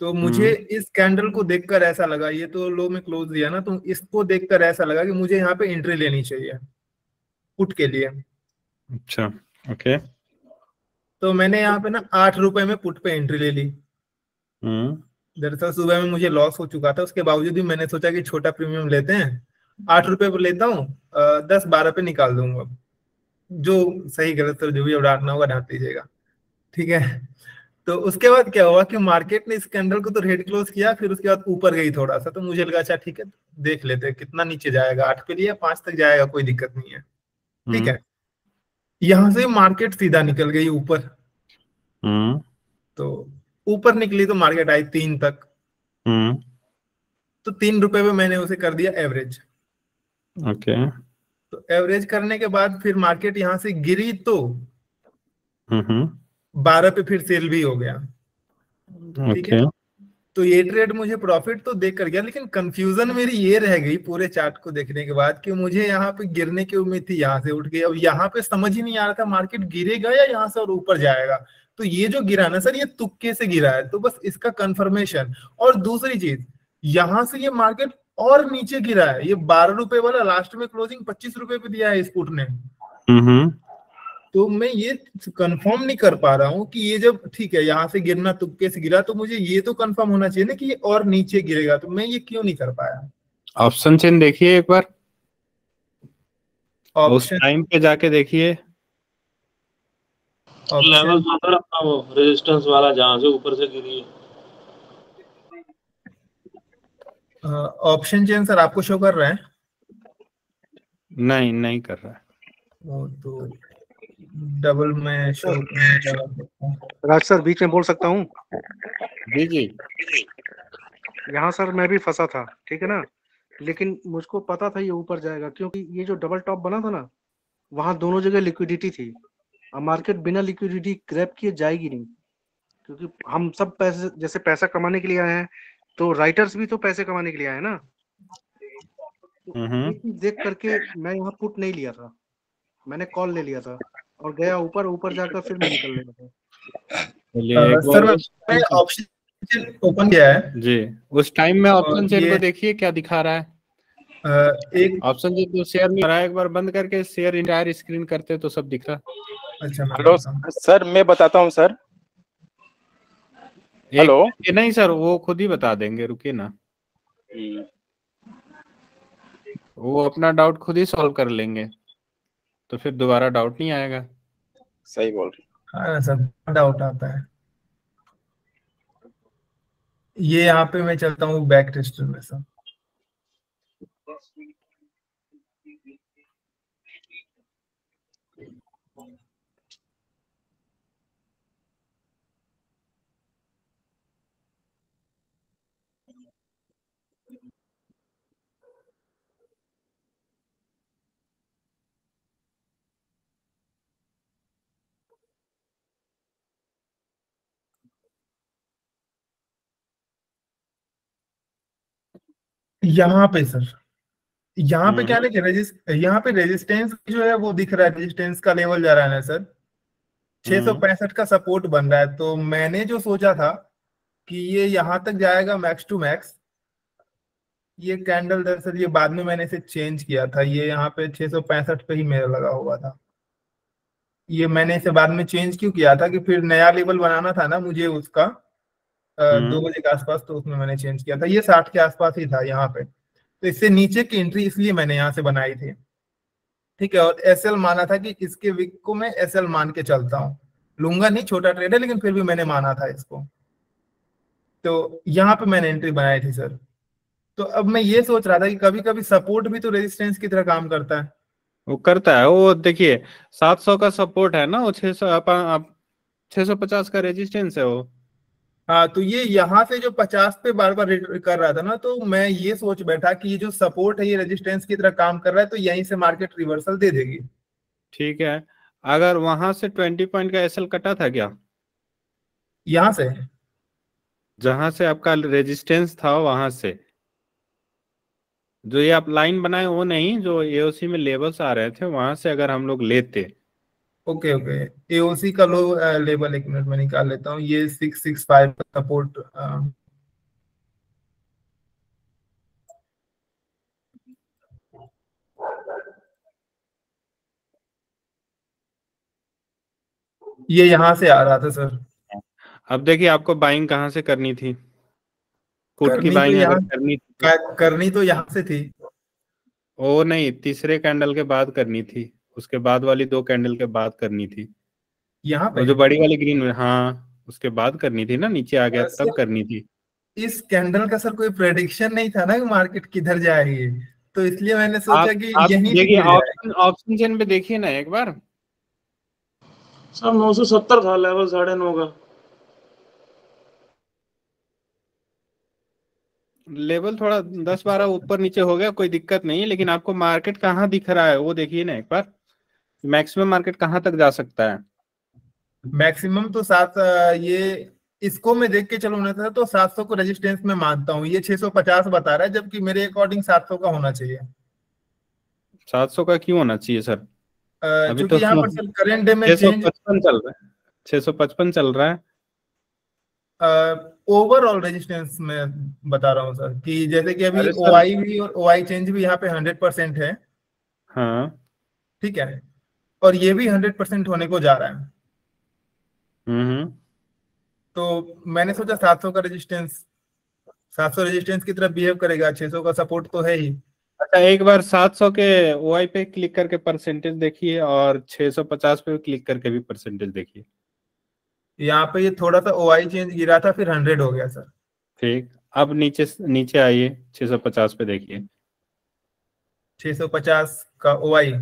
तो मुझे इस कैंडल को देखकर ऐसा लगा, ये तो लो में क्लोज दिया ना, तो इसको देखकर ऐसा लगा कि मुझे यहाँ पे एंट्री लेनी चाहिए पुट के लिए। अच्छा, ओके। तो मैंने यहाँ पे ना 8 रुपए में पुट पे एंट्री ले ली। दरअसल सुबह में मुझे लॉस हो चुका था, उसके बावजूद भी मैंने सोचा कि छोटा प्रीमियम लेते हैं, 8 रुपए पर लेता हूँ, 10-12 पे निकाल दूंगा। जो सही गलत तो जो भी डांटना होगा डांट लीजिएगा, ठीक है। तो उसके बाद क्या हुआ कि मार्केट ने इस कैंडल को तो रेड क्लोज किया, फिर उसके बाद ऊपर गई थोड़ा सा, तो मुझे लगा अच्छा ठीक है देख लेते हैं कितना नीचे जाएगा, 8 पे लिया 5 तक जाएगा, कोई दिक्कत नहीं है, ठीक है। यहां से मार्केट सीधा निकल गई ऊपर, तो ऊपर निकली तो मार्केट आई 3 तक, तो 3 रुपए पे मैंने उसे कर दिया एवरेज। ओके। तो एवरेज करने के बाद फिर मार्केट यहां से गिरी तो 12 पे फिर सेल भी हो गया, ठीक है। तो ये ट्रेड मुझे प्रॉफिट तो देख कर गया, लेकिन कंफ्यूजन मेरी ये रह गई पूरे चार्ट को देखने के बाद कि मुझे यहाँ पे गिरने की उम्मीद थी, यहाँ से उठ गई। अब यहाँ पे समझ ही नहीं आ रहा था मार्केट गिरेगा या यहाँ से और ऊपर जाएगा। तो ये जो गिरा ना सर, ये तुक्के से गिरा है, तो बस इसका कंफर्मेशन। और दूसरी चीज, यहाँ से ये मार्केट और नीचे गिरा है, ये 12 रुपए वाला लास्ट में क्लोजिंग 25 रुपए पे दिया है इस पुट ने। तो मैं ये कंफर्म नहीं कर पा रहा हूँ कि ये जब ठीक है यहाँ से गिरना तुक्के से गिरा, तो मुझे ये तो कंफर्म होना चाहिए ना कि ये और नीचे गिरेगा, तो मैं ये क्यों नहीं कर पाया। ऑप्शन चेन देखिए एक बार, उस ऑप्शन टाइम पे जाके देखिए। लेवल था सर अपना वो रेजिस्टेंस वाला जहां से ऊपर से गिरी है। ऑप्शन चेन सर आपको शो कर रहा है? नहीं, नहीं कर रहा है। वो तो डबल में शो राज सर बीच में बोल सकता हूँ? जी जी। यहाँ सर मैं भी फंसा था, ठीक है ना, लेकिन मुझको पता था ये ऊपर जाएगा, क्योंकि ये जो डबल टॉप बना था ना, वहां दोनों जगह लिक्विडिटी थी। अब मार्केट बिना लिक्विडिटी ग्रैब किए जाएगी नहीं, क्योंकि हम सब पैसे जैसे पैसा कमाने के लिए आए हैं, तो राइटर्स भी तो पैसे कमाने के लिए आए हैं ना। तो ये चीज देख करके मैं यहाँ पुट नहीं लिया था, मैंने कॉल ले लिया था और गया ऊपर, ऊपर जाकर फिर मैं निकल लेगा था। सर मैं ऑप्शन ओपन किया है जी, उस टाइम में ऑप्शन चेन को देखिए क्या दिखा रहा है। एक ऑप्शन चेन तो शेयर नहीं कर रहा है, एक बार बंद करके शेयर इंटायर स्क्रीन करते तो सब दिख रहा। अच्छा हेलो सर, मैं बताता हूँ सर। हेलो नहीं सर, वो खुद ही बता देंगे, रुकिए ना, वो अपना डाउट खुद ही सॉल्व कर लेंगे, तो फिर दोबारा डाउट नहीं आएगा। सही बोल रहे। हाँ सर, डाउट आता है। ये यहाँ पे मैं चलता हूँ बैक टेस्टर में सर। यहाँ पे सर, यहाँ पे क्या है कि यहाँ पे रेजिस्टेंस जो है वो दिख रहा है, रेजिस्टेंस का लेवल जा रहा है ना सर, 665 का सपोर्ट बन रहा है। तो मैंने जो सोचा था कि ये यहाँ तक जाएगा मैक्स टू मैक्स, ये कैंडल दरअसल ये बाद में मैंने इसे चेंज किया था, ये यहाँ पे 665 पे ही मेरा लगा हुआ था। ये मैंने इसे बाद में चेंज क्यों किया था कि फिर नया लेवल बनाना था ना मुझे उसका 2 बजे के आसपास, तो उसमें मैंने चेंज किया था। ये 60 के आसपास ही था यहाँ पे, तो इससे नीचे की एंट्री इसलिए मैंने यहाँ से बनाई थी, ठीक है। और एसएल माना था कि इसके विक को मैं एसएल मान के चलता हूँ, लूंगा नहीं, छोटा ट्रेड है, लेकिन फिर भी मैंने माना था इसको, तो यहाँ पे मैंने एंट्री बनाई थी सर। तो अब मैं ये सोच रहा था कि कभी कभी सपोर्ट भी तो रेजिस्टेंस की तरह काम करता है। वो करता है, वो देखिए 700 का सपोर्ट है ना, वो 650 का रेजिस्टेंस है वो। हाँ, तो ये यहाँ से जो 50 पे बार बार कर रहा था ना, तो मैं ये सोच बैठा कि ये जो सपोर्ट है ये रेजिस्टेंस की तरह काम कर रहा है, तो यहीं से मार्केट रिवर्सल दे देगी। ठीक है, अगर वहां से 20 पॉइंट का एसएल कटा था क्या? यहाँ से जहां से आपका रेजिस्टेंस था, वहां से जो ये आप लाइन बनाए वो नहीं, जो एओसी में लेवल्स आ रहे थे, वहां से अगर हम लोग लेते ओके ओके, एओसी का लो लेवल 1 मिनट में निकाल लेता हूँ। ये 665 का सपोर्ट ये यहाँ से आ रहा था सर। अब देखिए आपको बाइंग कहाँ से करनी थी, पुट की करनी तो बाइंग अगर यहाँ करनी थी करनी तो यहाँ से थी। वो नहीं, तीसरे कैंडल के बाद करनी थी, उसके बाद वाली 2 कैंडल के बाद करनी थी। यहाँ वो पे जो बड़ी वाली ग्रीन में, हाँ उसके बाद करनी थी ना, नीचे आ गया तब सर करनी थी। इस कैंडल का सर कोई प्रेडिक्शन नहीं था ना कि मार्केट किधर जाएगी, तो इसलिए मैंने सोचा कि आप यहीं से देखिए गिर जाए। ऑप्शन चेन पे देखिए ना एक बार सब 970 था लेवल 9.5 का। लेवल थोड़ा 10-12 ऊपर नीचे हो गया, कोई दिक्कत नहीं है, लेकिन आपको मार्केट कहाँ दिख रहा है वो देखिए ना एक बार, मैक्सिमम मार्केट कहाँ तक जा सकता है। मैक्सिमम तो ये इसको मैं देख के चलूँ ना सर, तो 700 को रेजिस्टेंस में मानता हूँ। ये 650 बता रहा है, जबकि मेरे अकॉर्डिंग 700 का होना चाहिए। 700 का क्यों होना चाहिए सर? अभी क्योंकि तो यहाँ पर सर करंट डे में चेंज 655 चल रहा है, 655 चल रहा है। ओवरऑल रेजिस्टेंस में बता रहा हूँ सर, कि जैसे कि अभी अरे सर ओआई भी और ओआई चेंज भी यहाँ पे 100% है, हाँ ठीक है, और ये भी 100% होने को जा रहा है। तो मैंने सोचा 700 का रेजिस्टेंस, 700 रेजिस्टेंस की तरफ बिहेव करेगा, 600 का सपोर्ट तो है ही। अच्छा एक बार 700 के ओआई पे क्लिक करके परसेंटेज देखिए और 650 पे क्लिक करके भी परसेंटेज देखिए। यहाँ पे ये थोड़ा सा ओआई चेंज गिरा था, फिर 100 हो गया सर। ठीक, अब नीचे आइए 650 पे देखिए। 650 का ओआई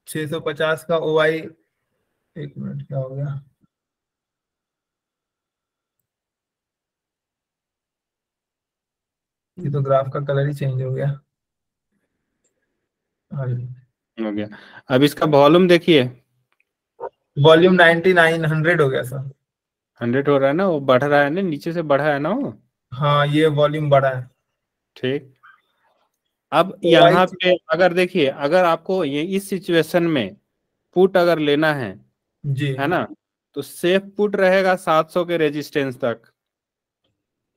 650 का ओआई, एक मिनट क्या हो गया, ये तो ग्राफ का कलर ही चेंज हो गया। हो गया। अब इसका वॉल्यूम देखिए, वॉल्यूम 99 100 हो गया सर। 100 हो रहा है ना, वो बढ़ रहा है ना, नीचे से बढ़ा है ना वो। हाँ ये वॉल्यूम बढ़ा है। ठीक, अब यहाँ पे अगर देखिए, अगर आपको ये इस सिचुएशन में पुट अगर लेना है जी, है ना, तो सेफ पुट रहेगा 700 के रेजिस्टेंस तक।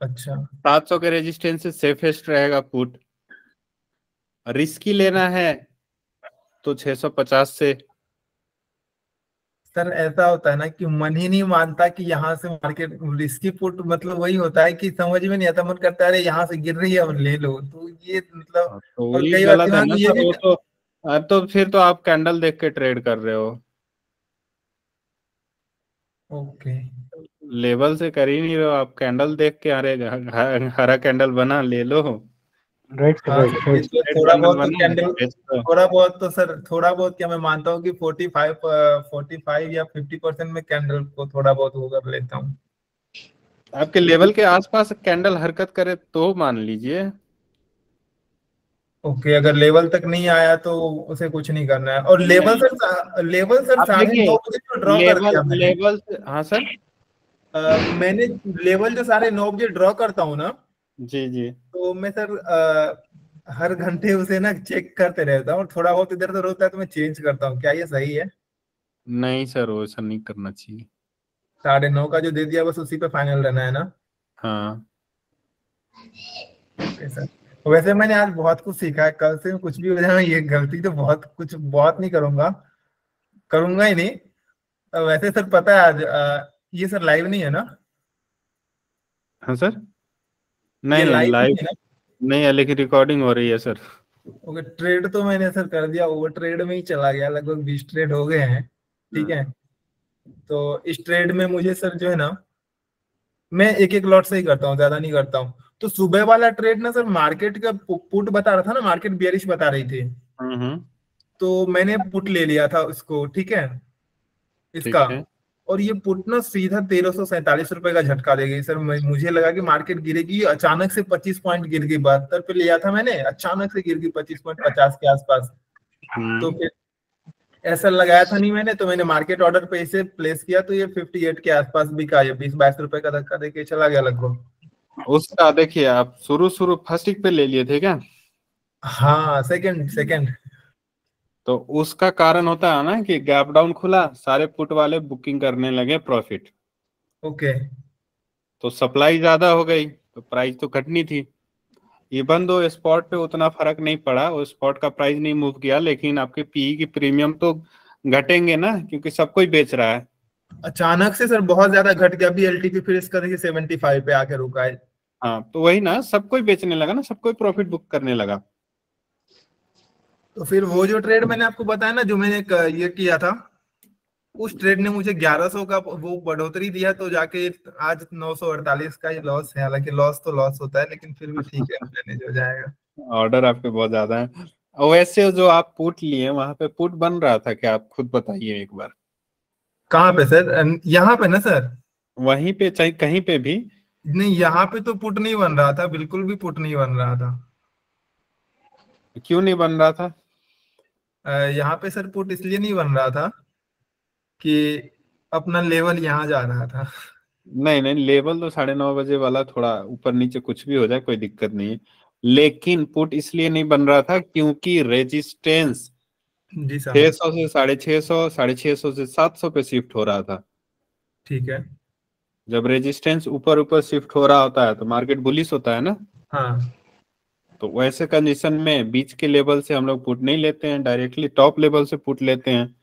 अच्छा 700 के रेजिस्टेंस से सेफेस्ट रहेगा पुट। रिस्की लेना है तो 650 से। सर ऐसा होता है ना कि मन ही नहीं मानता कि यहाँ से मार्केट रिस्की पुट, मतलब वही होता है कि समझ में नहीं आता, मन करता है अरे यहाँ से गिर रही है और ले लो, तो ये मतलब तो और वही कई बार गलत है दिमाग ना में ये सर, भी वो तो अब तो फिर तो आप कैंडल देख के ट्रेड कर रहे हो, ओके लेवल से कर ही नहीं रहे हो आप, कैंडल देख के अरे हरा कैंडल बना ले लो। राइट हाँ सर, ये तो थोड़ा बहुत तो कैंडल, थोड़ा बहुत तो सर, थोड़ा बहुत क्या मैं मानता हूँ कि 45 या 50% में कैंडल को थोड़ा बहुत वो कर लेता हूँ। आपके लेवल के आसपास कैंडल हरकत करे तो मान लीजिए। ओके, अगर लेवल तक नहीं आया तो उसे कुछ नहीं करना है। और लेवल सर आप देखिए 9:30 बजे तो ड्रॉ कर दिया मैंने। लेवल हाँ सर, मैंने लेवल जो 9:30 बजे ड्रॉ करता हूँ ना, जी जी, तो मैं सर हर घंटे उसे ना चेक करते रहता हूँ, थोड़ा बहुत इधर उधर होता है तो मैं चेंज करता हूँ। क्या ये सही है? नहीं सर वो ऐसा नहीं करना चाहिए। 9:30 का जो दे दिया बस उसी पे फाइनल रहना है ना। हाँ ओके सर, वैसे मैंने आज बहुत कुछ सीखा है, कल से कुछ भी हो जाए ये गलती तो बहुत नहीं करूंगा, करूंगा ही नहीं। वैसे सर पता है आज ये सर लाइव नहीं है ना? हाँ सर, ये नहीं लाइव लाइव नहीं है ना? नहीं है, लेकिन रिकॉर्डिंग हो रही है सर। ओके, ट्रेड तो मैंने सर कर दिया, ओवर ट्रेड में ही चला गया, लगभग 20 ट्रेड हो गए हैं, ठीक है। तो इस ट्रेड में मुझे सर जो है ना, मैं एक एक लॉट से ही करता हूँ, ज्यादा नहीं करता हूँ। तो सुबह वाला ट्रेड ना सर, मार्केट का पुट बता रहा था ना, मार्केट बियरिश बता रही थी, तो मैंने पुट ले लिया था उसको, ठीक है, इसका। और ये पुट ना सीधा 1347 रुपए का झटका दे गई सर। मुझे लगा कि मार्केट गिरेगी, अचानक से 25 पॉइंट गिर गई, 72 पे लिया था मैंने, अचानक से गिर गई 25.50 के आसपास। तो फिर ऐसा लगाया था नहीं मैंने, तो मैंने मार्केट ऑर्डर पे इसे प्लेस किया, तो ये 58 के आसपास बिका, ये 20-22 रुपए का धक्का दे के चला गया लगभग। उसका देखिए, आप शुरू फर्स्ट वीक पे ले लिए थे क्या? हाँ, सेकंड सेकंड। तो उसका कारण होता है ना कि गैप डाउन खुला, सारे पुट वाले बुकिंग करने लगे प्रॉफिट, ओके। तो सप्लाई ज्यादा हो गई तो प्राइस तो घटनी थी। इवन दो स्पॉट पे उतना फर्क नहीं पड़ा, वो स्पॉट का प्राइस नहीं मूव किया, लेकिन आपके पीई की प्रीमियम तो घटेंगे ना, क्योंकि सब कोई बेच रहा है। अचानक से सर बहुत ज्यादा घट गया, अभी एलटीपी फिर इसका देखिए 75 पे आके रुका है। हाँ, तो वही ना, सब कोई बेचने लगा ना, सब कोई प्रॉफिट बुक करने लगा। तो फिर वो जो ट्रेड मैंने आपको बताया ना, जो मैंने ये किया था, उस ट्रेड ने मुझे 1100 का वो बढ़ोतरी दिया, तो जाके आज 948 का ये लॉस है। हालांकि लॉस तो लॉस होता है, लेकिन फिर भी ठीक है, मैनेज हो जाएगा। ऑर्डर आपके बहुत ज्यादा है। और वैसे जो आप पुट लिए वहां पे पुट बन रहा था क्या, आप खुद बताइए एक बार। कहाँ पे सर? यहाँ पे ना सर? वहीं पे चाहे कहीं पे भी? नहीं, यहाँ पे तो पुट नहीं बन रहा था, बिल्कुल भी पुट नहीं बन रहा था। क्यों नहीं बन रहा था? यहाँ पे सर पुट इसलिए नहीं बन रहा था कि अपना लेवल यहाँ जा रहा था। नहीं नहीं, लेवल तो 9:30 बजे वाला थोड़ा ऊपर नीचे कुछ भी हो जाए कोई दिक्कत नहीं है, लेकिन पुट इसलिए नहीं बन रहा था क्योंकि रेजिस्टेंस जी सर। 600 से 650, 650 से 700 पे शिफ्ट हो रहा था। ठीक है। जब रेजिस्टेंस ऊपर ऊपर शिफ्ट हो रहा होता है तो मार्केट बुलिश होता है ना। हाँ। तो वैसे कंडीशन में बीच के लेवल से हम लोग पुट नहीं लेते हैं, डायरेक्टली टॉप लेवल से पुट लेते हैं।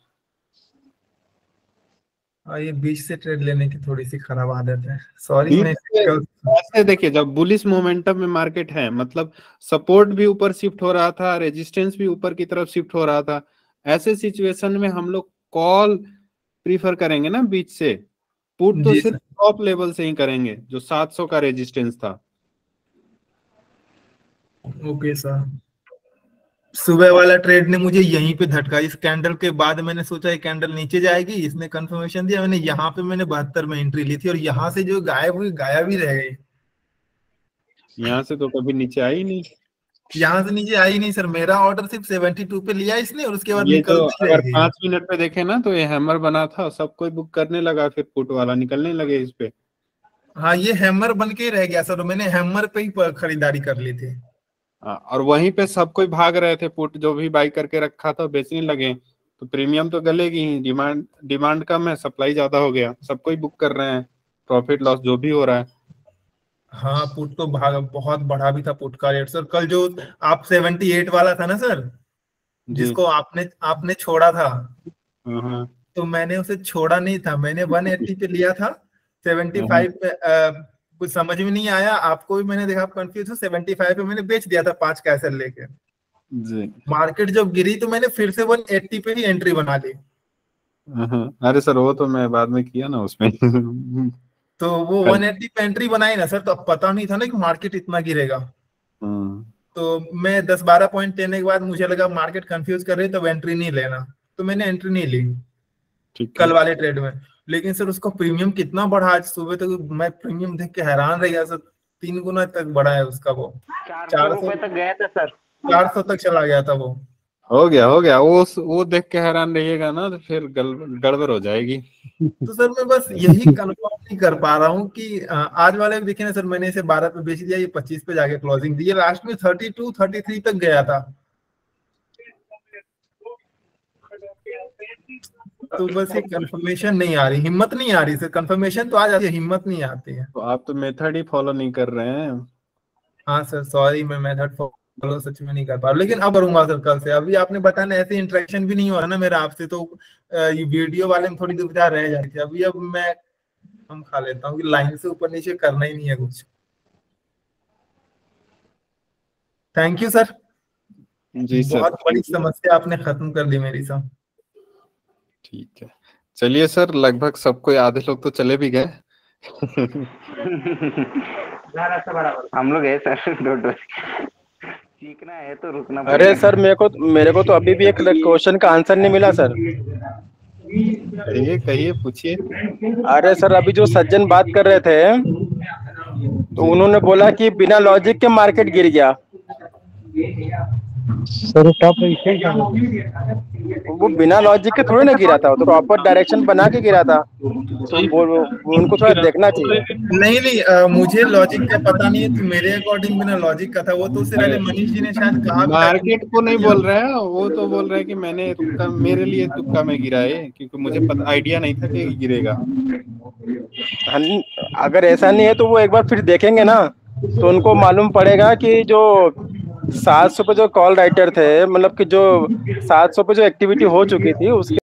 ये बीच से ट्रेड लेने की थोड़ी सी खराब आदत है, सॉरी। मैं ऐसे देखिए, जब बुलिश मोमेंटम में मार्केट है, मतलब सपोर्ट भी ऊपर शिफ्ट हो रहा था, रेजिस्टेंस भी ऊपर की तरफ शिफ्ट हो रहा था, ऐसे सिचुएशन में हम लोग कॉल प्रीफर करेंगे ना बीच से। पुट तो सिर्फ टॉप लेवल से ही करेंगे जो 700 का रेजिस्टेंस था। Okay sir. सुबह वाला ट्रेड ने मुझे यहीं पे झटका, इस कैंडल के बाद मैंने सोचा ये कैंडल नीचे जाएगी, इसने कंफर्मेशन दिया, मैंने यहाँ पे 72 में एंट्री ली थी, और यहाँ से जो गायब हुई गायब ही रह गई। यहाँ से तो कभी नीचे आई नहीं। यहाँ से नीचे आई नहीं सर, मेरा ऑर्डर सिर्फ 72 पे लिया इसने, और उसके बाद ये निकल तो अगर 5 मिनट पे देखे ना तो ये हैमर बना था, सब कोई बुक करने लगा, फिर पुट वाला निकलने लगे इस पे। हाँ, ये हैमर बन के रह गया सर, मैंने हैमर पे ही खरीदारी कर ली थी। और वहीं पे सब कोई भाग रहे थे, पुट जो भी बाई करके रखा था बेचने लगे, तो प्रीमियम तो गलेगी ही। डिमांड कम है, सप्लाई ज्यादा हो गया, सब कोई बुक कर रहे हैं, प्रॉफिट लॉस जो भी हो रहा है। हाँ, पुट तो बहुत बढ़ा भी था पुट का रेट सर। कल जो आप 78 वाला था ना सर, जिसको आपने छोड़ा था, तो मैंने उसे छोड़ा नहीं था, मैंने 180 पे लिया था। 75 पे कुछ समझ में नहीं आया, आपको भी मैंने देखा आप कंफ्यूज हो, 75 पे मैंने बेच दिया था 5 कैसल लेके जी। मार्केट जब गिरी तो मैंने फिर से 180 पे ही एंट्री बना ली। अरे सर, वो तो मैं बाद में किया ना उसमें। तो वो 180 पे एंट्री बनाई ना सर, तो अब पता नहीं था ना कि मार्केट इतना गिरेगा। तो मैं 10-12 पॉइंट लेने के बाद मुझे लगा मार्केट कंफ्यूज कर रही, तो एंट्री नहीं लेना, तो मैंने एंट्री नहीं ली कल वाले ट्रेड में। लेकिन सर उसका प्रीमियम कितना बढ़ा, आज सुबह तक मैं प्रीमियम देख के हैरान रह गया सर, 3 गुना तक बढ़ा है उसका। वो 400 तक गया था सर, 400 तक चला गया था वो। हो गया वो देख के हैरान रहिएगा ना, तो फिर गड़बड़ हो जाएगी। तो सर मैं बस यही कंफर्म नहीं कर पा रहा हूँ कि आज वाले देखिए ना सर, मैंने इसे 12 पे बेच दिया, ये 25 पे जाके क्लोजिंग दी, लास्ट में 32-33 तक गया था। तो बस ये कंफर्मेशन नहीं आ रही, हिम्मत नहीं आ रही सर। कंफर्मेशन तो आ जाती है, हिम्मत नहीं आती है। तो आप तो मेथड ही फॉलो नहीं कर रहे हैं। हाँ सर, सॉरी, मैं मेथड फॉलो सच में नहीं कर पा रहा, लेकिन अब करूंगा सर कल से। अभी आपने बताया ना, ऐसे इंटरेक्शन भी नहीं हो रहा ना मेरा आपसे, तो ये वीडियो वाले में थोड़ी दुविधा रह जाती थी। अभी अब मैं हम खा लेता हूँ कि लाइन से ऊपर नीचे करना ही नहीं है कुछ। Thank you sir, ji sir. बहुत बड़ी समस्या आपने खत्म कर दी मेरी सर। ठीक है, चलिए सर, लगभग सब कोई, आधे लोग तो चले भी गए। हम लोग है सर, सीखना है तो रुकना। अरे सर, मेरे को तो अभी भी एक क्वेश्चन का आंसर नहीं मिला सर। कहिए पूछिए। अरे सर, अभी जो सज्जन बात कर रहे थे, तो उन्होंने बोला कि बिना लॉजिक के मार्केट गिर गया। सर टॉप वो बिना लॉजिक के थोड़ी ना गिरा था, वो तो प्रॉपर डायरेक्शन बना के गिरा था, तो वो उनको थोड़ा देखना चाहिए। नहीं, मुझे लॉजिक का पता नहीं है, तो मेरे अकॉर्डिंग बिना लॉजिक का था वो, तो उससे पहले मनीष जी ने शायद कहा भी था मार्केट को नहीं बोल रहा है वो, तो बोल रहा है कि मैंने तुक्का, मेरे लिए तुक्का में गिरा है, क्योंकि मुझे पता आइडिया नहीं था कि गिरेगा। अगर ऐसा नहीं है तो वो एक बार फिर देखेंगे ना, तो उनको मालूम पड़ेगा कि जो 700 पे जो कॉल राइटर थे, मतलब कि जो 700 पे जो एक्टिविटी हो चुकी थी उसके